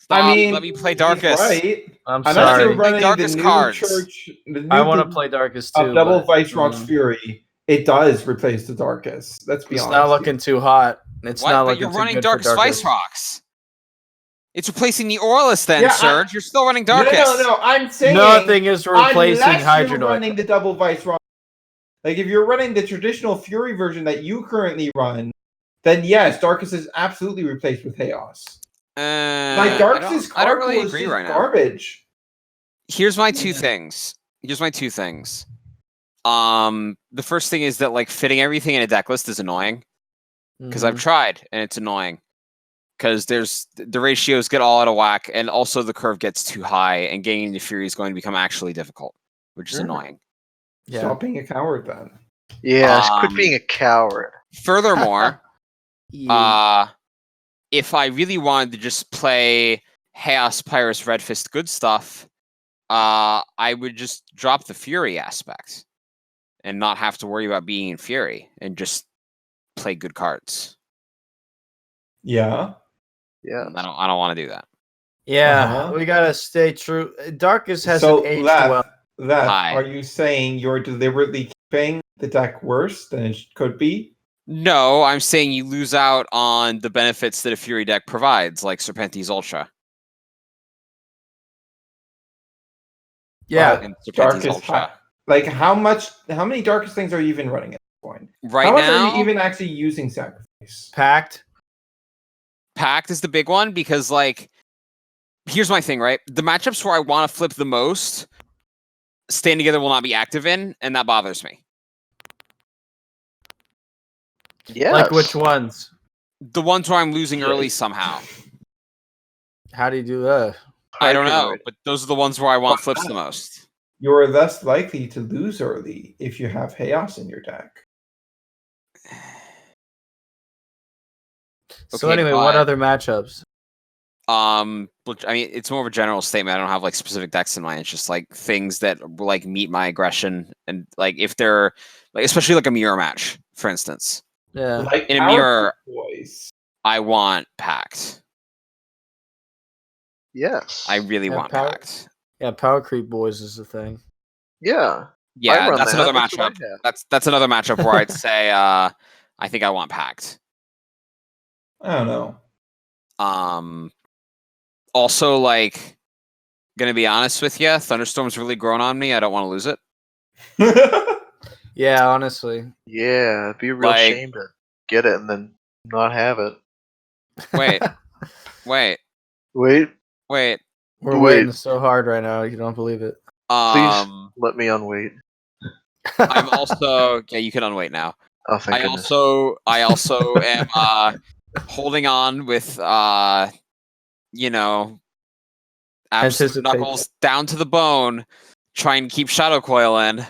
I mean, let me play he's Darkus. Right. I'm Unless sorry. you're running the Darkus new cards. church, the new I want to play Darkus too. Double but, Vice Rock's Fury. It does replace the Darkus. Let's be It's honest. not looking too hot. It's What? not But looking you're too running good for Darkus Vice Rocks. It's replacing the Aurelus then, Yeah, Serge. You're still running No, Darkus. no. I'm saying Nothing is replacing unless you're Hydroid. running the Double Vice Rock. Like if you're running the traditional Fury version that you currently run, then yes, Darkus is absolutely replaced with Chaos. Like Darkus' I don't card really pool is agree just right now. garbage. Here's my two things. The first thing is that like fitting everything in a deck list is annoying because I've tried and it's annoying because the ratios get all out of whack and also the curve gets too high and getting into Fury is going to become actually difficult, which is annoying. Yeah. Stop being a coward then. Yes, quit being a coward. Furthermore, Yeah. if I really wanted to just play Chaos Pyrus Red Fist good stuff, I would just drop the Fury aspect and not have to worry about being in Fury and just play good cards. Yeah. Yeah. I don't want to do that. Yeah, we gotta stay true. Darkus hasn't So aged well. Left, Hi. are you saying you're deliberately keeping the deck worse than it could be? No, I'm saying you lose out on the benefits that a Fury deck provides, like Serpentes Ultra. Yeah, And Serpentes Darkus. Ultra. Like how many Darkus things are you even running at this point? Right How much now, are you even actually using Sacrifice? packed. Pact is the big one because, like, here's my thing, right? The matchups where I want to flip the most, Stand Together will not be active in, and that bothers me. Yeah. Like which ones? The ones where I'm losing early somehow. How do you do that? I don't know, Hydroid. but those are the ones where I want flips the most. You're less likely to lose early if you have Chaos in your deck. So Okay, anyway, but- what other matchups? But, I mean, it's more of a general statement. I don't have like specific decks in mind. It's just like things that like meet my aggression, and like if they're like, especially like a mirror match, for instance. Yeah. Like In a our mirror- boys. I want Pact. Yes. I really Yeah, want Power- Pact. Yeah, Power Creep Boys is the thing. Yeah. Yeah, run that's that. another That's what I matchup. have. That's another matchup where I'd say I think I want Pact. I don't know. Also, like, gonna be honest with you, Thunderstorm's really grown on me. I don't want to lose it. Yeah, honestly. Yeah. It'd be a real Like- shame to get it and then not have it. Wait, wait, Wait. wait. We're Wait. waiting so hard right now. You don't believe it. Please let me unwait. I'm also yeah. You can unwait now. Oh, thank goodness. I also am holding on with you know, absolute Anticipate. knuckles down to the bone, trying to keep Shadow Coil in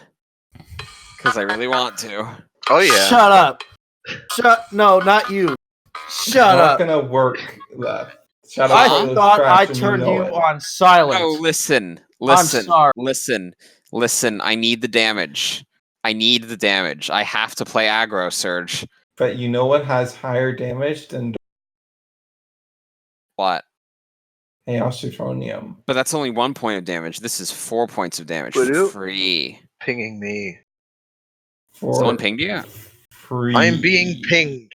because I really want to. Oh, yeah. Shut up. No, not you. Shut Not up. gonna work left. Shadow I Coil is thought trash I and turned know you it. on silent. Oh, listen. sorry. Listen. I need the damage. I have to play aggro, Serge. But you know what has higher damage than What? Chaos Plutonium. But that's only 1 point of damage. This is 4 points of damage Would for you? free. Pinging me. Someone pinged you? Free. I'm being pinged.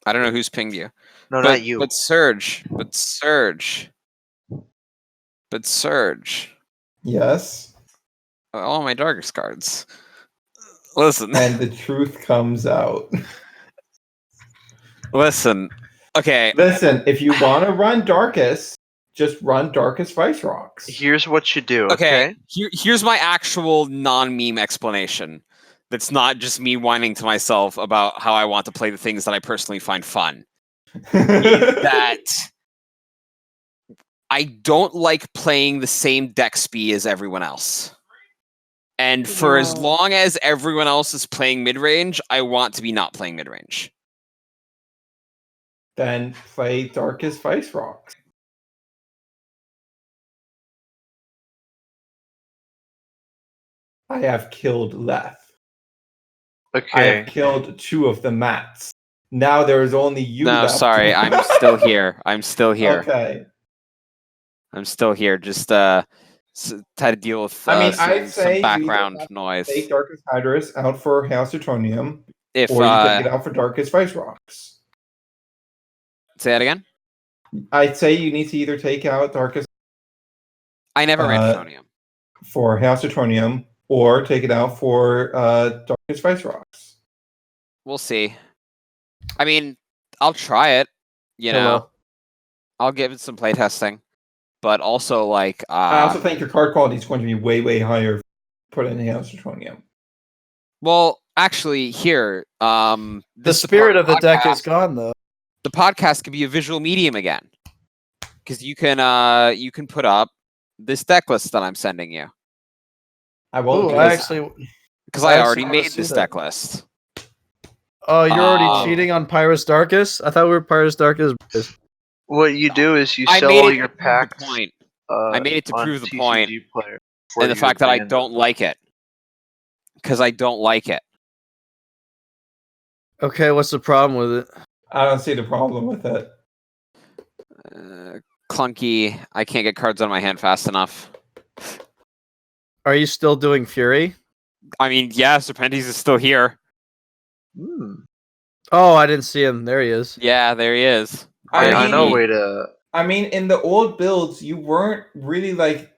I don't know who's pinged you. No, not you. But Surge. Yes. All my Darkus cards. Listen. And the truth comes out. Listen. Okay. Listen, if you want to run Darkus, just run Darkus Vice Rocks. Here's what you do, okay? Here's my actual non-meme explanation. That's not just me whining to myself about how I want to play the things that I personally find fun. That I don't like playing the same deck speed as everyone else. And for as long as everyone else is playing mid-range, I want to be not playing mid-range. Then play Darkus Vice Rocks. I have killed Leth. Okay. I have killed 2 of the mats. Now there is only you No, left. sorry, I'm still here. Okay. I'm still here. Just try to deal with I'd say some you background either noise. Take Darkus Hydrus out for Chaos Plutonium, If or you take it out for Darkus Vice Rocks. say that again. I'd say you need to either take out Darkus I never ran Plutonium. for Chaos Plutonium, or take it out for Darkus Vice Rocks. We'll see. I mean, I'll try it. You know, I'll give it some playtesting. But also, like, I also think your card quality is going to be way, way higher. Put in Chaos Plutonium. Well, actually, here, the spirit of the deck is gone, though. The podcast could be a visual medium again, because you can put up this deck list that I'm sending you. I won't. Because I already made this deck list. Oh, you're already cheating on Pyrus Darkus? I thought we were Pyrus Darkus. What you do is you sell all your packs. I made it to prove the point, player and the fact that I don't like it. Because I don't like it. Okay, what's the problem with it? I don't see the problem with it. Clunky. I can't get cards out of my hand fast enough. Are you still doing Fury? I mean, yeah, Serpentes is still here. Oh, I didn't see him. There he is. Yeah, there he is. I know way to. I mean, in the old builds, you weren't really like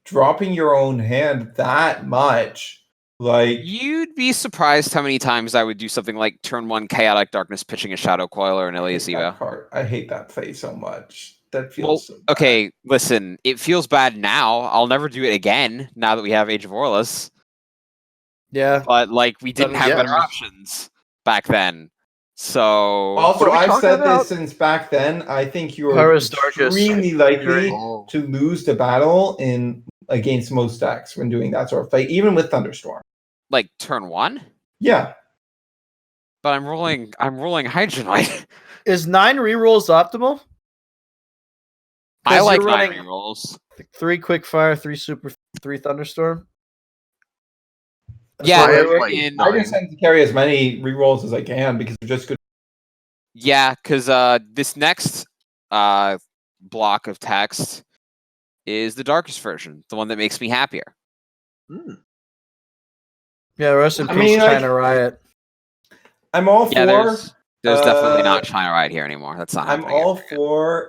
dropping your own hand that much. Like, you'd be surprised how many times I would do something like turn 1 Chaotic Darkness, pitching a Shadow Coil or an Ilias Evo. I hate that play so much. That feels so bad. Okay, listen, it feels bad now. I'll never do it again now that we have Age of Aurelus. Yeah. But like, we didn't have better options back then. So also, I've said this since back then. I think you are extremely likely to lose the battle against most decks when doing that sort of play, even with Thunderstorm. Like turn 1? Yeah. But I'm rolling Hydronoid. Is 9 rerolls optimal? I like 9 rerolls. 3 quick fire, 3 super, 3 thunderstorm. Yeah, I just tend to carry as many rerolls as I can because they're just good. Yeah, because this next block of text is the darkest version, the one that makes me happier. Yeah, rest in peace, China Riot. I'm all for. There's definitely not China Riot here anymore. That's not. I'm all for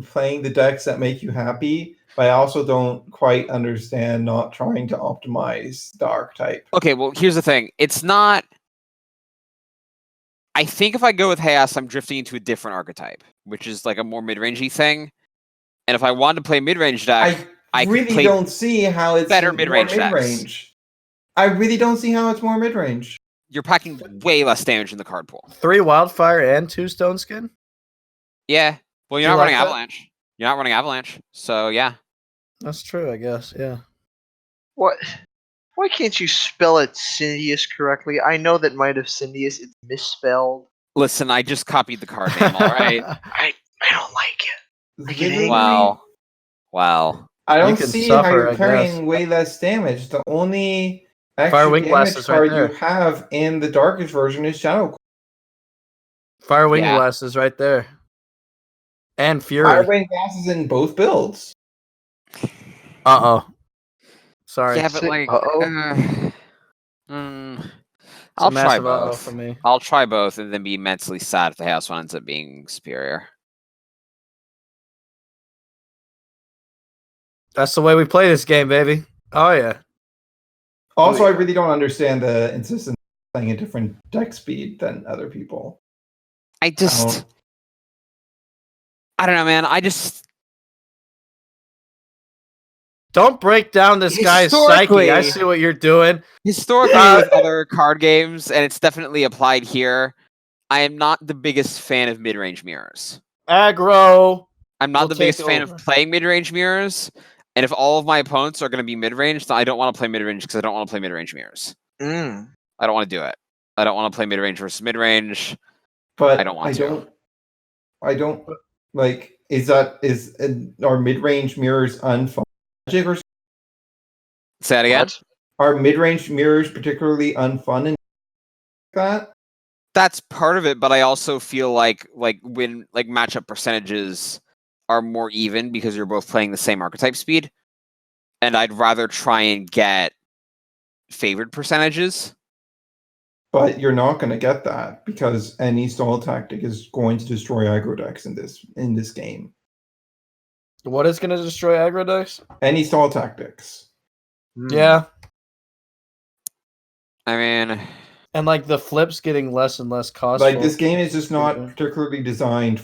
playing the decks that make you happy. But I also don't quite understand not trying to optimize the archetype. Okay, well, here's the thing. It's not... I think if I go with Chaos, I'm drifting into a different archetype, which is like a more mid-rangey thing. And if I wanted to play mid-range deck, I really don't see how it's better mid-range decks. I really don't see how it's more mid-range. You're packing way less damage in the card pool. 3 Wildfire and 2 Stone Skin? Yeah. Well, you're not running Avalanche. You're not running Avalanche, so yeah. That's true, I guess, yeah. What? Why can't you spell it Cindius correctly? I know that Might of Cindius is misspelled. Listen, I just copied the card name, alright? I don't like it. Wow. I don't see how you're carrying way less damage. The only extra damage card you have in the darkest version is Shadow. Fire Wing Blast is right there. And Fury. Firebane Gas is in both builds. Sorry. Yeah, but like, It's I'll a try massive both. for me. I'll try both, and then be immensely sad if the Chaos one ends up being superior. That's the way we play this game, baby. Oh yeah. Also, I really don't understand the insistence on playing a different deck speed than other people. I don't know, man. Don't break down this guy's psyche. I see what you're doing. Historically, with other card games, and it's definitely applied here, I am not the biggest fan of mid-range mirrors. Aggro. I'm not the biggest fan of playing mid-range mirrors, and if all of my opponents are going to be mid-range, then I don't want to play mid-range because I don't want to play mid-range mirrors. I don't want to do it. I don't want to play mid-range versus mid-range. But I don't want to. I don't like. Are mid-range mirrors unfun? Say that again. What? Are mid-range mirrors particularly unfun and that? That's part of it, but I also feel like when matchup percentages are more even because you're both playing the same archetype speed, and I'd rather try and get favored percentages. But you're not going to get that because any stall tactic is going to destroy aggro decks in this game. What is going to destroy aggro decks? Any stall tactics. Yeah. I mean, and like the flips getting less and less costful. Like this game is just not particularly designed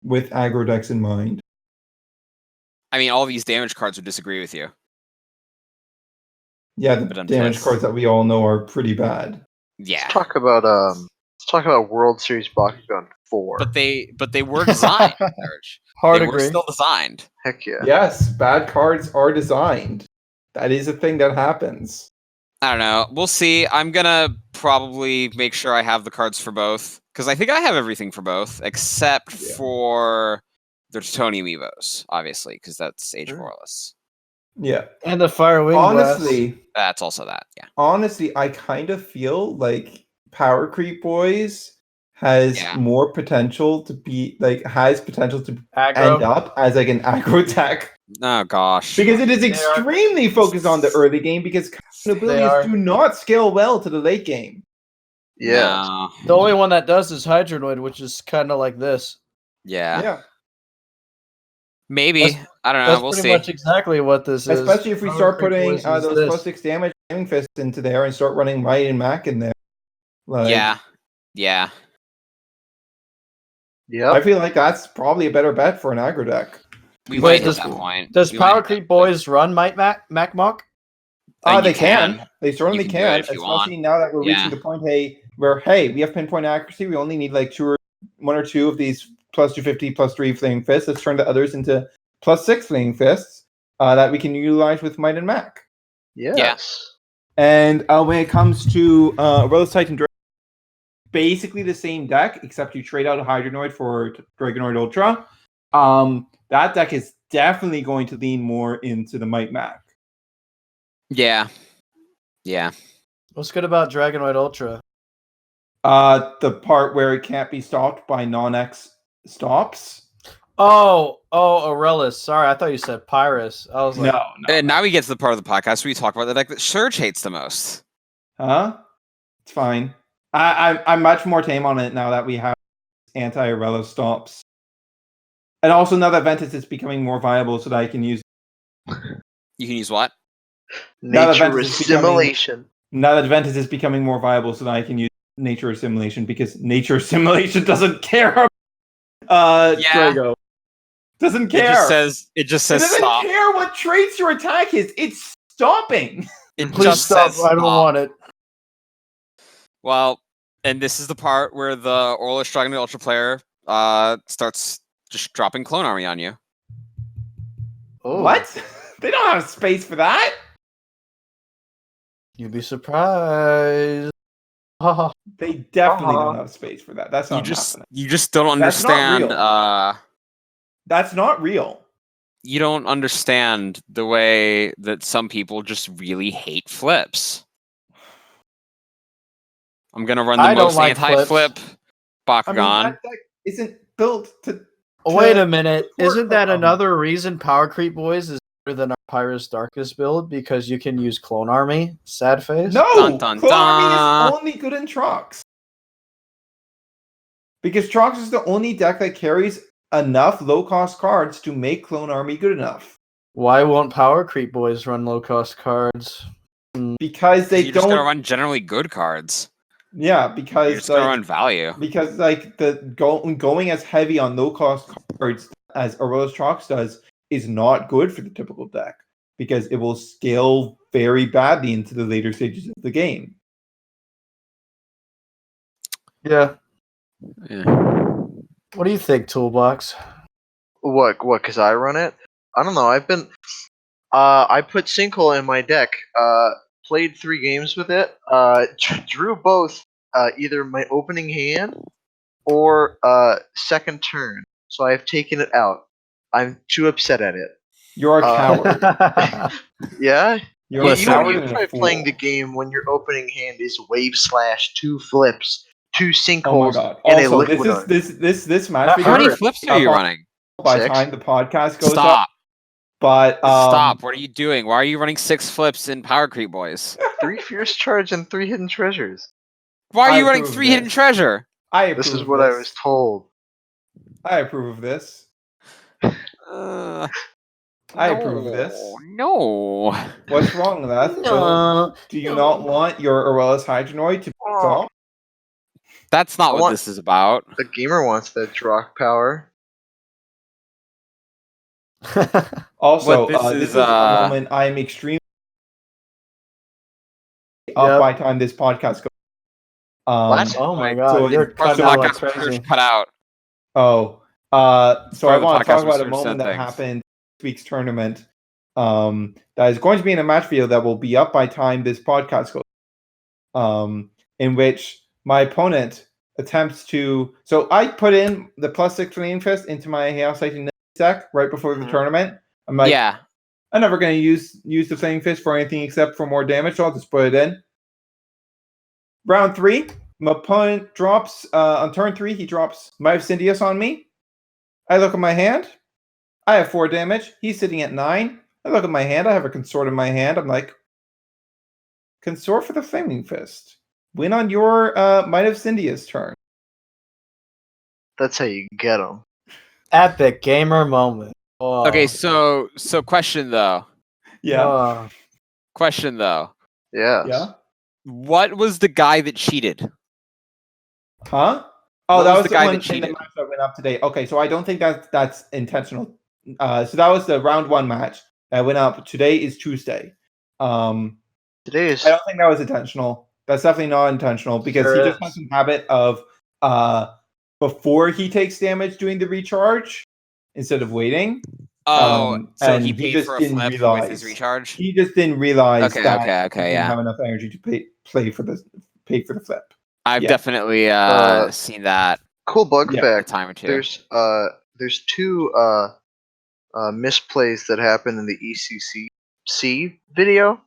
with aggro decks in mind. I mean, all these damage cards would disagree with you. Yeah, the damage cards that we all know are pretty bad. Yeah. Let's talk about World Series Bakugan 4. But they were designed. Hard they agree. were still designed. Heck yeah. Yes, bad cards are designed. That is a thing that happens. I don't know. We'll see. I'm gonna probably make sure I have the cards for both because I think I have everything for both except for the Titanium Evos, obviously, because that's Age of Aurelus. Yeah, and the Fire Wing honestly, that's also that. Yeah. Honestly, I kind of feel like Power Creep Boys has more potential to be has potential to end up as like an aggro tech. Oh gosh. Because it is extremely focused on the early game because abilities do not scale well to the late game. Yeah. No. The only one that does is Hydronoid, which is kind of like this. Yeah. Yeah. Maybe. I don't know. We'll see. That's pretty much exactly what this is. Especially if we start putting those +6 damage flaming fists into there and start running Might and Mac in there. Like, yeah. Yeah. I feel like that's probably a better bet for an aggro deck. We might at that point. Does Power Creep Boys run Might Mac Mock? They can. They certainly can. Especially now that we're reaching the point, where we have pinpoint accuracy. We only need like one or two of these +250, +3 flaming fists. Let's turn the others into +6 flaming fists that we can utilize with Might and Mac. Yes. And when it comes to Aurelus Titan Dragon, basically the same deck, except you trade out a Hydronoid for Dragonoid Ultra. That deck is definitely going to lean more into the Might Mac. Yeah. Yeah. What's good about Dragonoid Ultra? The part where it can't be stopped by non-X stops. Oh, Aurelus. Sorry, I thought you said Pyrus. I was like, no. And now we get to the part of the podcast where we talk about the deck that Serge hates the most. Huh? It's fine. I'm much more tame on it now that we have anti-Aurelus stops. And also now that Ventus is becoming more viable so that I can use... You can use what? Nature Assimilation. Now that Ventus is becoming more viable so that I can use Nature Assimilation because Nature Assimilation doesn't care Drago. Doesn't care. It just says doesn't stop. care what traits your attack is. It's stopping. Please stop. I don't want it. Well, and this is the part where the Aurelus Dragon Ultra player starts just dropping Clone Army on you. Oh. What? They don't have space for that. You'd be surprised. They definitely don't have space for that. That's not happening. You just don't understand. That's not real. You don't understand the way that some people just really hate flips. I'm gonna run the most anti-flip Bakugan. That deck isn't built to Wait a minute. Isn't that another reason Power Creep Boys is better than our Pyrus Darkus build? Because you can use Clone Army? Sad face? No! Dun, dun, Clone Army dun. is only good in Trox. Because Trox is the only deck that carries enough low-cost cards to make Clone Army good enough. Why won't Power Creep Boys run low-cost cards? Because they You're just gonna don't... run generally good cards. Yeah, because... You're just gonna run value. Because, like, going as heavy on low-cost cards as Aurelus Trox does is not good for the typical deck. Because it will scale very badly into the later stages of the game. Yeah. Yeah. What do you think, Toolbox? What? Because I run it? I don't know. I've been. I put Sinkhole in my deck. Played 3 games with it. Drew both. Either my opening hand or second turn. So I have taken it out. I'm too upset at it. You're a coward. Yeah. You're a coward You and try a fool. playing the game when your opening hand is Wave Slash, 2 flips, 2 Oh my sinkholes, god. and a Also, Liquidar. this match How many figure flips are you running? by the 6. time the podcast goes up. Stop. But Stop. What are you doing? Why are you running 6 flips in Power Creep Boys? 3 Fierce Charge and 3 Hidden Treasures. Why are I you running approve 3 this. hidden treasure? I approve This is of what this. I was told. I approve of this. Uh, I no, approve of this. No. What's wrong with that? Do you not want your Aurelus Hydronoid to be solved? That's not I what want- this is about. The gamer wants that Drock power. Also, What this is a moment I am extremely up by the time this podcast goes. What? Oh my Like, god, so you're part of cutting the out like Podcast crazy. cut out. Oh, so Part I of the want to podcast talk about a research moment that said things. happened this week's tournament. That is going to be in a match video that will be up by time this podcast goes. In which my opponent attempts to. So I put in the +6 Flame Fist into my Chaos Lightning deck right before the tournament. I'm like, Yeah. I'm never going to use the Flame Fist for anything except for more damage, so I'll just put it in. Round 3, my opponent drops, on turn 3, he drops Might of Cindius on me. I look at my hand. I have 4 damage. He's sitting at 9. I look at my hand. I have a Consort in my hand. I'm like, Consort for the Flaming Fist. Win on your Might of Cindius turn. That's how you get them. Epic gamer moment. Oh. Okay, so question though. Yeah. Oh. Question though. Yes. Yeah. What was the guy that cheated? Huh? Oh, What that was was the the guy one that in the cheated? match that went up today. Okay, so I don't think that's intentional. So that was the round 1 match that went up. Today is Tuesday. Today is. I don't think that was intentional. That's definitely not intentional because Sure he is. just has a habit of before he takes damage doing the recharge instead of waiting. Oh, so and he he paid just for a didn't flip with realize. his recharge? He just didn't realize Okay, that okay, he didn't yeah. have enough energy to pay for the flip. I've Yeah. definitely seen that Cool bug Yeah, a fact. time or two. There's 2 misplays that happen in the ECC video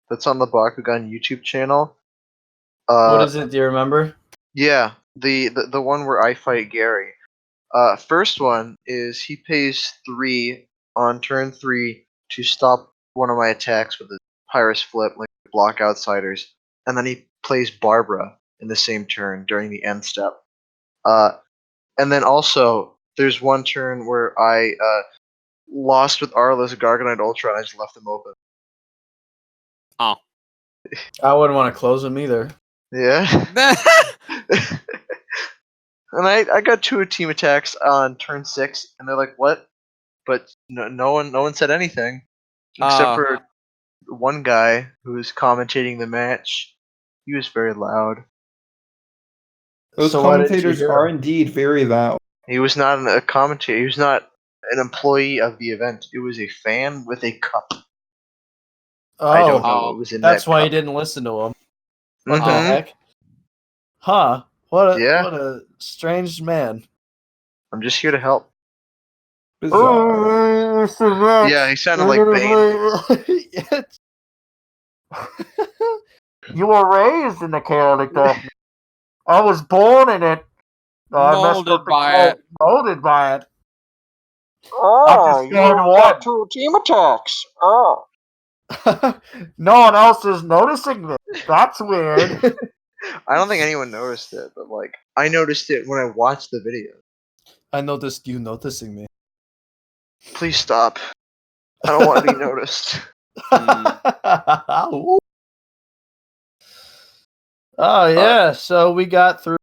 that's on the Bakugan YouTube channel. What is it? Do you remember? Yeah, the one where I fight Gary. First one is he pays 3 on turn 3 to stop one of my attacks with a Pyrus flip, like block outsiders, and then he plays Barbara in the same turn during the end step. And then also there's one turn where I lost with Arliss Garganite Ultra and I just left him open. Oh. I wouldn't want to close him either. Yeah. And I got 2 team attacks on turn 6, and they're like, "What?" But no one said anything except for one guy who was commentating the match. He was very loud. Those So why didn't you commentators hear are him? indeed very loud. He was not a commentator. He was not an employee of the event. It was a fan with a cup. Oh, I don't know what was in that's that why cup. you didn't listen to him. What the Mhm. heck? Huh? What a Yeah. what a strange man. I'm just here to help. Bizarre. Yeah, he sounded like Bane. You were raised in the chaotic darkness. I was born in it. I messed Molded up the by code. it. Molded by it. Oh, just going to what? 2 team attacks. Oh. No one else is noticing this. That's weird. I don't think anyone noticed it, but like I noticed it when I watched the video. I noticed you noticing me. Please stop. I don't want to be noticed. Oh yeah, so we got through.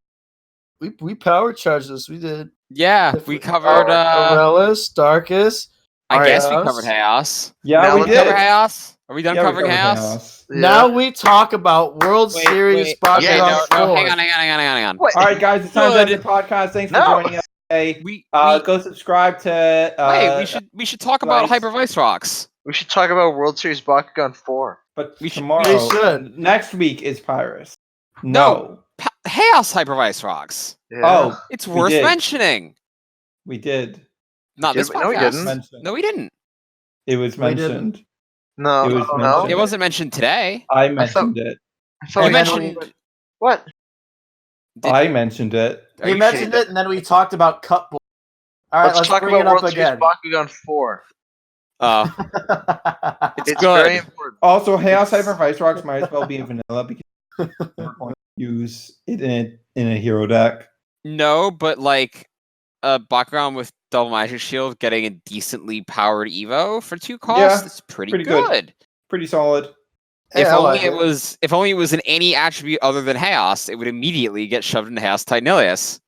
We power charged this. We did. Yeah, we covered. Aurelus, Darkus. I guess we Chaos. covered Chaos. Yeah, Now we we Cover did. Chaos. Are we done Yeah, we covering covered Chaos? Yeah. Now we talk about World Series Bakugan Yeah, no, 4. hang on. What? All right, guys, it's time to end Good. the podcast. Thanks for No. joining us today. We Go subscribe to. wait. We should talk about Lights. Hyper Vice Rocks. We should talk about World Series Bakugan 4. But we should- tomorrow, we should. next week is Pyrus. No. Chaos Hyper Vice Rocks. Yeah. Oh, It's We worth did. mentioning. we did. Not this No, we podcast. didn't. Mentioned. No, we didn't. It was We didn't. mentioned. No, It was no. mentioned. It wasn't mentioned today. I mentioned it. I thought You we mentioned. what? Did- I mentioned it. Are We you mentioned it, and then we talked about Cup Boy. All right, let's talk bring about it up World again. Series Bakugan 4. It's It's good. very important. Also, Chaos Hyper Vice Rocks might as well be a vanilla because we're going to use it in a hero deck. No, but like a Bakugan with double magic shield getting a decently powered Evo for 2 costs, Yeah, it's pretty pretty good. good. Pretty solid. Hey, If I only like it was if only it was in any attribute other than Chaos, it would immediately get shoved into Chaos Titanilius.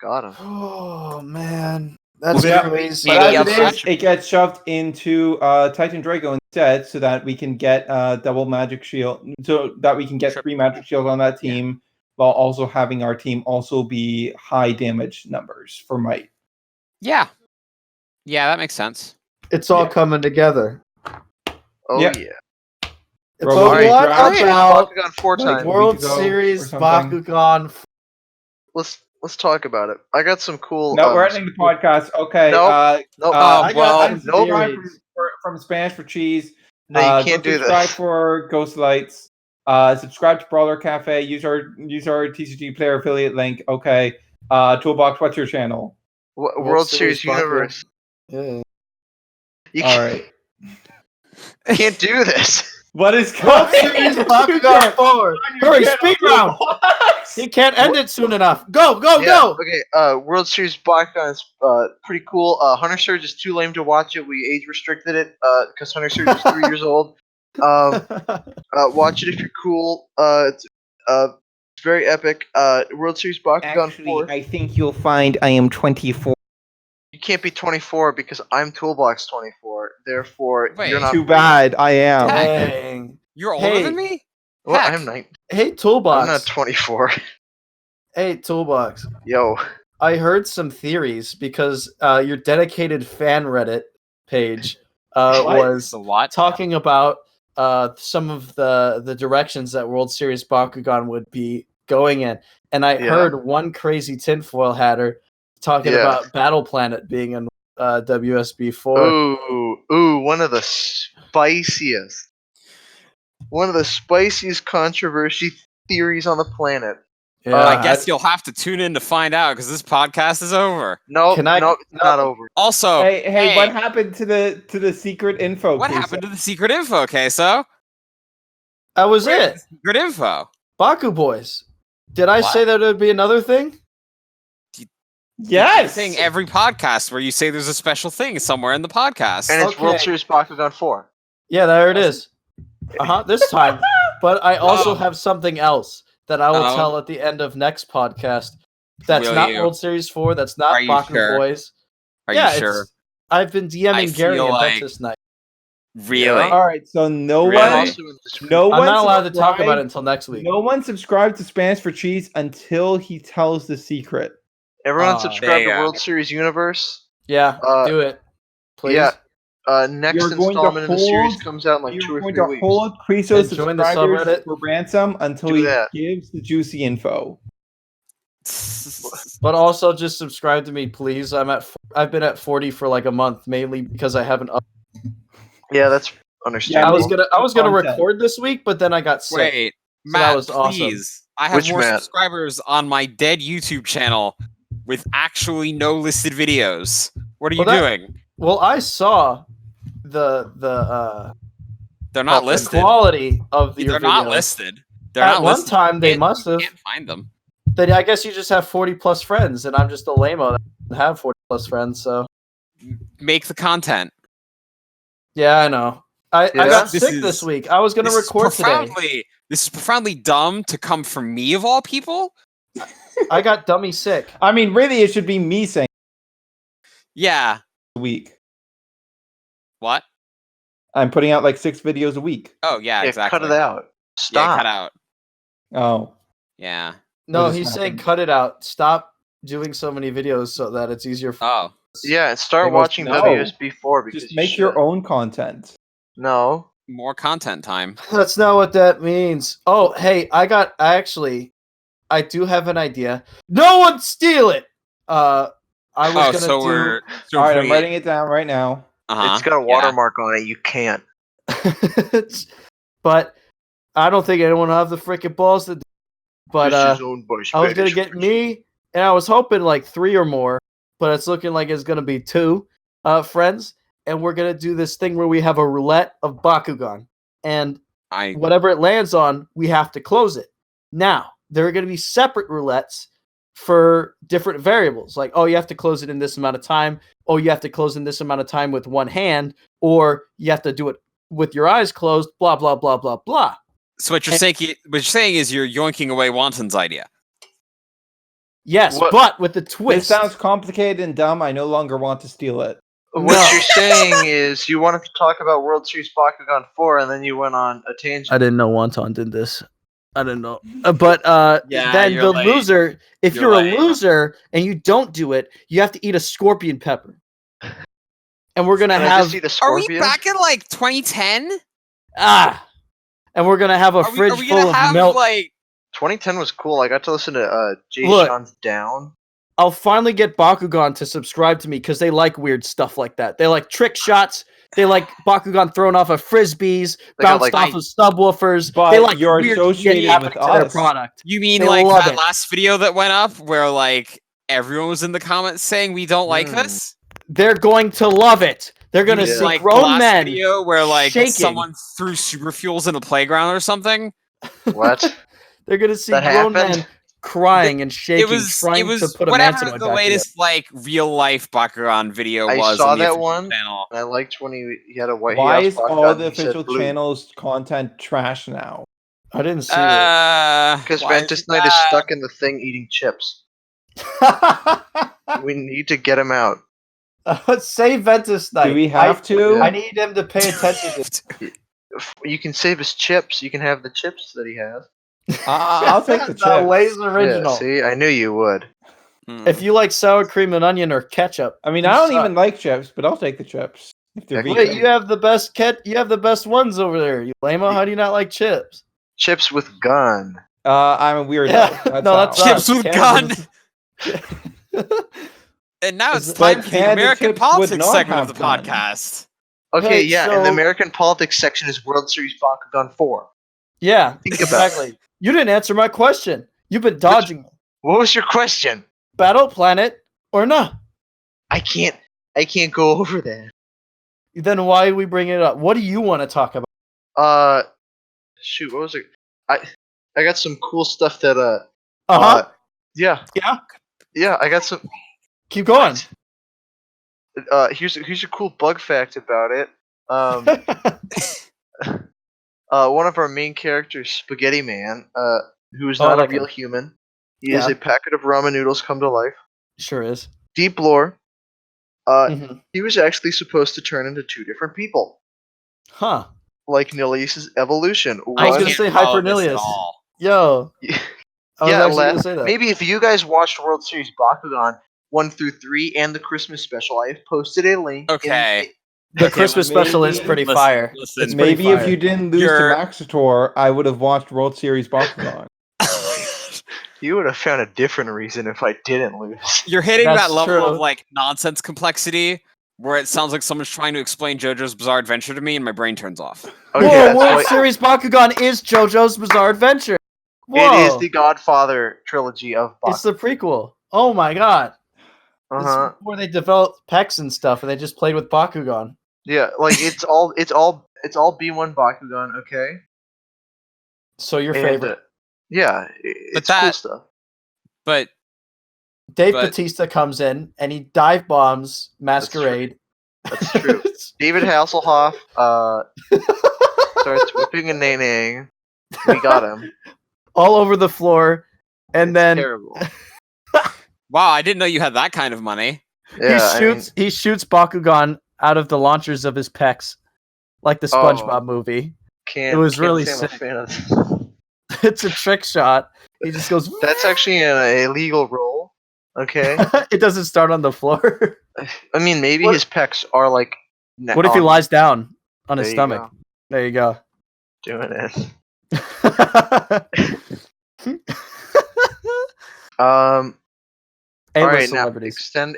Got him. Oh man, that's Yeah, crazy. But Maybe as it outside- is, it gets shoved into Titan Draco instead, so that we can get double magic shield, so that we can get 3 magic shields on that team, while also having our team also be high damage numbers for might. Yeah. Yeah, that makes sense. It's all Yeah. coming together. Oh Yeah. yeah. But Robo what Draft. about Bakugan 4 Like, time. World week ago Series or something. Bakugan? Let's talk about it. I got some cool. No, we're ending the podcast. Okay. Nope. Nope. I got some unsubscribe theories. from Spanish for Cheese. No, you can't go do subscribe this. for GhostLights. Subscribe to Brawler Cafe. Use our TCG player affiliate link. Okay. Toolbox, what's your channel? World Series Bakugan. Universe. Yeah. You All can't, right. can't do this. What is World going Series Bakugan 4. Hurry, speed round. He can't end it soon enough. Go, go, Yeah, go. okay, World Series Bakugan is pretty cool. HunterSerge is too lame to watch it. We age restricted it because HunterSerge is 3 years old. Watch it if you're cool. It's very epic. World Series Bakugan 4. I think you'll find I am 24. You can't be 24 because I'm Toolbox 24. Therefore, Wait. you're not. Too bad. I am. Dang. You're older Hey. than me? Well, Heck. I'm 9. Hey, I'm Toolbox. not 24. Hey, Toolbox. Yo. I heard some theories because your dedicated fan Reddit page was The what? talking about some of the directions that World Series Bakugan would be going in. And I Yeah. heard one crazy tinfoil hatter talking Yeah. about Battle Planet being in WSB 4. Ooh, one of the spiciest controversy theories on the planet. Yeah, I guess you'll have to tune in to find out because this podcast is over. No, Can I- no, it's not over. Also, Hey, what happened to the secret info? what Queso? happened to the secret info, Queso? that was Where's it. the secret info? Baku Boys. Did I What? say that would be another thing? Yes. Saying every podcast where you say there's a special thing somewhere in the podcast. And it's World Okay. Series Bakugan 4. Yeah, there it is. This time. But I also Oh. have something else that I will Oh. tell at the end of next podcast. That's Will not you? World Series 4. That's not Are you Baku sure? Boys. Are yeah, you sure? it's- I've been DMing Gary feel and like- Ventus Night. Really? All right. So no Really? I'm one, also in this group. no I'm one not allowed to talk about subscribed- it until next week. No one subscribed to Spanish for Cheese until he tells the secret. Everyone there subscribe you to go. World Series Universe. Yeah, Uh, do it. Please. yeah. Next You're going to installment in the series hold- comes out in like You're 2 or going 3 to weeks. hold Creso And join the subscribers subreddit. for ransom until Do he that. gives the juicy info. But also just subscribe to me, please. I've been at 40 for like a month, mainly because I haven't Yeah, that's I understandable. was gonna Content. record this week, but then I got sick. Wait, So that Matt, was awesome. please. I have Which more Matt? subscribers on my dead YouTube channel with actually no listed videos. What are you Well, doing? Well, I saw the They're not listed. quality of your They're videos. not listed. They're At not one listed. time, they must have. You can't find them. Then I guess you just have 40 plus friends, and I'm just a lame-o that doesn't have 40 plus friends. So Make the content. yeah, I know. I got This sick this week. I was gonna record today. This is profoundly dumb to come from me of all people. I got dummy sick. I mean, really, it should be me saying Yeah. a week. What? I'm putting out like 6 videos a week. Oh yeah, exactly. Cut it out. Stop. Yeah, cut out. Oh. Yeah. No, What he's just saying happened? cut it out. Stop doing so many videos so that it's easier for Oh. Yeah, and start It goes, watching no. WSB4 because Just make your own content. No. More content time. That's not what that means. Oh, hey, I do have an idea. No one steal it. I was gonna so do. we're All right, I'm writing it down right now. Uh-huh. It's got a watermark on it. You can't. But I don't think anyone will have the freaking balls to do. But This is owned by I was gonna Spanish get Forces. me, and I was hoping like 3 or more, but it's looking like it's gonna be 2 friends, and we're gonna do this thing where we have a roulette of Bakugan, and whatever it lands on, we have to close it. Now there are gonna be separate roulettes for different variables, like you have to close it in this amount of time. Oh, you have to close in this amount of time with one hand, or you have to do it with your eyes closed. Blah blah blah blah blah. So what you're saying is you're yoinking away Wanton's idea. Yes, What? but with the twist. This sounds complicated and dumb. I no longer want to steal it. What you're saying is you wanted to talk about World Series Bakugan 4, and then you went on a tangent. I didn't know Wonton did this. I didn't know. But Yeah, then you're the late. loser, if You're you're late. a loser and you don't do it, you have to eat a scorpion pepper. And we're gonna Can I have just eat a Are we scorpion? back in like 2010? and we're gonna have a fridge are we full gonna of have milk. like 2010 was cool. I got to listen to Jay Look. Sean's Down. I'll finally get Bakugan to subscribe to me because they like weird stuff like that. They like trick shots. They like Bakugan throwing off of frisbees, They got, bounced like, off of subwoofers. But they like you're weird associated shit happening with to their us. product. you mean They like love that it. last video that went up where like everyone was in the comments saying we don't like this? They're going to love it. They're going to You mean, see like the grown last men video where like shaking. someone threw super fuels in a playground or something? What? They're going to see That grown happened? men crying and shaking, It was trying to put a man's in whatever my the back latest like real life Bakugan video I was saw on the that official one. channel. And I liked when he had a white. Why he is asked all Bakugan, the he said official blue. channels content trash now? I didn't see Because Why Ventus Knight is stuck in the thing eating chips. We need to get him out. Save Ventus Knight. Do we have to? I need him to pay attention to You can save his chips. You can have the chips that he has. I'll take the The chip. Lay's original. Yeah, see, I knew you would. If you like sour cream and onion or ketchup. I mean, you I don't suck. even like chips, but I'll take the chips. If they're Wait, Wait, vegan. you have the best you have the best ones over there. You lame-o, how do you not like chips? Chips with gun. I'm a weirdo. Yeah, no, that's how. Chips with gun. And now Is it's it- time But for the candy American chips would politics not segment of have the gun. podcast. Okay, Hey, yeah, and the so- American politics section is World Series Bakugan 4. Yeah, Think about exactly. You didn't answer my question. You've been dodging me. What was your question? Battle Planet or not? I can't go over that. Then why we bring it up? What do you want to talk about? Shoot, what was it? I got some cool stuff that yeah. Yeah. Yeah, I got some Keep going. here's a cool bug fact about it. One of our main characters, Spaghetti Man, who is Oh, I not like a real him. human. He is Yeah. a packet of ramen noodles come to life. Sure is. Deep lore. Mhm. He was actually supposed to turn into 2 different people, Huh. like Nilius' evolution. I was One- gonna say follow this at Hypernilius. all. Yo. I was yeah, actually gonna say that. maybe if you guys watched World Series Bakugan 1 through 3 and the Christmas special, I have posted a link. Okay. The Okay, Christmas special is maybe- pretty listen, fire. listen. It's pretty Maybe if fire. you didn't lose You're- to Maxator, I would have watched World Series Bakugan. You would have found a different reason if I didn't lose. You're hitting That's that level true. of like nonsense complexity where it sounds like someone's trying to explain JoJo's Bizarre Adventure to me and my brain turns off. Okay, Whoa, that's World why- Series Bakugan is JoJo's Bizarre Adventure. Whoa. It is the Godfather trilogy of Bakugan. It's the prequel. Oh my god. Uh This huh. is before they developed PEX and stuff, and they just played with Bakugan. Yeah, like it's all B1 Bakugan, okay? So your And, favorite. yeah, it's cool stuff. But Dave Bautista comes in and he dive bombs Masquerade. That's true. David Hasselhoff starts whipping and nang. We got him. All over the floor, and then terrible. Wow, I didn't know you had that kind of money. Yeah, he shoots Bakugan out of the launchers of his pecs, like the SpongeBob movie. It was really sick. It's a trick shot. He just goes. That's actually an illegal roll. Okay. It doesn't start on the floor. I mean, maybe his pecs are like. What if he lies down on his stomach? Go. There you go. Doing it. All right, now extend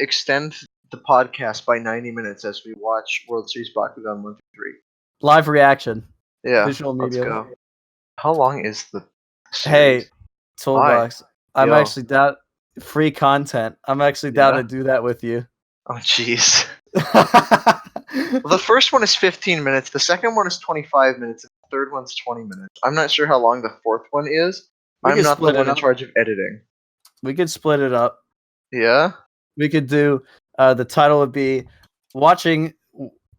the podcast by 90 minutes as we watch World Series Bakugan 1 through 3. Live reaction. Yeah, Visual media. Let's go. How long is the series? Hey, Toolbox. I'm Yo. actually down. Free content. I'm actually down to do that with you. Oh, jeez. Well, the first one is 15 minutes. The second one is 25 minutes. And the third one's 20 minutes. I'm not sure how long the fourth one is. I'm not the one in charge of editing. We could split it up. Yeah? We could do, the title would be Watching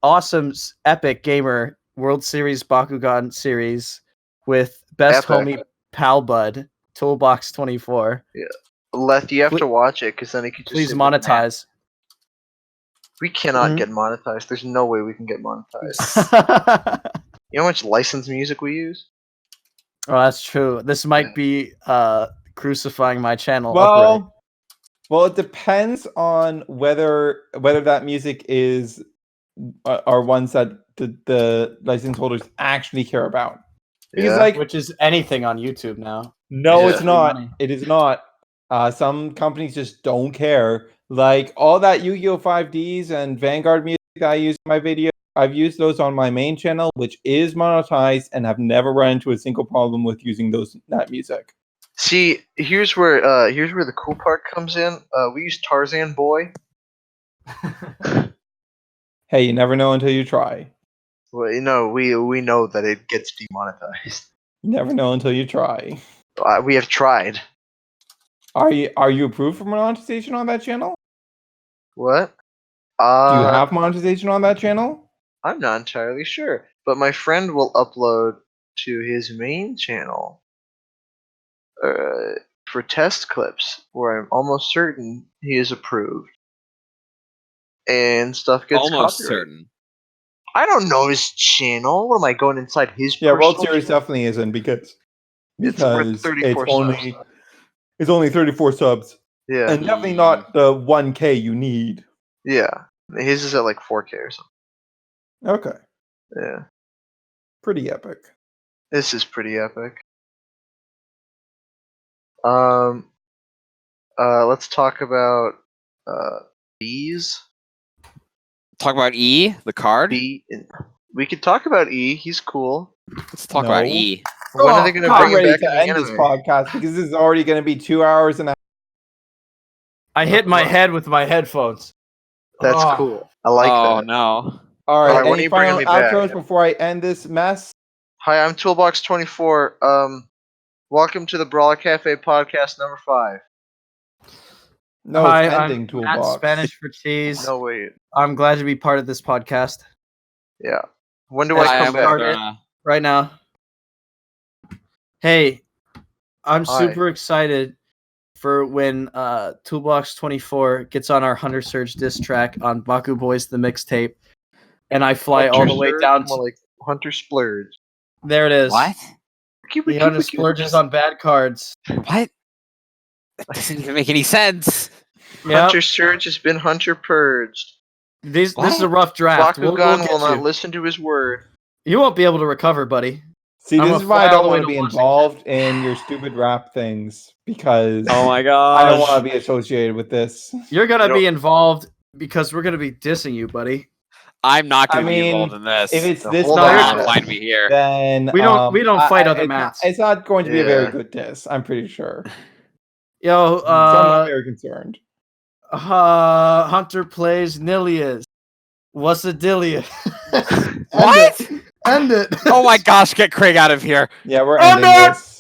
Awesome Epic Gamer World Series Bakugan Series with Best Homie Pal Bud, Toolbox 24. Yeah. Leth, you have to watch it, because then it could just... Please monetize. We cannot get monetized. There's no way we can get monetized. You know how much licensed music we use? Oh, that's true. This might be crucifying my channel. Well, it depends on whether that music is are ones that the license holders actually care about. Because which is anything on YouTube now. No, it's not. It is not. Some companies just don't care. Like all that Yu-Gi-Oh! 5Ds and Vanguard music that I use in my video, I've used those on my main channel, which is monetized, and have never run into a single problem with using that music. See, here's where the cool part comes in. We use Tarzan Boy. Hey, you never know until you try. Well, you know, we know that it gets demonetized. You never know until you try. We have tried. Are you approved for monetization on that channel? What? Do you have monetization on that channel? I'm not entirely sure, but my friend will upload to his main channel for test clips where I'm almost certain he is approved, and stuff gets almost copyrighted. Certain. I don't know his channel. What am I going inside his? Yeah, World Series definitely isn't because it's only 34 subs. Yeah, and definitely not the 1K you need. Yeah, his is at like 4K or something. Okay. Yeah. Pretty epic. This is pretty epic. Let's talk about B's. Talk about E, the card. B. We could talk about E. He's cool. Let's talk about E. When are they going to bring him back to end this podcast because this is already going to be 2 hours and a half. I hit my head with my headphones. That's cool. I like that. Oh no! All right. Any final outros before I end this mess? Hi, I'm Toolbox24. Welcome to the Brawler Cafe podcast number 5. No, hi, it's ending I'm Toolbox. At Spanish for cheese. No, wait. I'm glad to be part of this podcast. Yeah. When do I come back? Right now. Hey, I'm super excited for when Toolbox24 gets on our HunterSerge diss track on Baku Boys the mixtape, and I fly all the way down to like Hunter Splurge. There it is. What? The Hunter splurges on bad cards. What? That doesn't even make any sense. Hunter Surge has been Hunter purged. This is a rough draft. Bakugan will not listen to his word. You won't be able to recover, buddy. See, this is why I don't want to be involved in your stupid rap things, because oh my god, I don't want to be associated with this. You're gonna be involved because we're gonna be dissing you, buddy. I'm not gonna be involved in this. If it's this not find me here, then we don't fight other mats. It's not going to be a very good diss. I'm pretty sure. Yo, so I'm not very concerned. Hunter plays Nilius. What's a Dilia? What? End it. Oh my gosh, get Craig out of here. Yeah, we're End ending it! this.